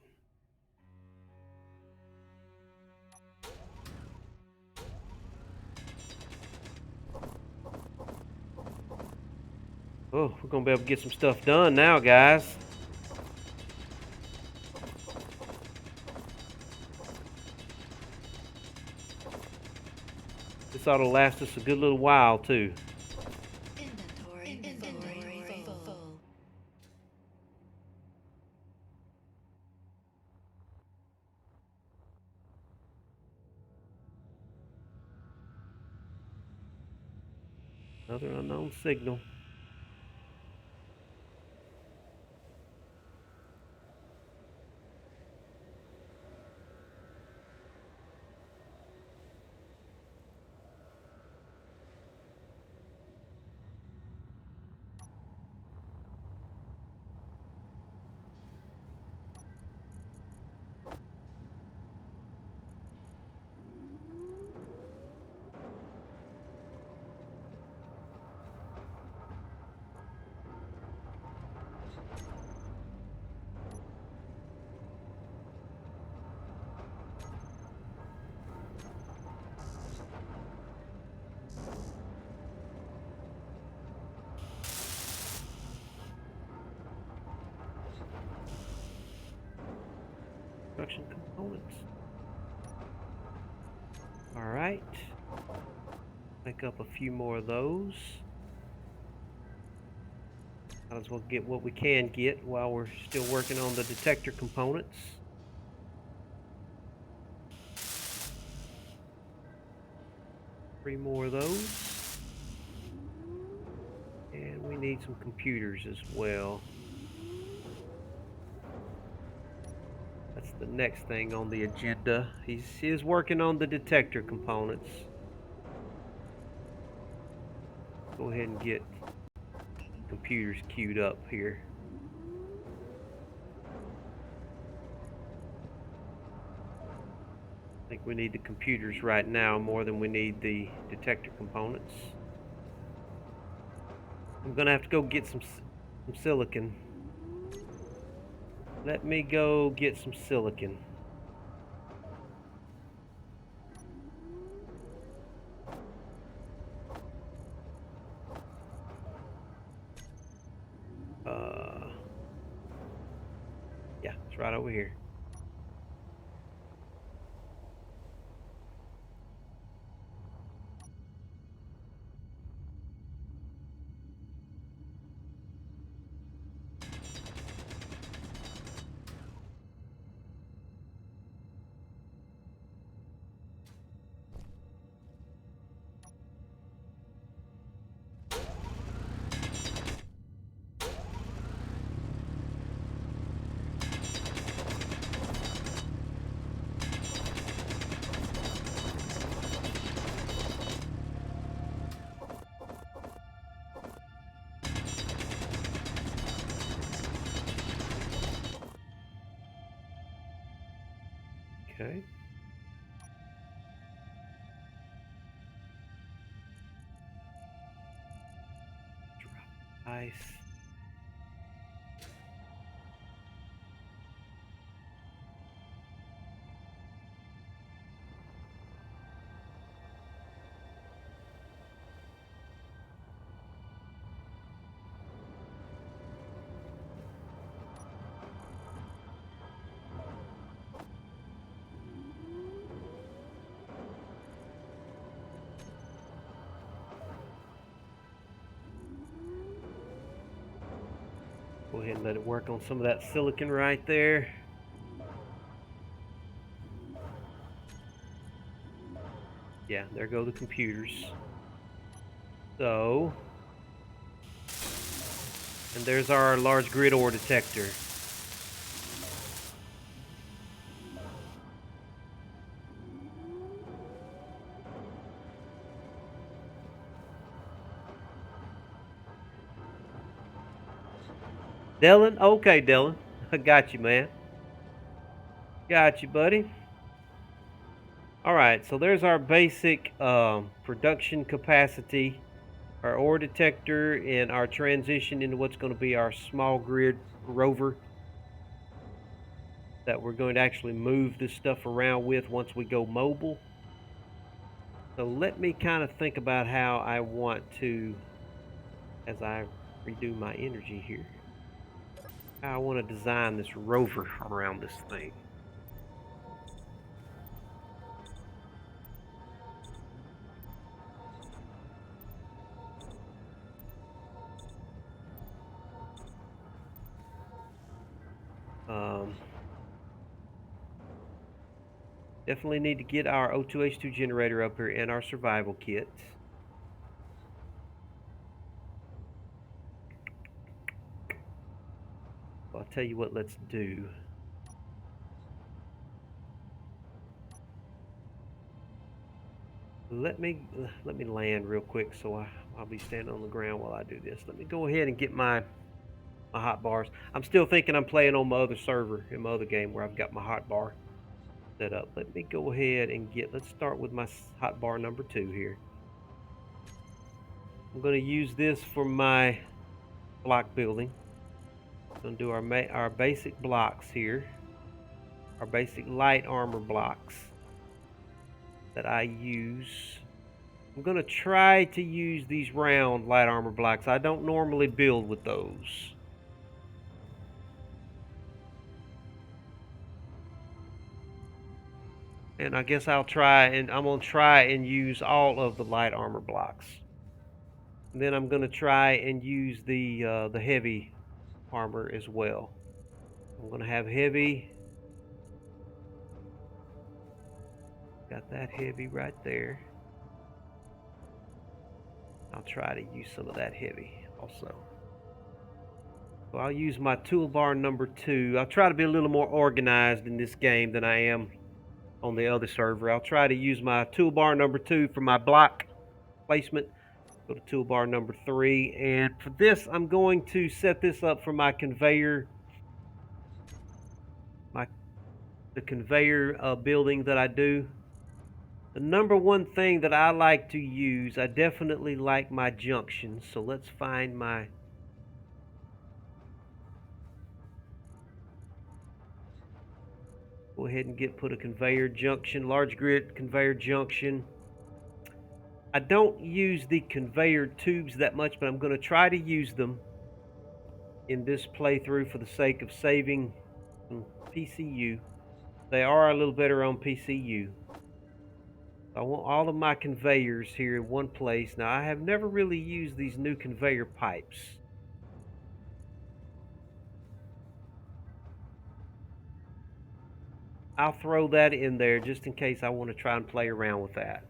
Oh, we're going to be able to get some stuff done now, guys. This ought to last us a good little while, too.
Inventory full.
Another unknown signal. All right. Pick up a few more of those. Might as well get what we can get while we're still working on the detector components. Three more of those. And we need some computers as well. That's the next thing on the agenda. He is working on the detector components. Go ahead and get computers queued up here. I think we need the computers right now more than we need the detector components. I'm gonna have to go get some silicon. Let me go get some silicon. Yeah, it's right over here. Okay. Drop ice. Go ahead and let it work on some of that silicon right there. Yeah, there go the computers. So, and there's our large grid ore detector. Dylan? Okay, Dylan. I got you, man. Got you, buddy. All right, so there's our basic production capacity, our ore detector, and our transition into what's going to be our small grid rover that we're going to actually move this stuff around with once we go mobile. So let me kind of think about how I want to, as I redo my energy here, how I want to design this rover around this thing. Um, Definitely need to get our O2H2 generator up here and our survival kit. I'll tell you what, let's do. Let me land real quick so I'll be standing on the ground while I do this. Let me go ahead and get my hot bars. I'm still thinking I'm playing on my other server in my other game where I've got my hot bar set up. Let me go ahead and let's start with my hot bar number 2 here. I'm going to use this for my block building. I'm going to do our basic blocks here. Our basic light armor blocks that I use. I'm going to try to use these round light armor blocks. I don't normally build with those. And I guess I'm gonna try and use all of the light armor blocks. And then I'm gonna try and use the heavy armor as well. I'm gonna have heavy. Got that heavy right there. I'll try to use some of that heavy also. So I'll use my toolbar number 2. I'll try to be a little more organized in this game than I am on the other server. I'll try to use my toolbar number 2 for my block placement. Go to toolbar number 3. And for this, I'm going to set this up for my conveyor, the conveyor building that I do. The number one thing that I like to use, I definitely like my junctions. So let's find my... Go ahead and put a conveyor junction, large grid conveyor junction. I don't use the conveyor tubes that much, but I'm going to try to use them in this playthrough for the sake of saving some PCU. They are a little better on PCU. I want all of my conveyors here in one place. Now, I have never really used these new conveyor pipes. I'll throw that in there just in case I want to try and play around with that.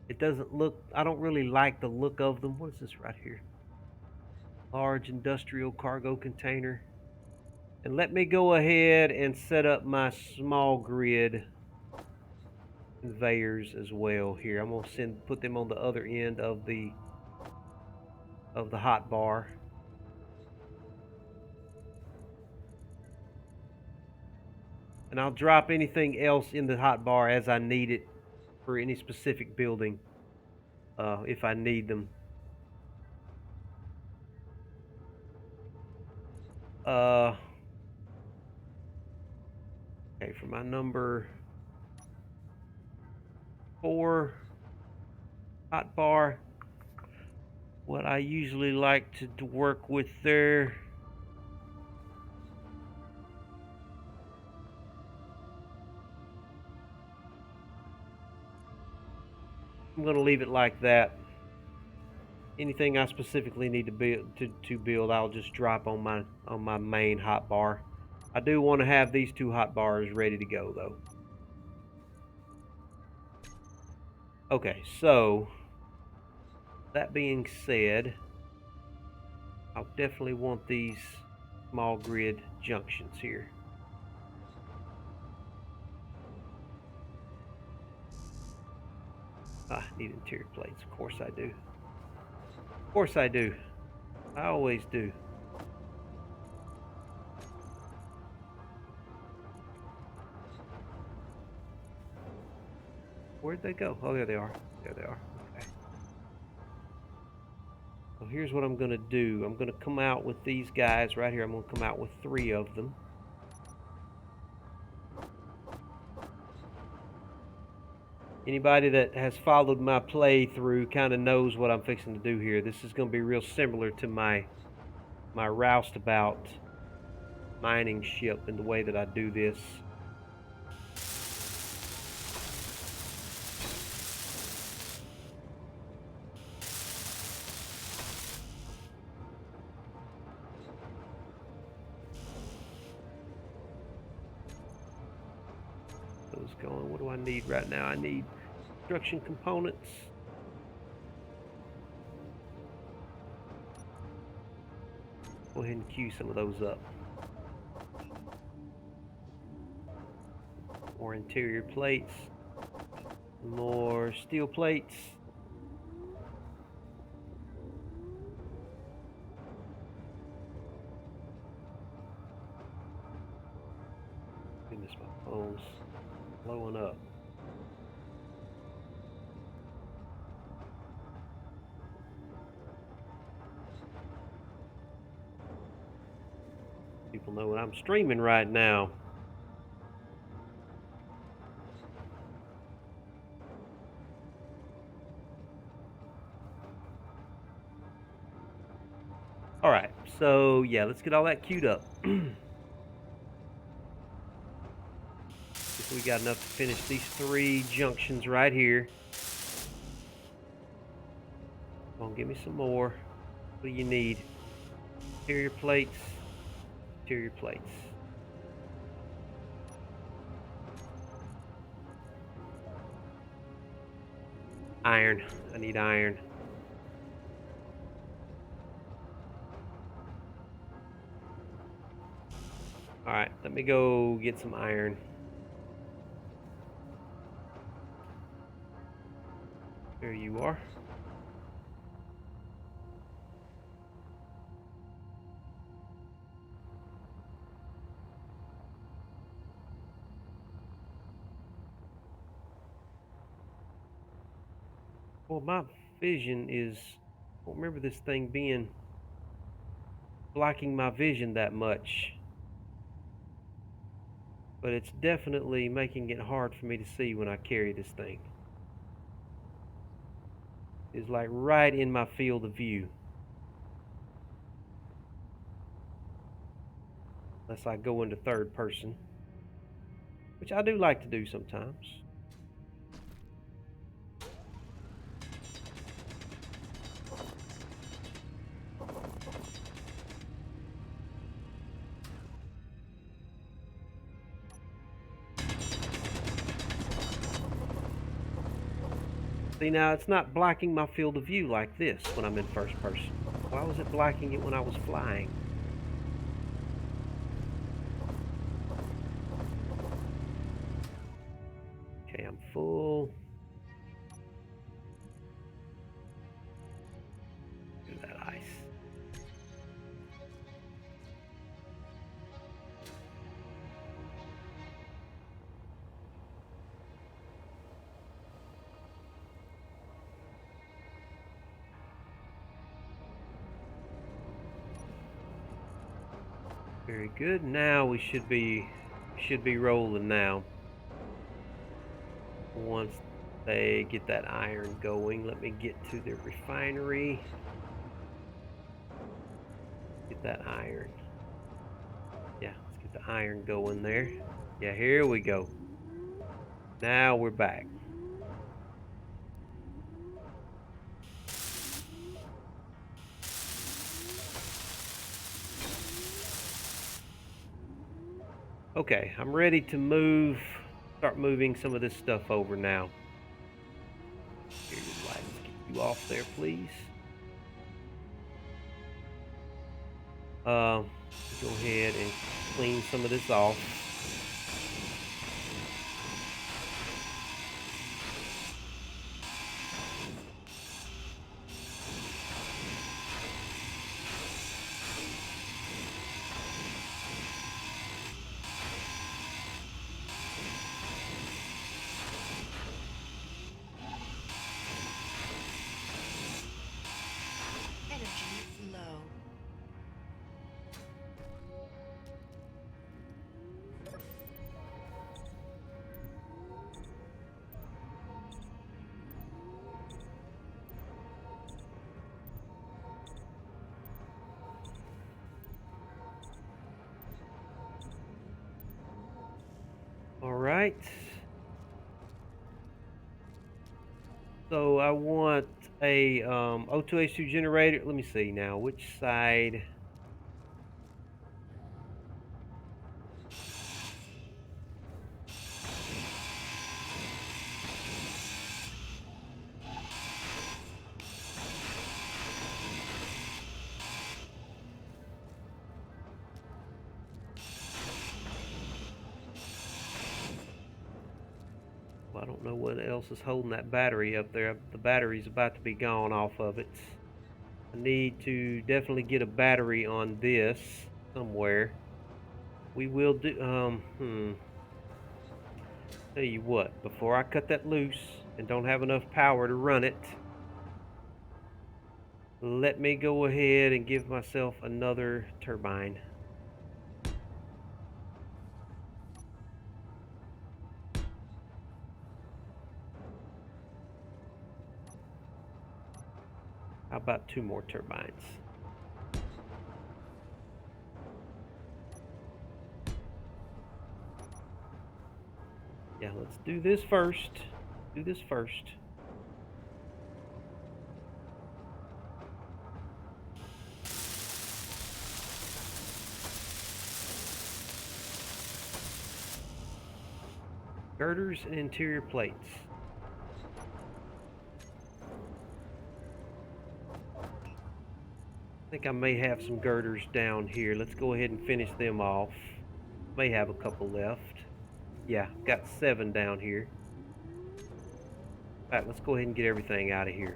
It doesn't look, I don't really like the look of them. What is this right here? Large industrial cargo container. And let me go ahead and set up my small grid conveyors as well here. I'm gonna put them on the other end of the hot bar. And I'll drop anything else in the hot bar as I need it for any specific building, if I need them. Okay, for my number 4 hot bar, what I usually like to work with there, I'm going to leave it like that. Anything I specifically need to build, I'll just drop on my main hot bar. I do want to have these 2 hot bars ready to go though. Okay, so that being said, I'll definitely want these small grid junctions here. Need interior plates. Of course I do. Of course I do. I always do. Where'd they go? Oh, there they are. There they are. Okay. So here's what I'm going to do. I'm going to come out with these guys right here. I'm going to come out with 3 of them. Anybody that has followed my playthrough kind of knows what I'm fixing to do here. This is going to be real similar to my roustabout mining ship in the way that I do this. Those going. What do I need right now? I need construction components. Go ahead and queue some of those up. More interior plates. More steel plates. Goodness, my phone's blowing up. People know what I'm streaming right now. All right, so yeah, let's get all that queued up. Just a we got enough to finish these 3 junctions right here. Come on, give me some more. What do you need? Interior plates. Interior plates. Iron. I need iron. Alright, let me go get some iron. There you are. Well, my vision is... I don't remember this thing being... blocking my vision that much. But it's definitely making it hard for me to see when I carry this thing. It's like right in my field of view. Unless I go into third person, which I do like to do sometimes. See, now it's not blocking my field of view like this when I'm in first person. Why was it blocking it when I was flying? Okay, I'm full. Do that ice. Very good. Now we should be rolling now. Once they get that iron going, let me get to the refinery. Get that iron. Yeah, let's get the iron going there. Yeah, here we go. Now we're back. Okay, I'm ready to start moving some of this stuff over now. Here, let's get you off there, please. Go ahead and clean some of this off.
Energy low.
All right. So I want a O2H2 generator. Let me see now. Which side? Well, I don't know what else is holding that battery up there. The battery's about to be gone off of it. I need to definitely get a battery on this somewhere. We will do, tell you what, before I cut that loose and don't have enough power to run it, let me go ahead and give myself another turbine. How about 2 more turbines? Yeah, let's do this first. Do this first. Girders and interior plates. I think I may have some girders down here. Let's go ahead and finish them off. May have a couple left. Yeah, got 7 down here. All right, let's go ahead and get everything out of here.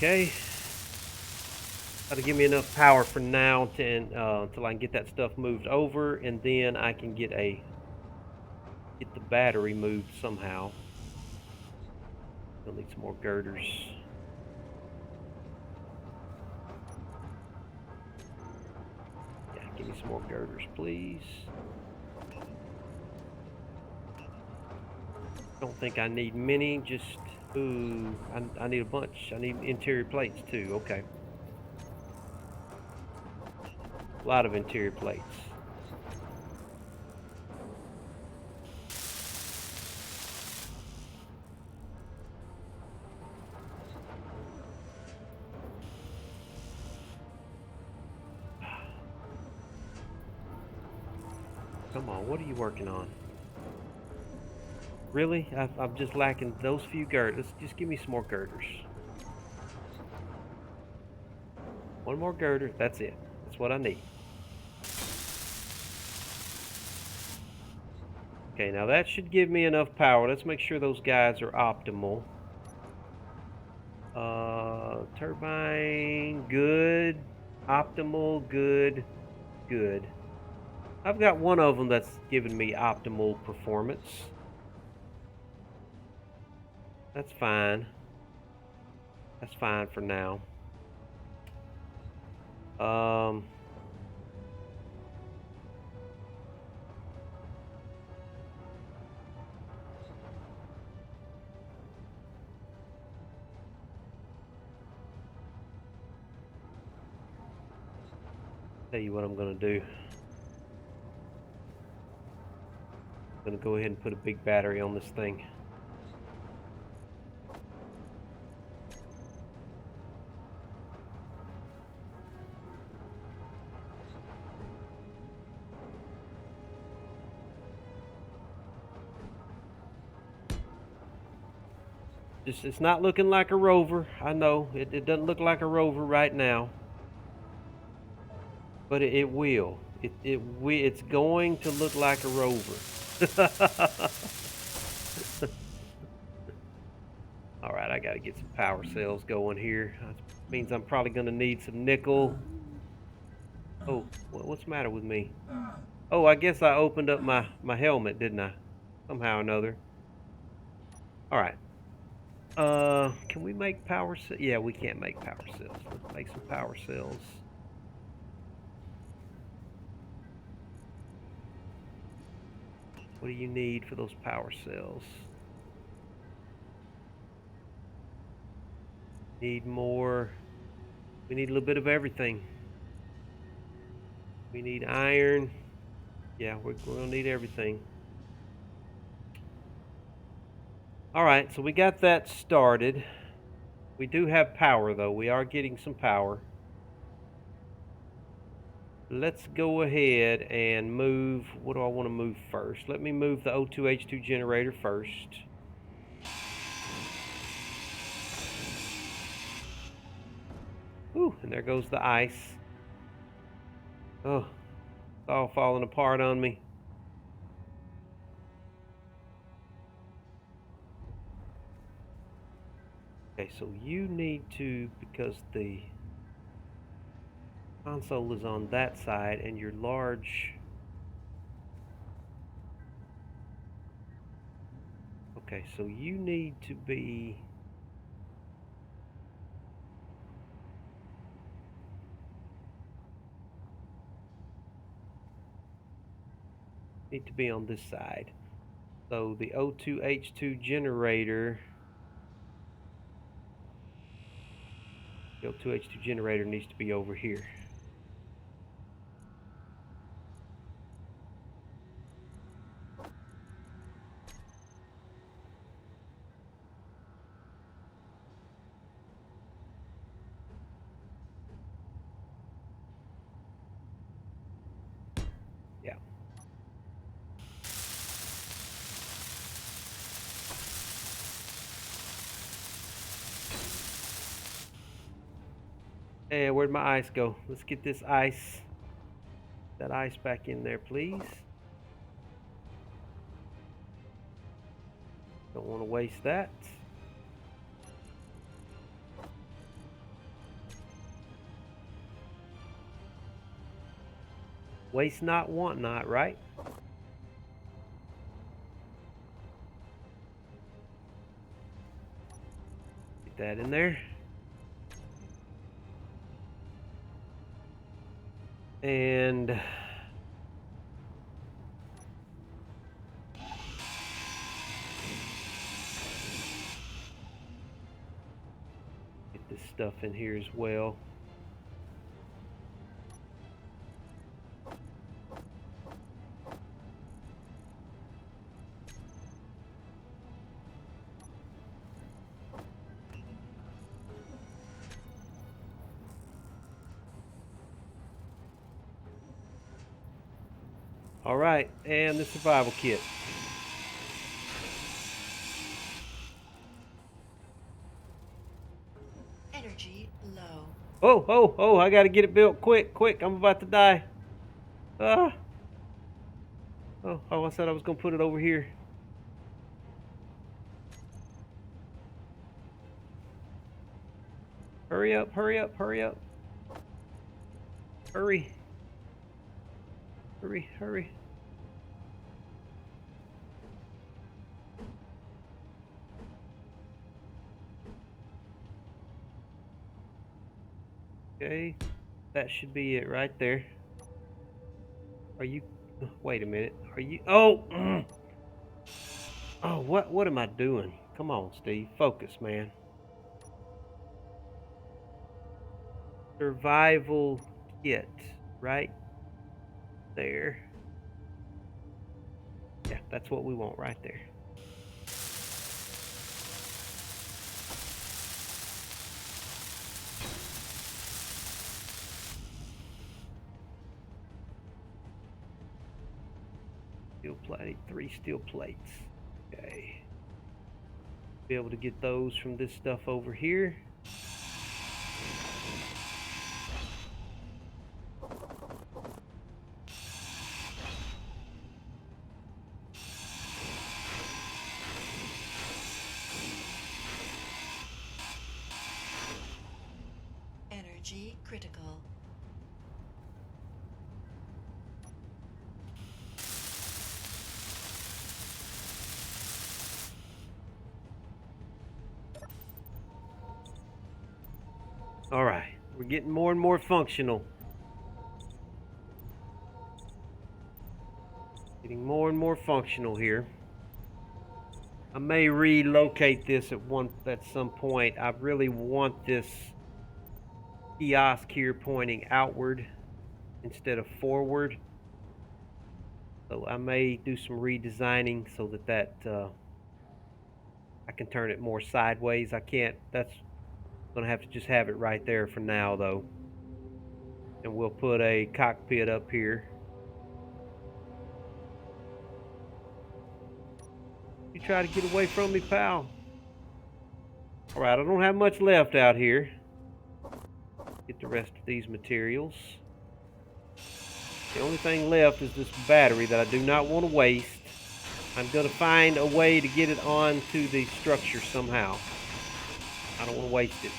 Okay. That'll give me enough power for now to, until I can get that stuff moved over, and then I can get the battery moved somehow. I'll need some more girders. Yeah, give me some more girders, please. Don't think I need many, just, ooh, I need a bunch. I need interior plates too, okay. A lot of interior plates. Come on, what are you working on? Really? I'm just lacking those few girders. Just give me some more girders. One more girder, that's it. That's what I need. Okay, now that should give me enough power. Let's make sure those guys are optimal. Turbine, good. Optimal, good, good. I've got one of them that's giving me optimal performance. That's fine. That's fine for now. Tell you what I'm gonna do. I'm gonna go ahead and put a big battery on this thing. It's not looking like a Rover. I know it doesn't look like a Rover right now, but it will. It's going to look like a Rover. All right, I got to get some power cells going here. That means I'm probably going to need some nickel. Oh, what's the matter with me? Oh, I guess I opened up my helmet, didn't I? Somehow or another. All right. Can we make power cells? Yeah, we can't make power cells. Let's make some power cells. What do you need for those power cells? Need more. We need a little bit of everything. We need iron. Yeah, we're gonna need everything. All right, so we got that started. We do have power though. We are getting some power. Let's go ahead and move. What do I want to move first? Let me move the O2H2 generator first. Ooh, and there goes the ice. Oh, it's all falling apart on me. Okay, so you need to, because the console is on that side and your large Okay, so you need to be... need to be on this side. So the O2H2 generator... the O2H2 generator needs to be over here. Yeah. And where'd my ice go? Let's get this ice, that ice back in there, please. Don't want to waste that. Waste not, want not, right? Get that in there. And get this stuff in here as well. All right, and the survival kit.
Energy low.
Oh, oh, oh, I gotta get it built quick, quick. I'm about to die. Ah. Oh, I said I was gonna put it over here. Hurry up, hurry up, hurry up. Hurry. Hurry, hurry. Okay, that should be it right there. Are you... wait a minute. Are you... oh! Oh, what am I doing? Come on, Steve. Focus, man. Survival kit. Right there. Yeah, that's what we want right there. Steel plate, 3 steel plates. Okay. Be able to get those from this stuff over here.
Energy critical.
All right, we're getting more and more functional. Getting more and more functional here. I may relocate this at some point. I really want this kiosk here pointing outward instead of forward. So I may do some redesigning so that I can turn it more sideways. I can't. That's gonna have to just have it right there for now, though. And we'll put a cockpit up here. You try to get away from me, pal. All right, I don't have much left out here. Get the rest of these materials. The only thing left is this battery that I do not want to waste. I'm going to find a way to get it onto the structure somehow. I don't want to waste it.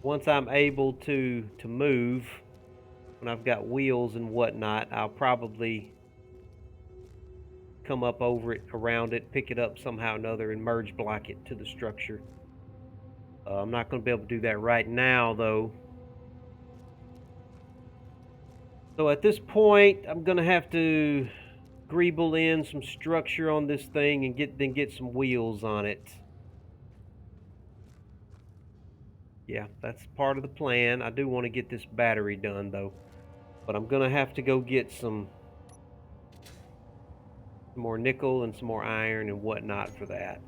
Once I'm able to move, when I've got wheels and whatnot, I'll probably come up over it, around it, pick it up somehow or another, and merge block it to the structure. I'm not going to be able to do that right now, though. So at this point, I'm going to have to greeble in some structure on this thing and get some wheels on it. Yeah, that's part of the plan. I do want to get this battery done, though. But I'm going to have to go get some more nickel and some more iron and whatnot for that.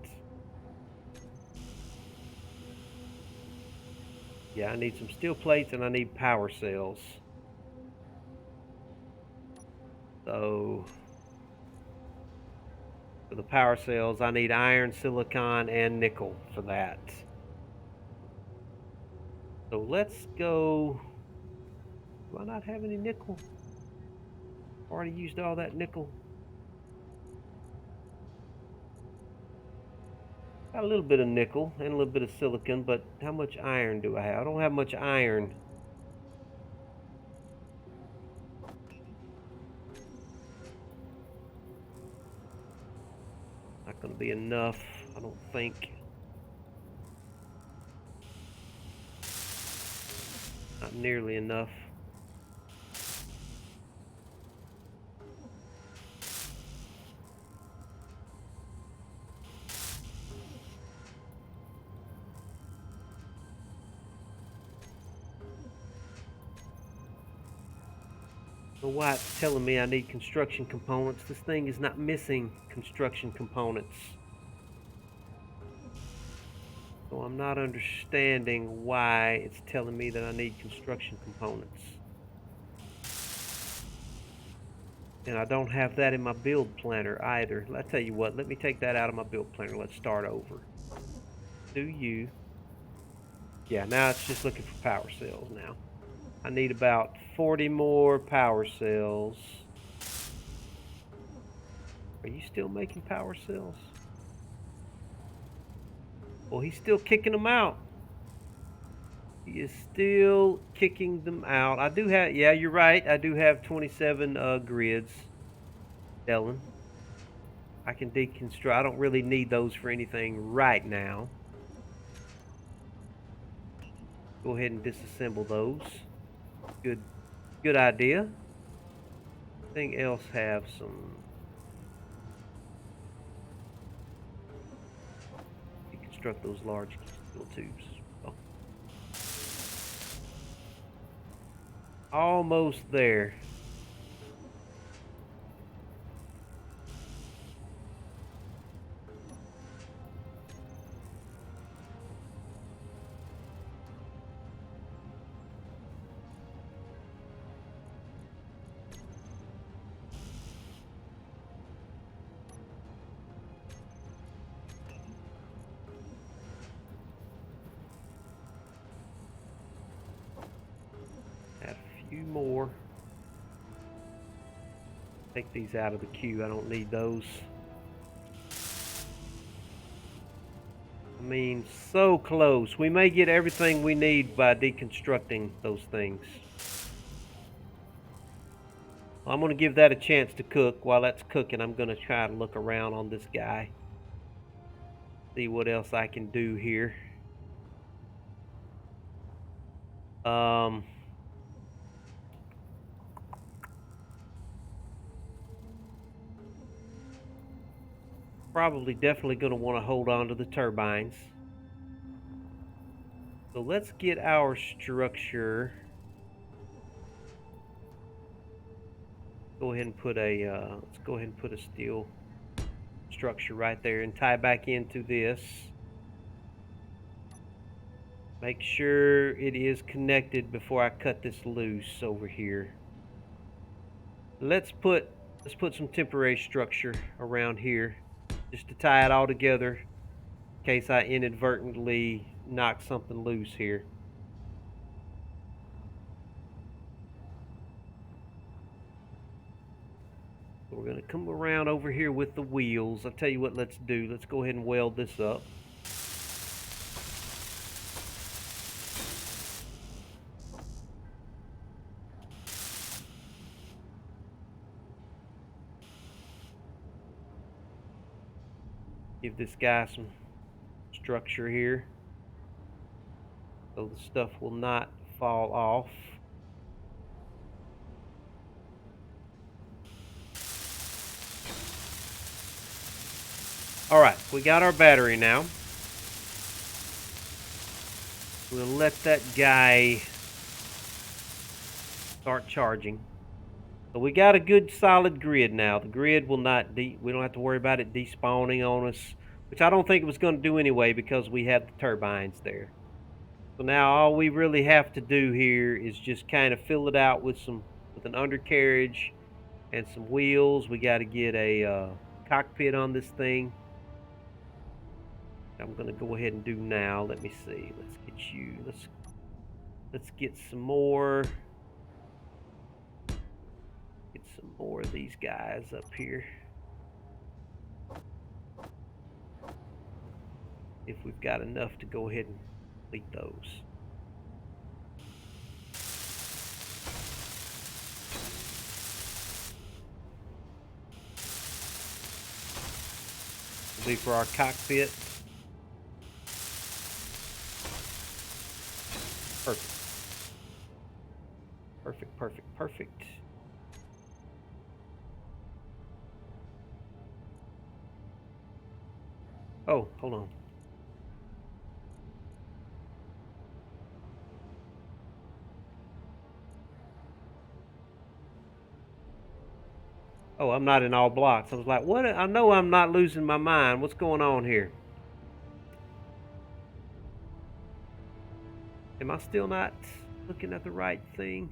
Yeah, I need some steel plates and I need power cells. So for the power cells, I need iron, silicon, and nickel for that. So let's go. Do I not have any nickel? Already used all that nickel. Got a little bit of nickel and a little bit of silicon, but how much iron do I have? I don't have much iron. Not going to be enough, I don't think. Not nearly enough. I don't know why it's telling me I need construction components. This thing is not missing construction components. So I'm not understanding why it's telling me that I need construction components. And I don't have that in my build planner either. I'll tell you what, let me take that out of my build planner. Let's start over. Do you? Yeah, now it's just looking for power cells now. I need about 40 more power cells. Are you still making power cells? Well, he's still kicking them out. He is still kicking them out. I do have, yeah, you're right. I do have 27 grids, Ellen. I can deconstruct. I don't really need those for anything right now. Go ahead and disassemble those. Good idea. Anything else have some deconstruct those large steel tubes. Oh. Almost there. Add a few more. Take these out of the queue. I don't need those. I mean, so close. We may get everything we need by deconstructing those things. Well, I'm going to give that a chance to cook. While that's cooking, I'm going to try to look around on this guy. See what else I can do here. Probably definitely going to want to hold on to the turbines. So let's get our structure. Go ahead and put a let's go ahead and put a steel structure right there and tie back into this. Make sure it is connected before I cut this loose over here. Let's put some temporary structure around here just to tie it all together in case I inadvertently knock something loose here. We're going to come around over here with the wheels. I'll tell you what, let's do. Let's go ahead and weld this up.
Give this guy some structure here so the stuff will not fall off. All right, we got our battery now. We'll let that guy start charging. So we got a good solid grid now. The grid will not, we don't have to worry about it despawning on us, which I don't think it was going to do anyway because we have the turbines there. So now all we really have to do here is just kind of fill it out with an undercarriage and some wheels. We got to get a cockpit on this thing. I'm going to go ahead and do now. Let me see. Let's get you. Let's get some more. Get some more of these guys up here. If we've got enough to go ahead and complete those. Will be for our cockpit. Perfect. Perfect, perfect, perfect. Oh, hold on. Oh, I'm not in all blocks. I was like, what? I know I'm not losing my mind. What's going on here? Am I still not looking at the right thing?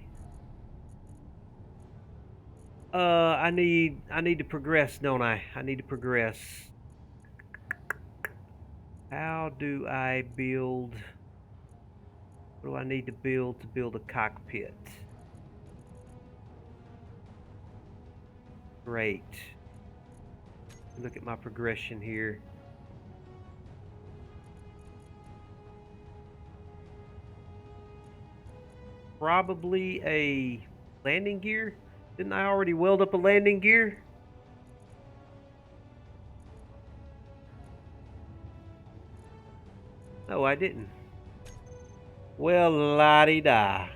I need to progress, don't I? I need to progress. How do I build? What do I need to build a cockpit? Great. Look at my progression here. Probably a landing gear. Didn't I already weld up a landing gear? No, I didn't. Well, la-di-da.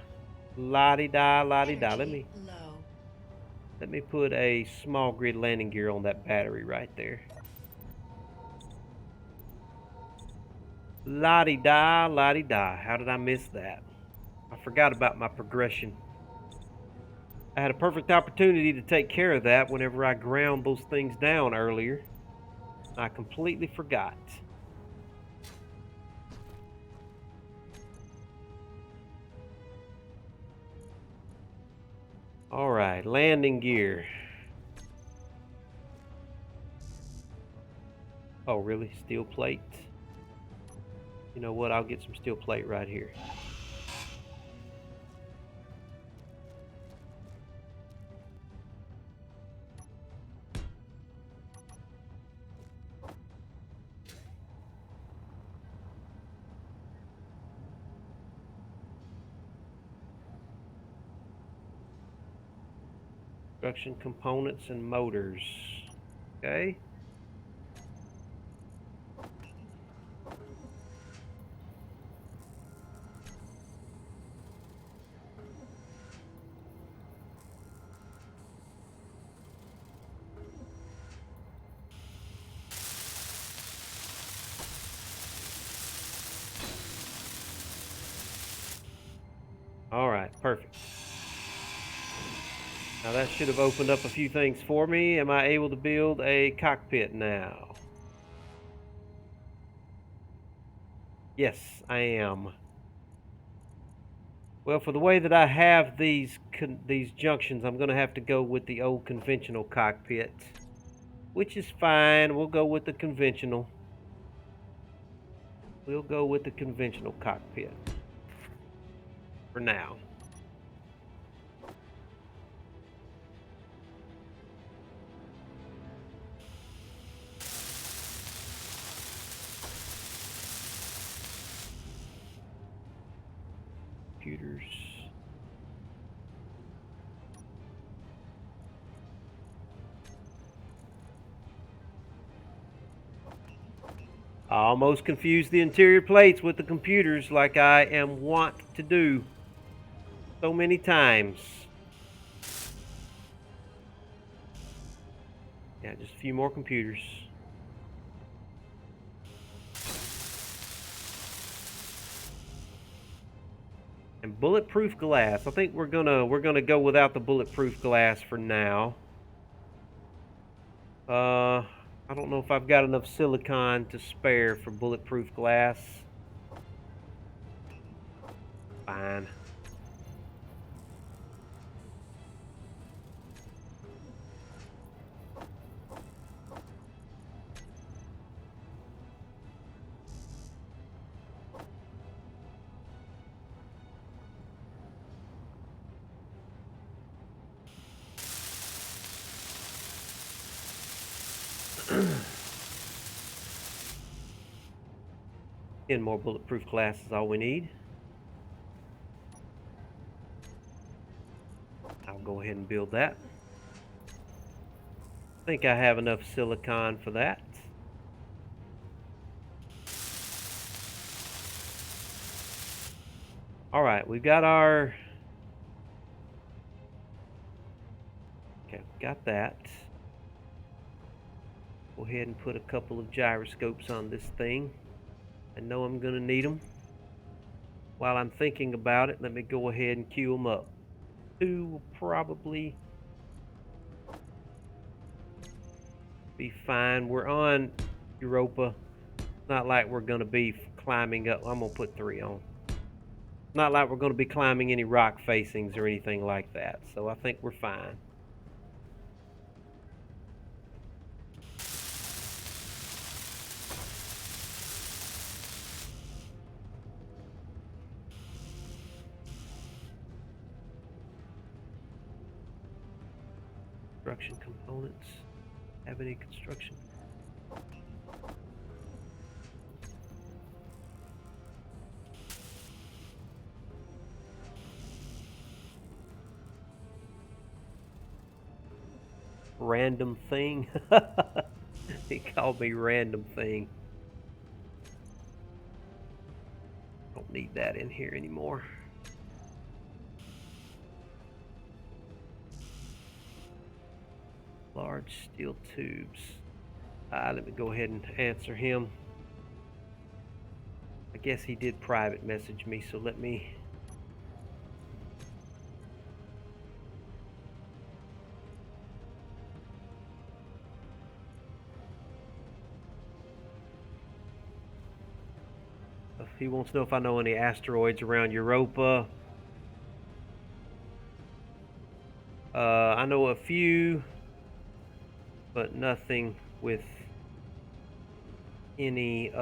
La-di-da, la-di-da.
Energy low.
Let me put a small grid landing gear on that battery right there. La-di-da, la-di-da. How did I miss that? I forgot about my progression. I had a perfect opportunity to take care of that whenever I ground those things down earlier. I completely forgot. All right, landing gear. Oh, really? Steel plate? You know what? I'll get some steel plate right here. Construction components and motors. Okay. All right, perfect. Now that should have opened up a few things for me. Am I able to build a cockpit now? Yes, I am. Well, for the way that I have these junctions, I'm going to have to go with the old conventional cockpit, which is fine. We'll go with the conventional. We'll go with the conventional cockpit for now. Computers. almost confused the interior plates with the computers like I am wont to do so many times. Yeah, just a few more computers. And bulletproof glass. I think we're gonna go without the bulletproof glass for now. I don't know if I've got enough silicon to spare for bulletproof glass. Fine. And more bulletproof glass is all we need. I'll go ahead and build that. I think I have enough silicon for that. All right, we've got our... Okay, got that. Go ahead and put a couple of gyroscopes on this thing. I know I'm gonna need them. While I'm thinking about it, let me go ahead and queue them up. 2 will probably be fine. We're on Europa. Not like we're gonna be climbing up. I'm gonna put 3 on. Not like we're gonna be climbing any rock facings or anything like that. So I think we're fine. Construction components. Have any construction? Random thing. He called me random thing. Don't need that in here anymore. Large steel tubes. Let me go ahead and answer him. I guess he did private message me, so let me... He wants to know if I know any asteroids around Europa. I know a few, but nothing with any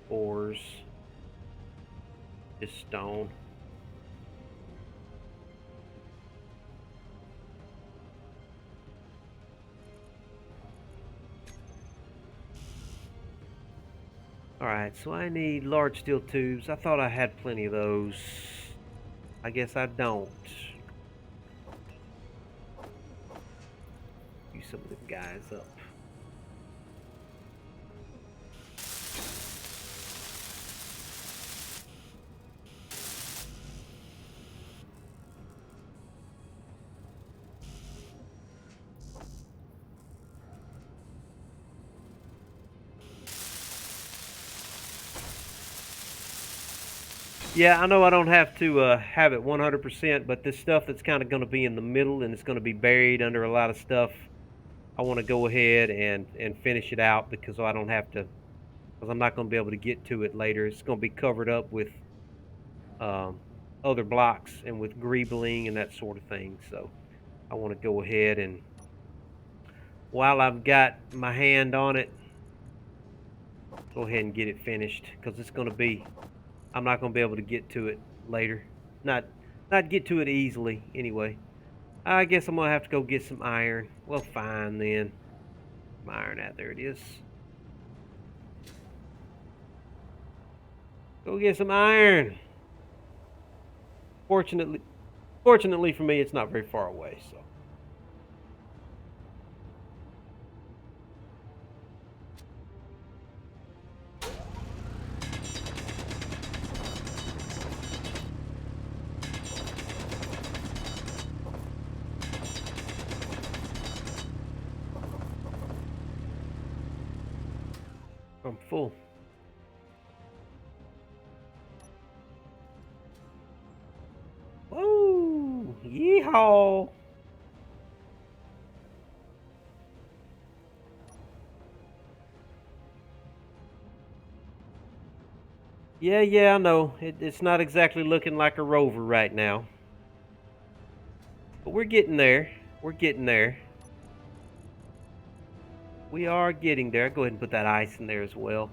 ores. Just stone. Alright, so I need large steel tubes. I thought I had plenty of those. I guess I don't. Use some of them guys up. Yeah, I know I don't have to have it 100%, but this stuff that's kind of going to be in the middle and it's going to be buried under a lot of stuff, I want to go ahead and finish it out because I don't have to, because I'm not going to be able to get to it later. It's going to be covered up with other blocks and with greebling and that sort of thing. So I want to go ahead and, while I've got my hand on it, go ahead and get it finished because it's going to be... I'm not going to be able to get to it later. Not get to it easily, anyway. I guess I'm going to have to go get some iron. Well, fine, then. Some iron out there it is. Go get some iron. Fortunately for me, it's not very far away, so. I'm full. Woo! Yeehaw! Yeah, I know. It's not exactly looking like a Rover right now. But we're getting there. We're getting there. We are getting there. Go ahead and put that ice in there as well.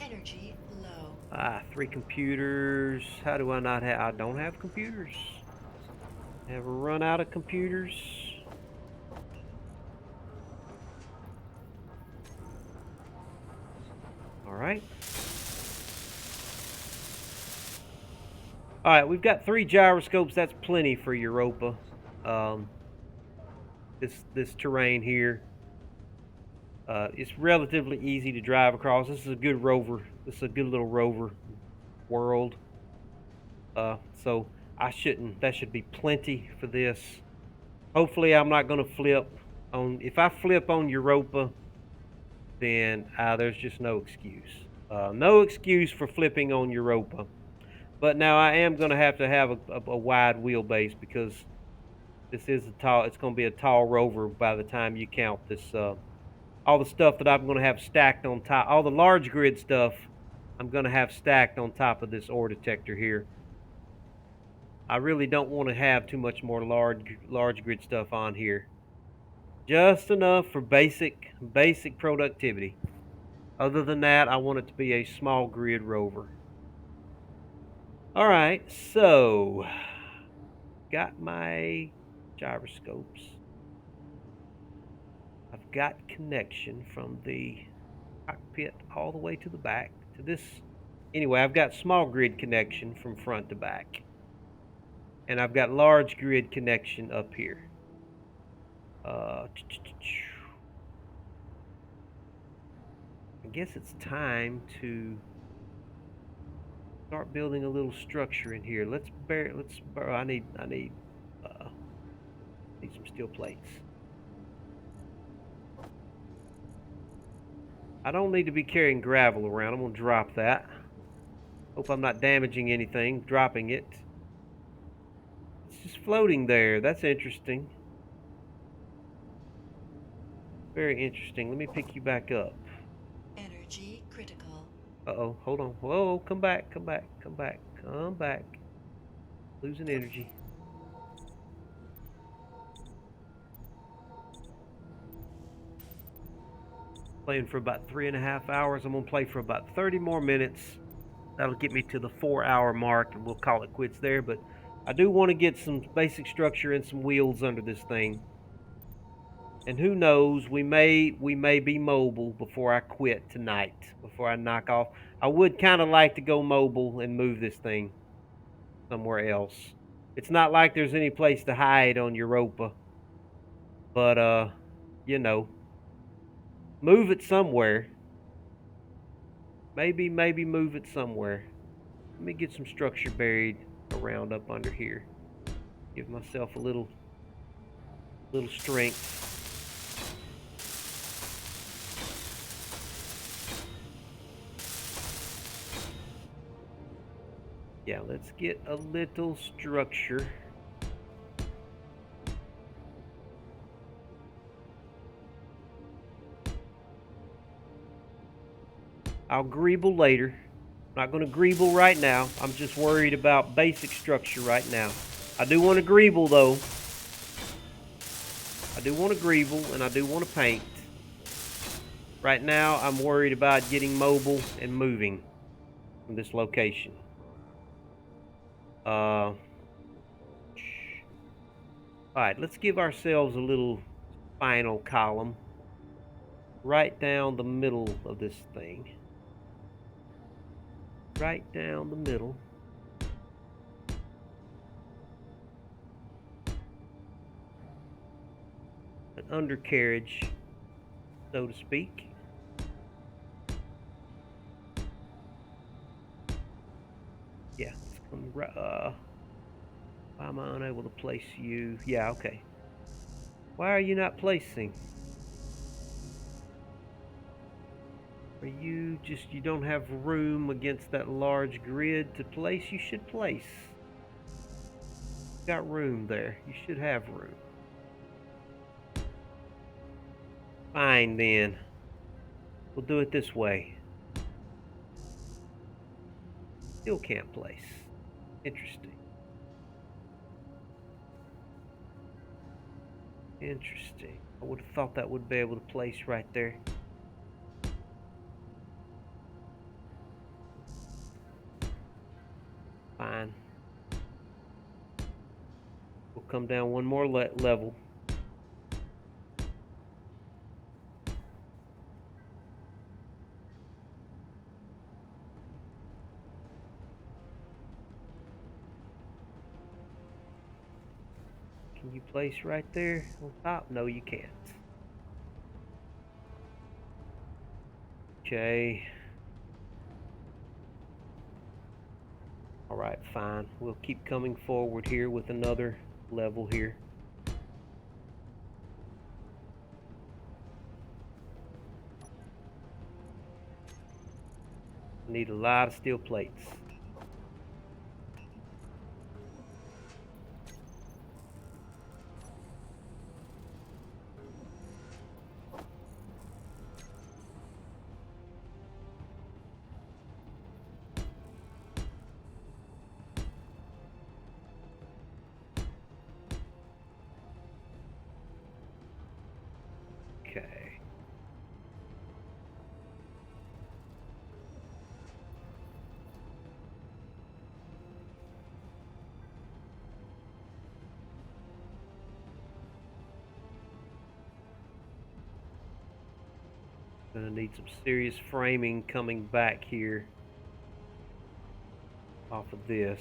Energy low.
3 computers. How do I not have? I don't have computers. Have run out of computers. All right. All right, we've got 3 gyroscopes. That's plenty for Europa. This terrain here. It's relatively easy to drive across. This is a good rover. This is a good little rover world. So that should be plenty for this. Hopefully I'm not going to flip on, if I flip on Europa, then there's just no excuse. No excuse for flipping on Europa. But now I am going to have a wide wheelbase because this is it's going to be a tall rover by the time you count this, all the stuff that I'm going to have stacked on top, all the large grid stuff I'm going to have stacked on top of this ore detector here. I really don't want to have too much more large grid stuff on here. Just enough for basic productivity. Other than that, I want it to be a small grid rover. All right, so got my gyroscopes. I've got connection from the cockpit all the way to the back to this. Anyway, I've got small grid connection from front to back. And I've got large grid connection up here. I guess it's time to start building a little structure in here. I need some steel plates. I don't need to be carrying gravel around. I'm gonna drop that. Hope I'm not damaging anything dropping it. It's just floating there. That's interesting. Very interesting. Let me pick you back up.
Energy critical.
Uh-oh, hold on. Whoa, come back. Losing energy. Playing for about 3.5 hours. I'm gonna play for about 30 more minutes. That'll get me to the 4-hour mark and we'll call it quits there, but I do want to get some basic structure and some wheels under this thing. And who knows, we may be mobile before I quit tonight, before I knock off. I would kind of like to go mobile and move this thing somewhere else. It's not like there's any place to hide on Europa, but you know, move it somewhere. Maybe move it somewhere. Let me get some structure buried around up under here. Give myself a little strength. Yeah, let's get a little structure. I'll greeble later. I'm not going to greeble right now. I'm just worried about basic structure right now. I do want to greeble though. I do want to greeble and I do want to paint. Right now, I'm worried about getting mobile and moving from this location. Alright, let's give ourselves a little final column right down the middle of this thing. Right down the middle. undercarriage, so to speak. Yeah, it's come right. Why am I unable to place you? Yeah, okay. Why are you not placing? Are you just, you don't have room against that large grid to place? You should place. Got room there. You should have room. Fine then. We'll do it this way. Still can't place. Interesting. Interesting. I would have thought that would be able to place right there. Fine. We'll come down one more level. Can you place right there on top? No, you can't. Okay. All right, fine. We'll keep coming forward here with another level here. Need a lot of steel plates. Okay. Gonna need some serious framing coming back here off of this.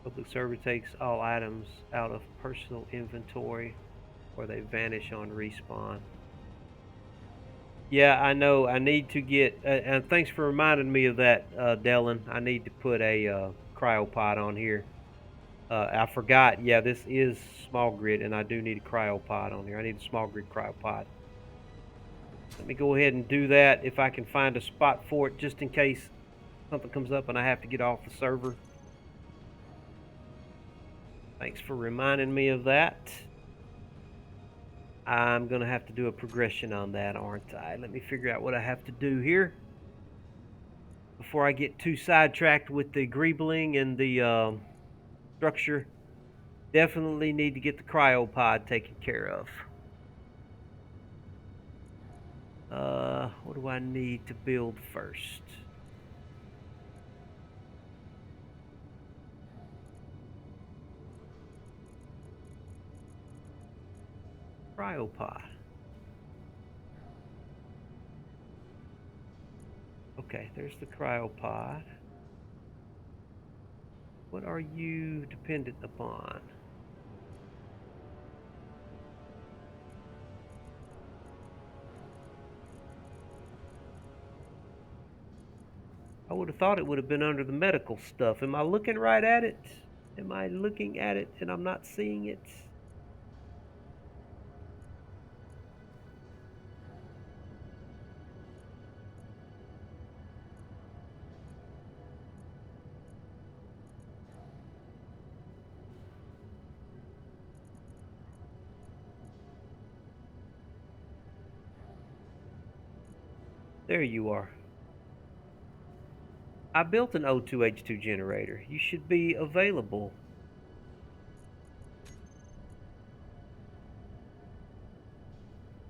Public server takes all items out of personal inventory or they vanish on respawn. Yeah, I know. I need to get, and thanks for reminding me of that, Dylan. I need to put a cryopod on here. I forgot. Yeah, this is small grid, and I do need a cryopod on here. I need a small grid cryopod. Let me go ahead and do that if I can find a spot for it, just in case something comes up and I have to get off the server. Thanks for reminding me of that. I'm going to have to do a progression on that, aren't I? Let me figure out what I have to do here before I get too sidetracked with the greebling and the structure. Definitely need to get the cryopod taken care of. What do I need to build first? Cryopod. Okay, there's the cryopod. What are you dependent upon? I would have thought it would have been under the medical stuff. Am I looking right at it? Am I looking at it and I'm not seeing it? There you are. I built an O2H2 generator. You should be available.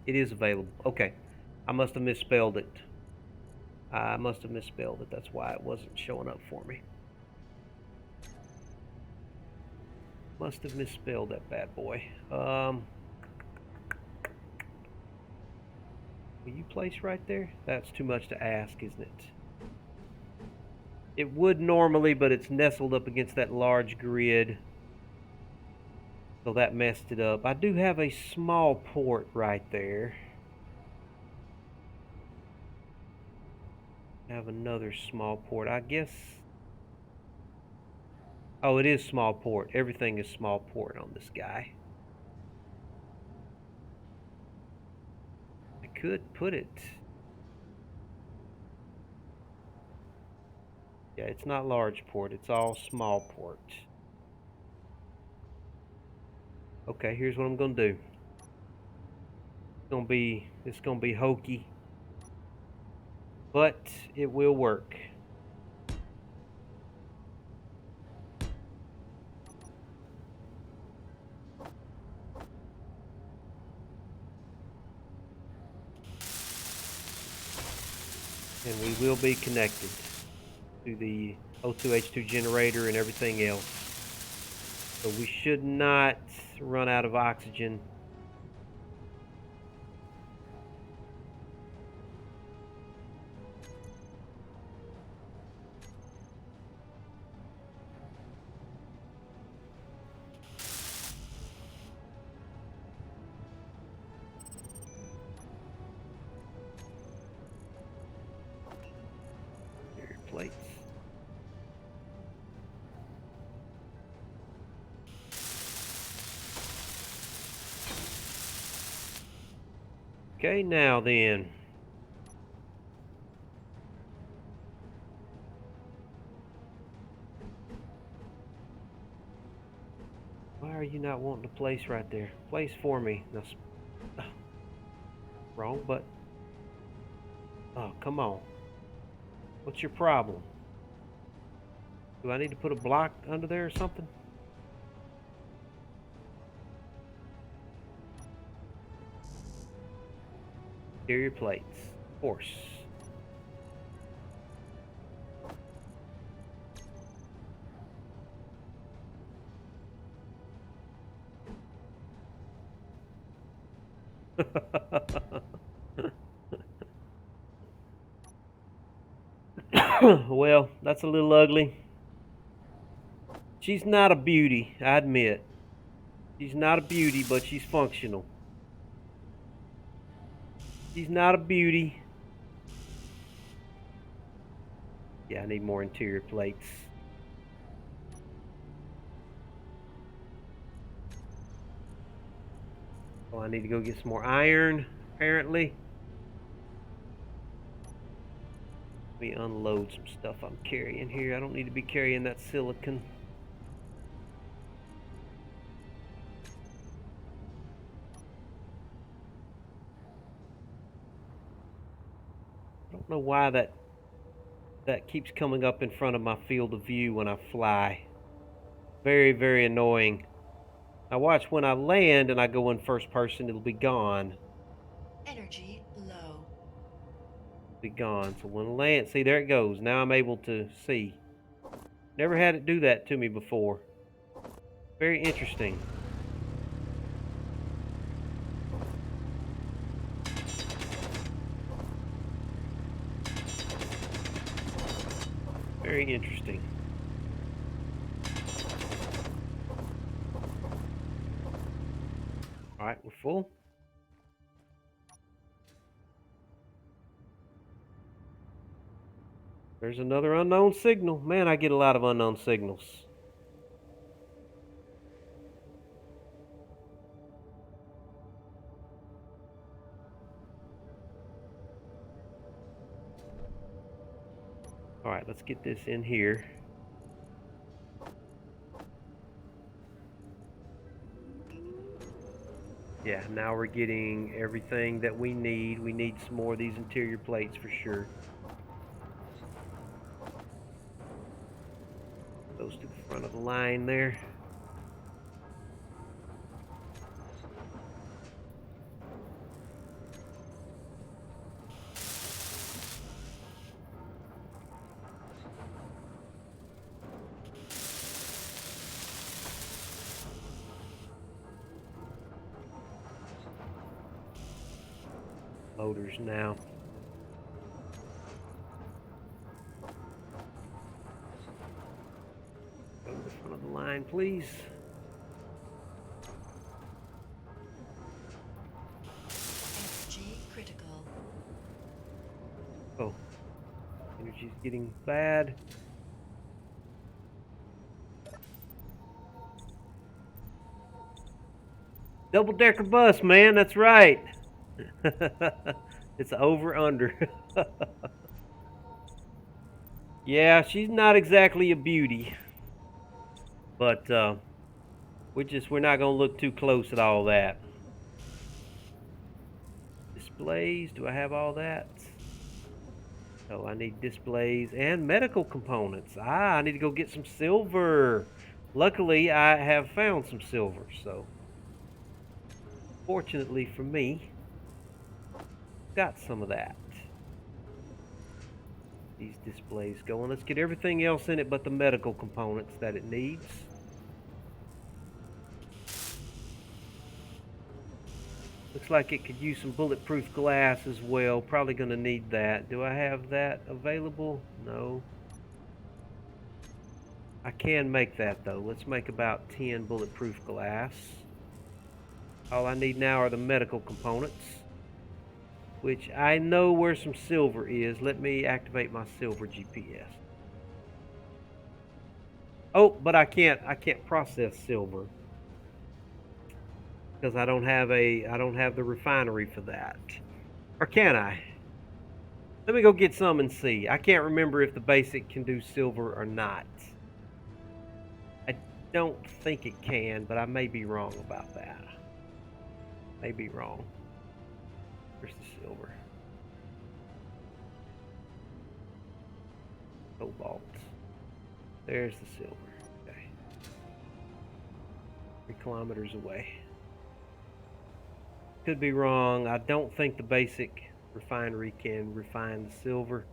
It is available. Okay. I must have misspelled it. That's why it wasn't showing up for me. Must have misspelled that bad boy. Will you place right there? That's too much to ask, isn't it? It would normally, but it's nestled up against that large grid. So that messed it up. I do have a small port right there. I have another small port, I guess. Oh, it is small port. Everything is small port on this guy. I could put it. Yeah, it's not large port. It's all small port. Okay, here's what I'm gonna do. It's gonna be hokey, but it will work. And we will be connected to the O2H2 generator and everything else. So we should not run out of oxygen. Plates. Okay, now then. Why are you not wanting to place right there? Place for me. That's wrong, but oh, come on. What's your problem? Do I need to put a block under there or something? Interior plates. Of course. Well, that's a little ugly. She's not a beauty, I admit. She's not a beauty, but she's functional. She's not a beauty. Yeah, I need more interior plates. Oh, I need to go get some more iron, apparently. Let me unload some stuff I'm carrying here. I don't need to be carrying that silicon. I don't know why that keeps coming up in front of my field of view when I fly. Very, very annoying. Now watch, when I land and I go in first person, it'll be gone.
Energy low.
Be gone. So when I land, see, there it goes. Now I'm able to see. Never had it do that to me before. Very interesting. Very interesting. All right, we're full. There's another unknown signal. Man, I get a lot of unknown signals. All right, let's get this in here. Yeah, now we're getting everything that we need. We need some more of these interior plates for sure. Those to the front of the line there. Motors now. Go to the front of the line, please.
Energy critical.
Oh, energy's getting bad. Double-decker bus, man, that's right. It's over under. Yeah, she's not exactly a beauty. But we're not gonna look too close at all that. Displays, do I have all that? Oh, I need displays and medical components. I need to go get some silver. Luckily, I have found some silver, so fortunately for me, got some of that. These displays going. Let's get everything else in it but the medical components that it needs. Looks like it could use some bulletproof glass as well. Probably going to need that. Do I have that available? No. I can make that though. Let's make about 10 bulletproof glass. All I need now are the medical components, which I know where some silver is. Let me activate my silver GPS. Oh, but I can't process silver because I don't have the refinery for that. Or can I? Let me go get some and see. I can't remember if the basic can do silver or not. I don't think it can, but I may be wrong about that. May be wrong. Where's the silver? Cobalt. There's the silver. Okay. 3 kilometers away. Could be wrong. I don't think the basic refinery can refine the silver.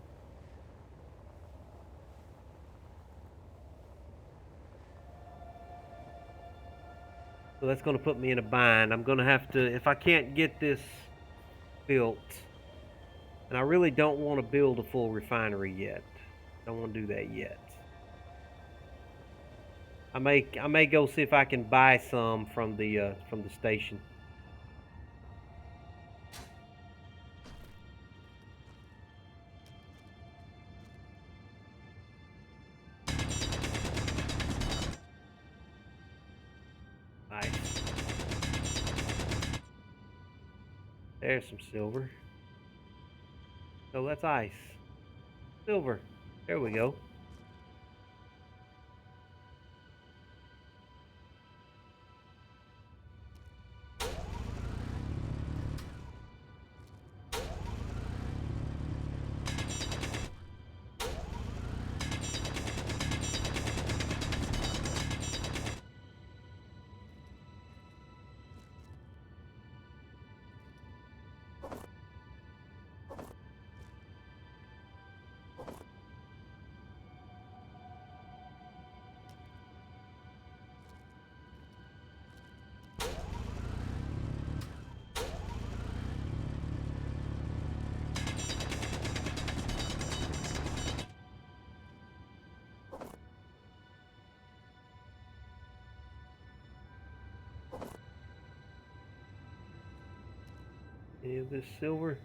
So that's going to put me in a bind. I'm going to have to, if I can't get this built, and I really don't want to build a full refinery yet. Don't want to do that yet. I may go see if I can buy some from the station. Nice. There's some silver. Oh, that's ice. Silver. There we go. Any of this silver?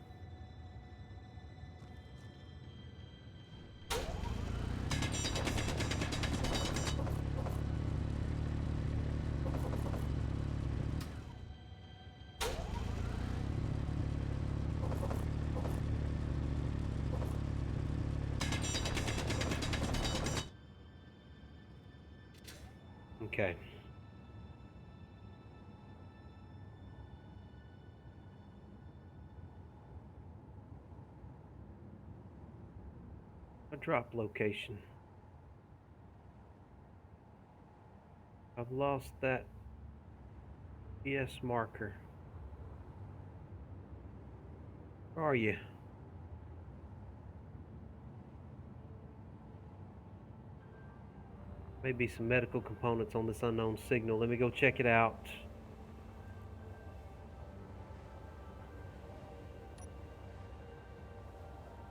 Okay. A drop location. I've lost that PS marker. Where are you? Maybe some medical components on this unknown signal. Let me go check it out.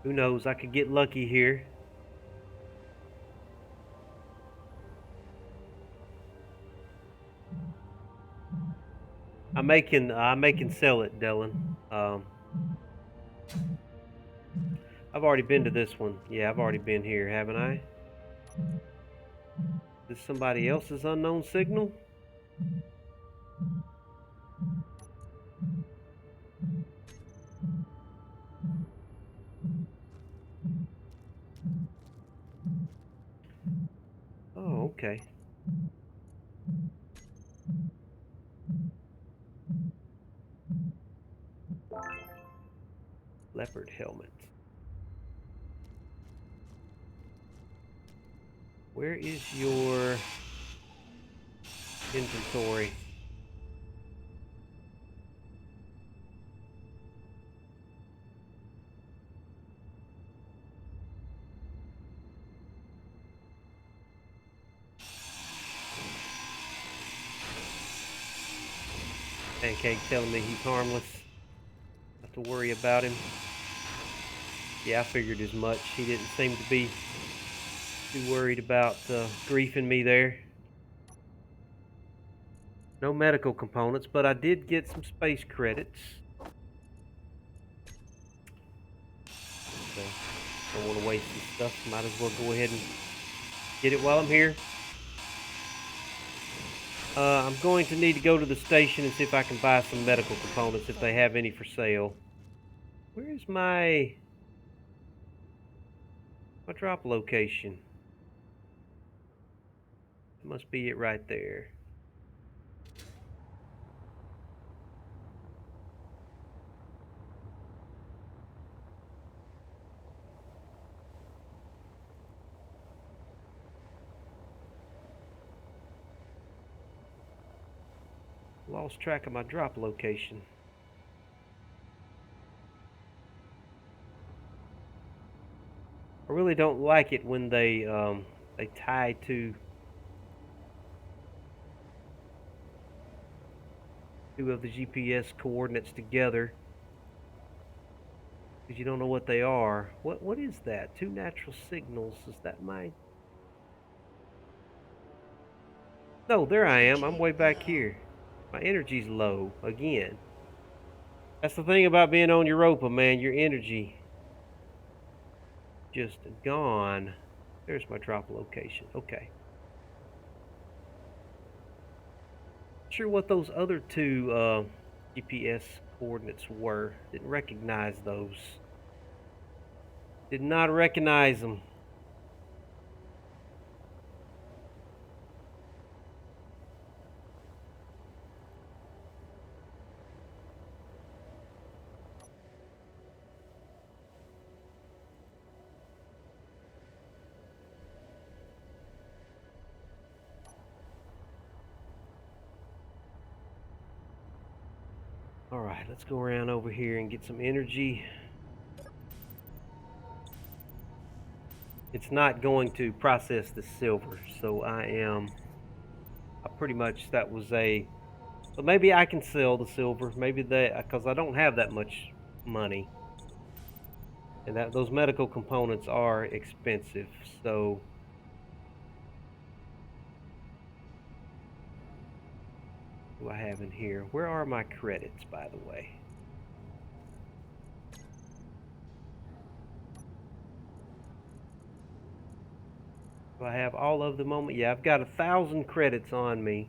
Who knows? I could get lucky here. I may can sell it, Dylan. I've already been to this one. Yeah, I've already been here, haven't I? Is this somebody else's unknown signal? Oh, okay. Leopard helmet. Where is your inventory? Pancake telling me he's harmless. Not to worry about him. Yeah, I figured as much. He didn't seem to be too worried about griefing me there. No medical components, but I did get some space credits. So, don't want to waste this stuff. Might as well go ahead and get it while I'm here. I'm going to need to go to the station and see if I can buy some medical components if they have any for sale. Where's my drop location? It must be it right there. Lost track of my drop location. I really don't like it when they tie two of the GPS coordinates together, because you don't know what they are. What is that? Two natural signals. Is that mine? No, there I am. I'm way back here. My energy's low again. That's the thing about being on Europa, man. Your energy just gone. There's my drop location. Okay. Sure what those other two GPS coordinates were. Didn't recognize those. Did not recognize them. Alright, let's go around over here and get some energy. It's not going to process the silver, so I pretty much, that was a, but maybe I can sell the silver, maybe because I don't have that much money, and those medical components are expensive, so what do I have in here? Where are my credits, by the way? Do I have all of them on me? Yeah, I've got 1,000 credits on me.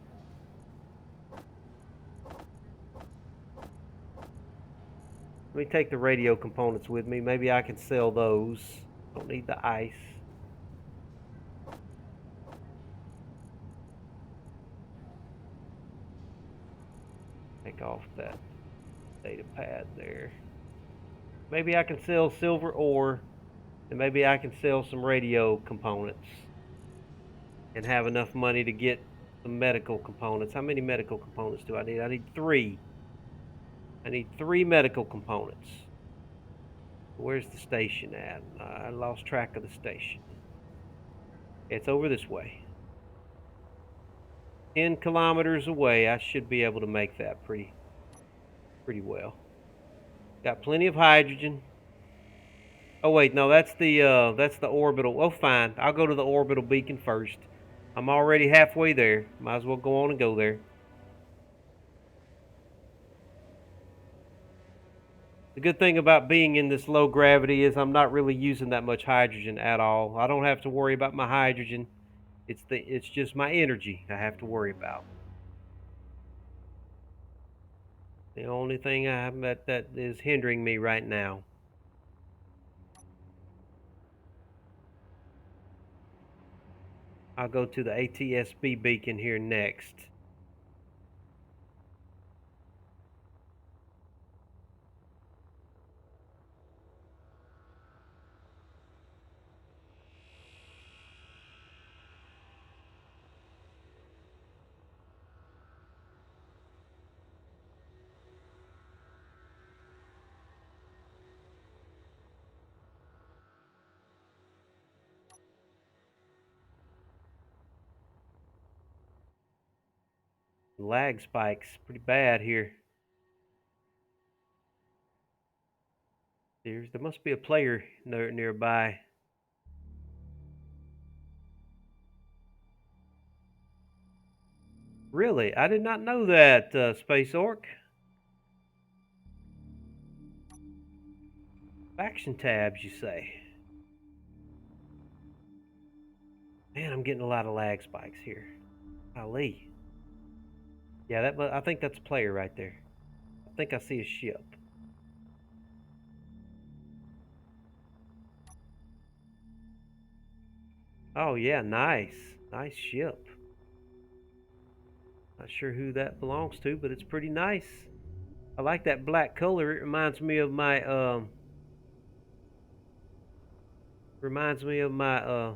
Let me take the radio components with me. Maybe I can sell those. Don't need the ice. Take off that data pad there. Maybe I can sell silver ore, and maybe I can sell some radio components and have enough money to get some medical components. How many medical components do I need? I need 3. I need 3 medical components. Where's the station at? I lost track of the station. It's over this way. 10 kilometers away. I should be able to make that pretty well. Got plenty of hydrogen. Oh wait, no, that's the orbital. Oh fine, I'll go to the orbital beacon first. I'm already halfway there. Might as well go on and go there. The good thing about being in this low gravity is I'm not really using that much hydrogen at all. I don't have to worry about my hydrogen. It's just my energy I have to worry about. The only thing that is hindering me right now. I'll go to the ATSB beacon here next. Lag spikes pretty bad here. There must be a player nearby. Really? I did not know that, Space Orc. Faction tabs, you say? Man, I'm getting a lot of lag spikes here. Golly. Yeah, I think that's a player right there. I think I see a ship. Oh yeah, nice. Nice ship. Not sure who that belongs to, but it's pretty nice. I like that black color. It reminds me of my my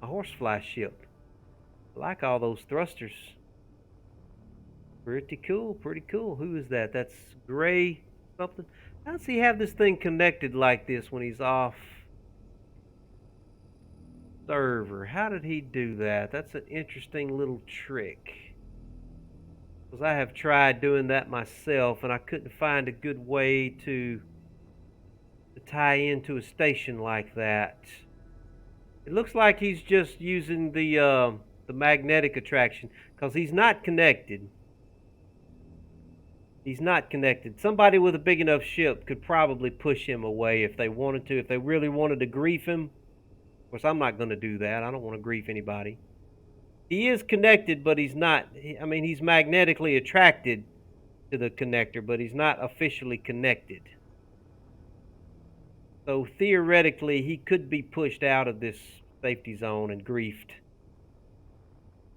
horsefly ship. I like all those thrusters. Pretty cool, pretty cool. Who is that? That's Gray something. How does he have this thing connected like this when he's off server? How did he do that? That's an interesting little trick. Because I have tried doing that myself and I couldn't find a good way to tie into a station like that. It looks like he's just using the magnetic attraction because he's not connected. He's not connected. Somebody with a big enough ship could probably push him away if they wanted to, if they really wanted to grief him. Of course, I'm not going to do that. I don't want to grief anybody. He is connected, but he's not. I mean, he's magnetically attracted to the connector, but he's not officially connected. So theoretically, he could be pushed out of this safety zone and griefed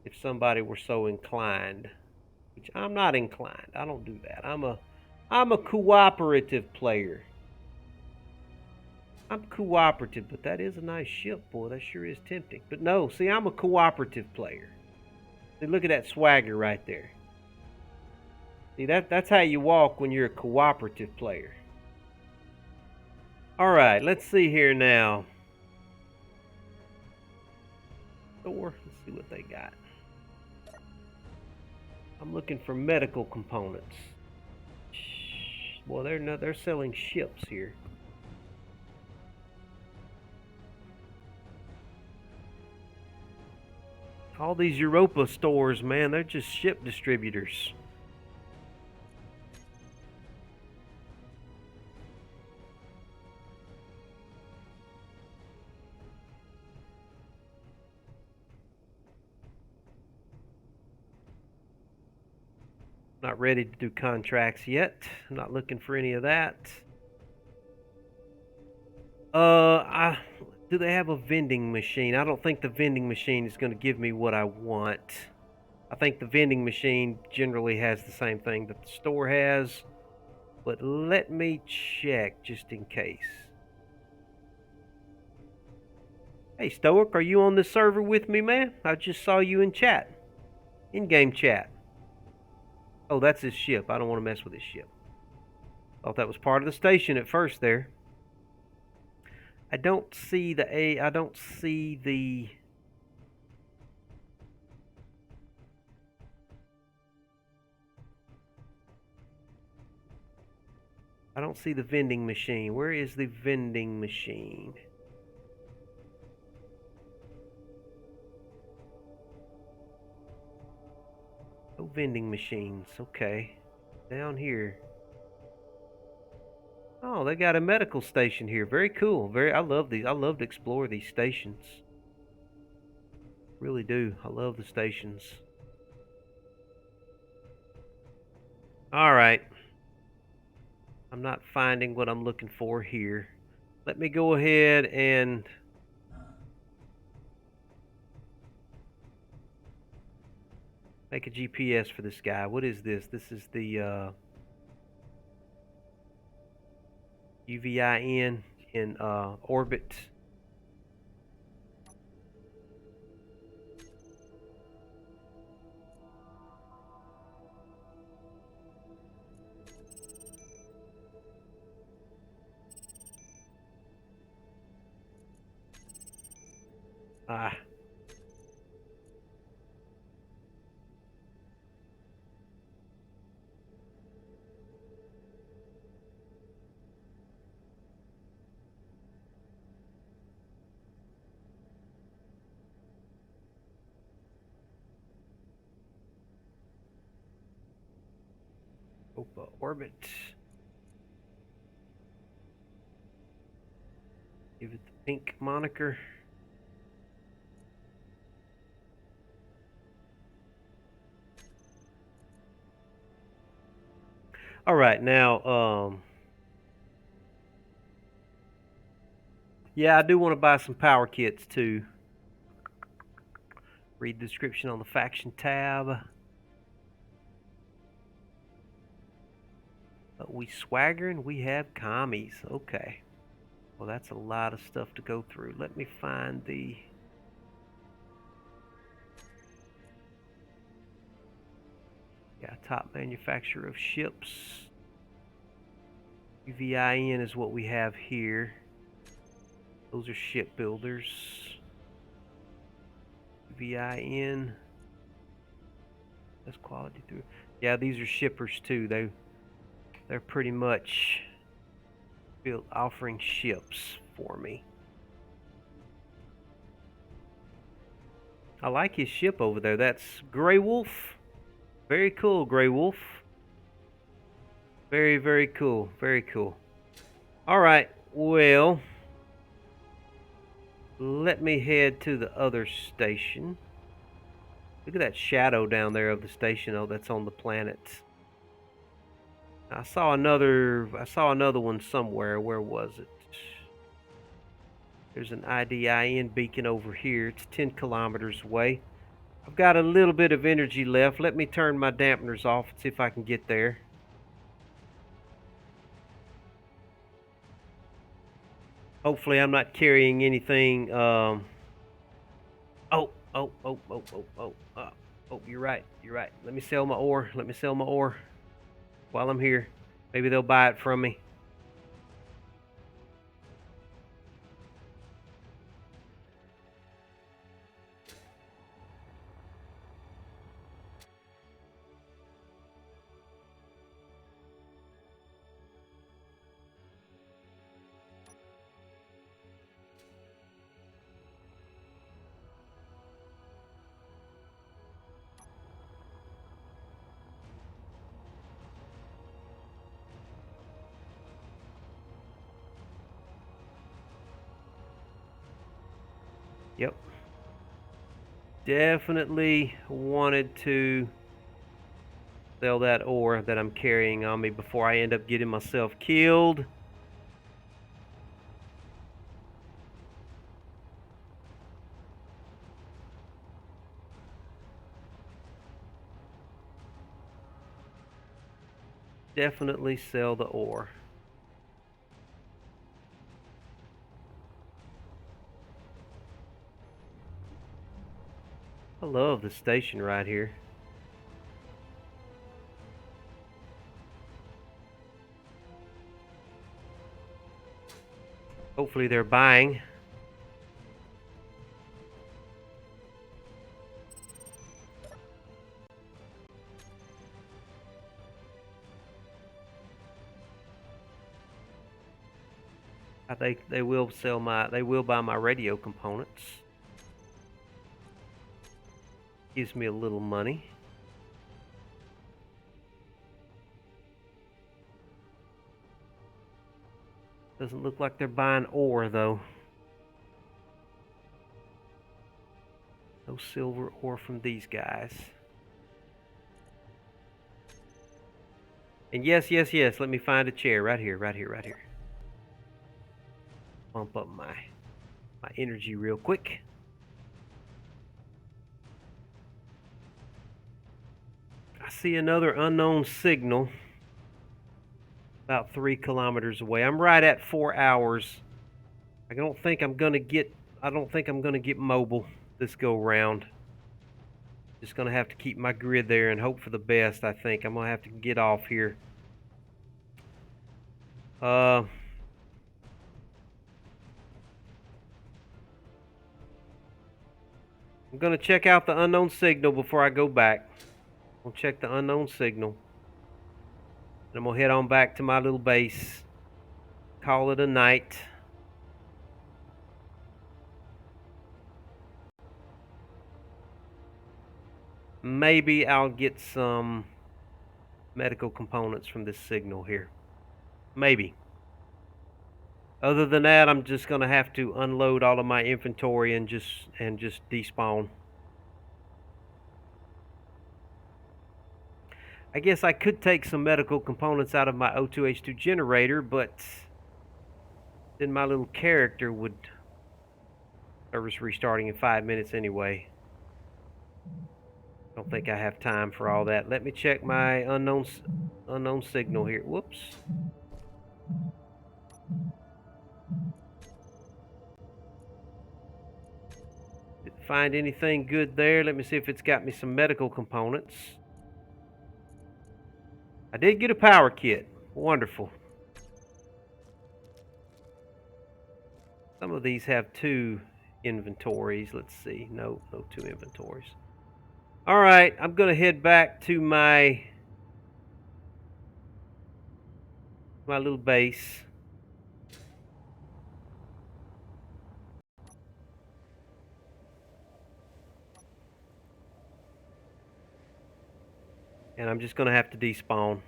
if somebody were so inclined. Which I'm not inclined. I don't do that. I'm a cooperative player. I'm cooperative, but that is a nice ship, boy. That sure is tempting. But no, see, I'm a cooperative player. See, look at that swagger right there. See, that's how you walk when you're a cooperative player. All right, let's see here now. Store, let's see what they got. I'm looking for medical components. Boy, they're selling ships here. All these Europa stores, man, they're just ship distributors. Not ready to do contracts yet. I'm not looking for any of that. Do they have a vending machine? I don't think the vending machine is going to give me what I want. I think the vending machine generally has the same thing that the store has. But let me check just in case. Hey, Stoic, are you on this server with me, man? I just saw you in chat. In-game chat. Oh, that's his ship. I don't want to mess with his ship. Thought that was part of the station at first there. I don't see I don't see the... I don't see the vending machine. Where is the vending machine? No vending machines. Okay. Down here. Oh, they got a medical station here. Very cool. I love these. I love to explore these stations. Really do. I love the stations. All right. I'm not finding what I'm looking for here. Let me go ahead and make a GPS for this guy. What is this? This is the UVIN in orbit. Ah. Europa orbit. Give it the pink moniker. All right, now, yeah, I do want to buy some power kits too. Read the description on the faction tab. We swaggering, we have commies. Okay. Well, that's a lot of stuff to go through. Let me find the... Yeah, top manufacturer of ships. UVIN is what we have here. Those are shipbuilders. UVIN. That's quality through. Yeah, these are shippers too. They're pretty much offering ships for me. I like his ship over there. That's Grey Wolf. Very cool, Grey Wolf. Very, very cool. Very cool. All right. Well, let me head to the other station. Look at that shadow down there of the station. Oh, that's on the planet. I saw another one somewhere. Where was it? There's an IDIN beacon over here. It's 10 kilometers away. I've got a little bit of energy left. Let me turn my dampeners off and see if I can get there. Hopefully I'm not carrying anything. Oh, you're right. You're right. Let me sell my ore. Let me sell my ore while I'm here. Maybe they'll buy it from me. Yep. Definitely wanted to sell that ore that I'm carrying on me before I end up getting myself killed. Definitely sell the ore. I love the station right here. Hopefully they're buying. I think they will buy my radio components. Gives me a little money. Doesn't look like they're buying ore though. No silver ore from these guys. And yes, let me find a chair right here. Bump up my energy real quick. I see another unknown signal about 3 kilometers away. I'm right at 4 hours. I don't think I'm gonna get mobile this go round. Just gonna have to keep my grid there and hope for the best. I think I'm gonna have to get off here. I'm gonna check out the unknown signal before I go back. I'll check the unknown signal. And I'm gonna head on back to my little base. Call it a night. Maybe I'll get some medical components from this signal here. Maybe. Other than that, I'm just gonna have to unload all of my inventory and just despawn. I guess I could take some medical components out of my O2H2 generator, but then my little character would service restarting in 5 minutes anyway. Don't think I have time for all that. Let me check my unknown signal here. Whoops. Didn't find anything good there. Let me see if it's got me some medical components. I did get a power kit. Wonderful. Some of these have 2 inventories. Let's see. No 2 inventories. All right, I'm gonna head back to my little base. And I'm just gonna have to despawn.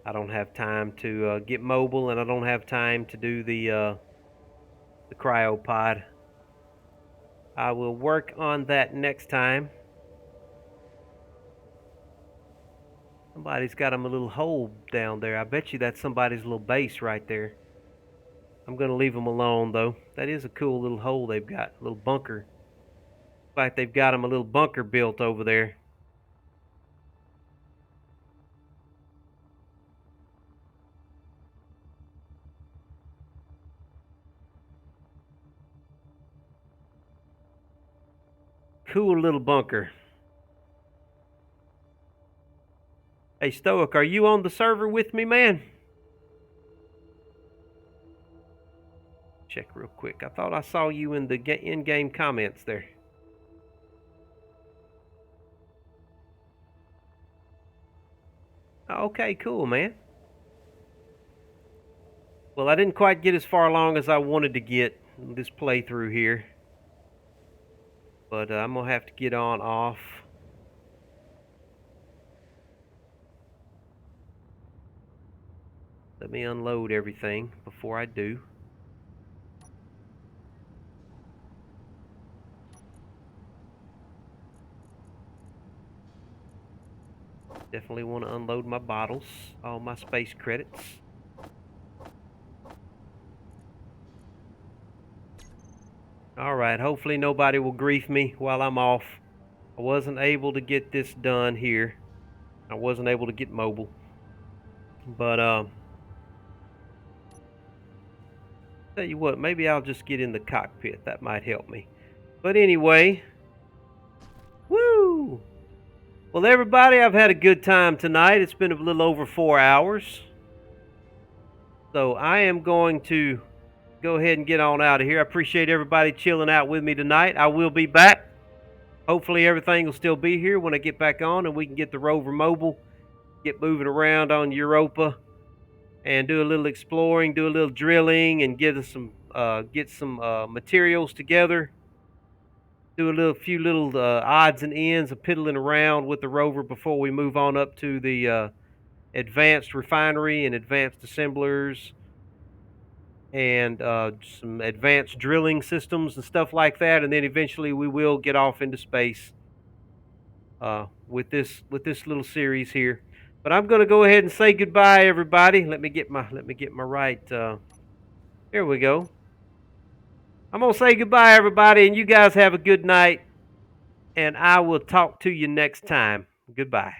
I don't have time to get mobile, and I don't have time to do the cryopod. I will work on that next time. Somebody's got them a little hole down there. I bet you that's somebody's little base right there. I'm gonna leave them alone though. That is a cool little hole they've got, a little bunker. Looks like they've got them a little bunker built over there. Cool little bunker. Hey Stoic, are you on the server with me, man? Check real quick. I thought I saw you in the in-game comments there. Okay, cool, man. Well, I didn't quite get as far along as I wanted to get this playthrough here. But I'm going to have to get on off. Let me unload everything before I do. Definitely want to unload my bottles, all my space credits. Alright, hopefully nobody will grief me while I'm off. I wasn't able to get this done here. I wasn't able to get mobile. But, tell you what, maybe I'll just get in the cockpit. That might help me. But anyway, woo! Well, everybody, I've had a good time tonight. It's been a little over 4 hours. So I am going to go ahead and get on out of here. I appreciate everybody chilling out with me tonight. I will be back. Hopefully everything will still be here when I get back on and we can get the Rover mobile, get moving around on Europa,
and do a little exploring, do a little drilling, and get some materials together. Do a few little odds and ends of piddling around with the rover before we move on up to the advanced refinery and advanced assemblers and some advanced drilling systems and stuff like that. And then eventually we will get off into space with this little series here. But I'm going to go ahead and say goodbye, everybody. Let me get my right. Here we go. I'm going to say goodbye, everybody, and you guys have a good night. And I will talk to you next time. Goodbye.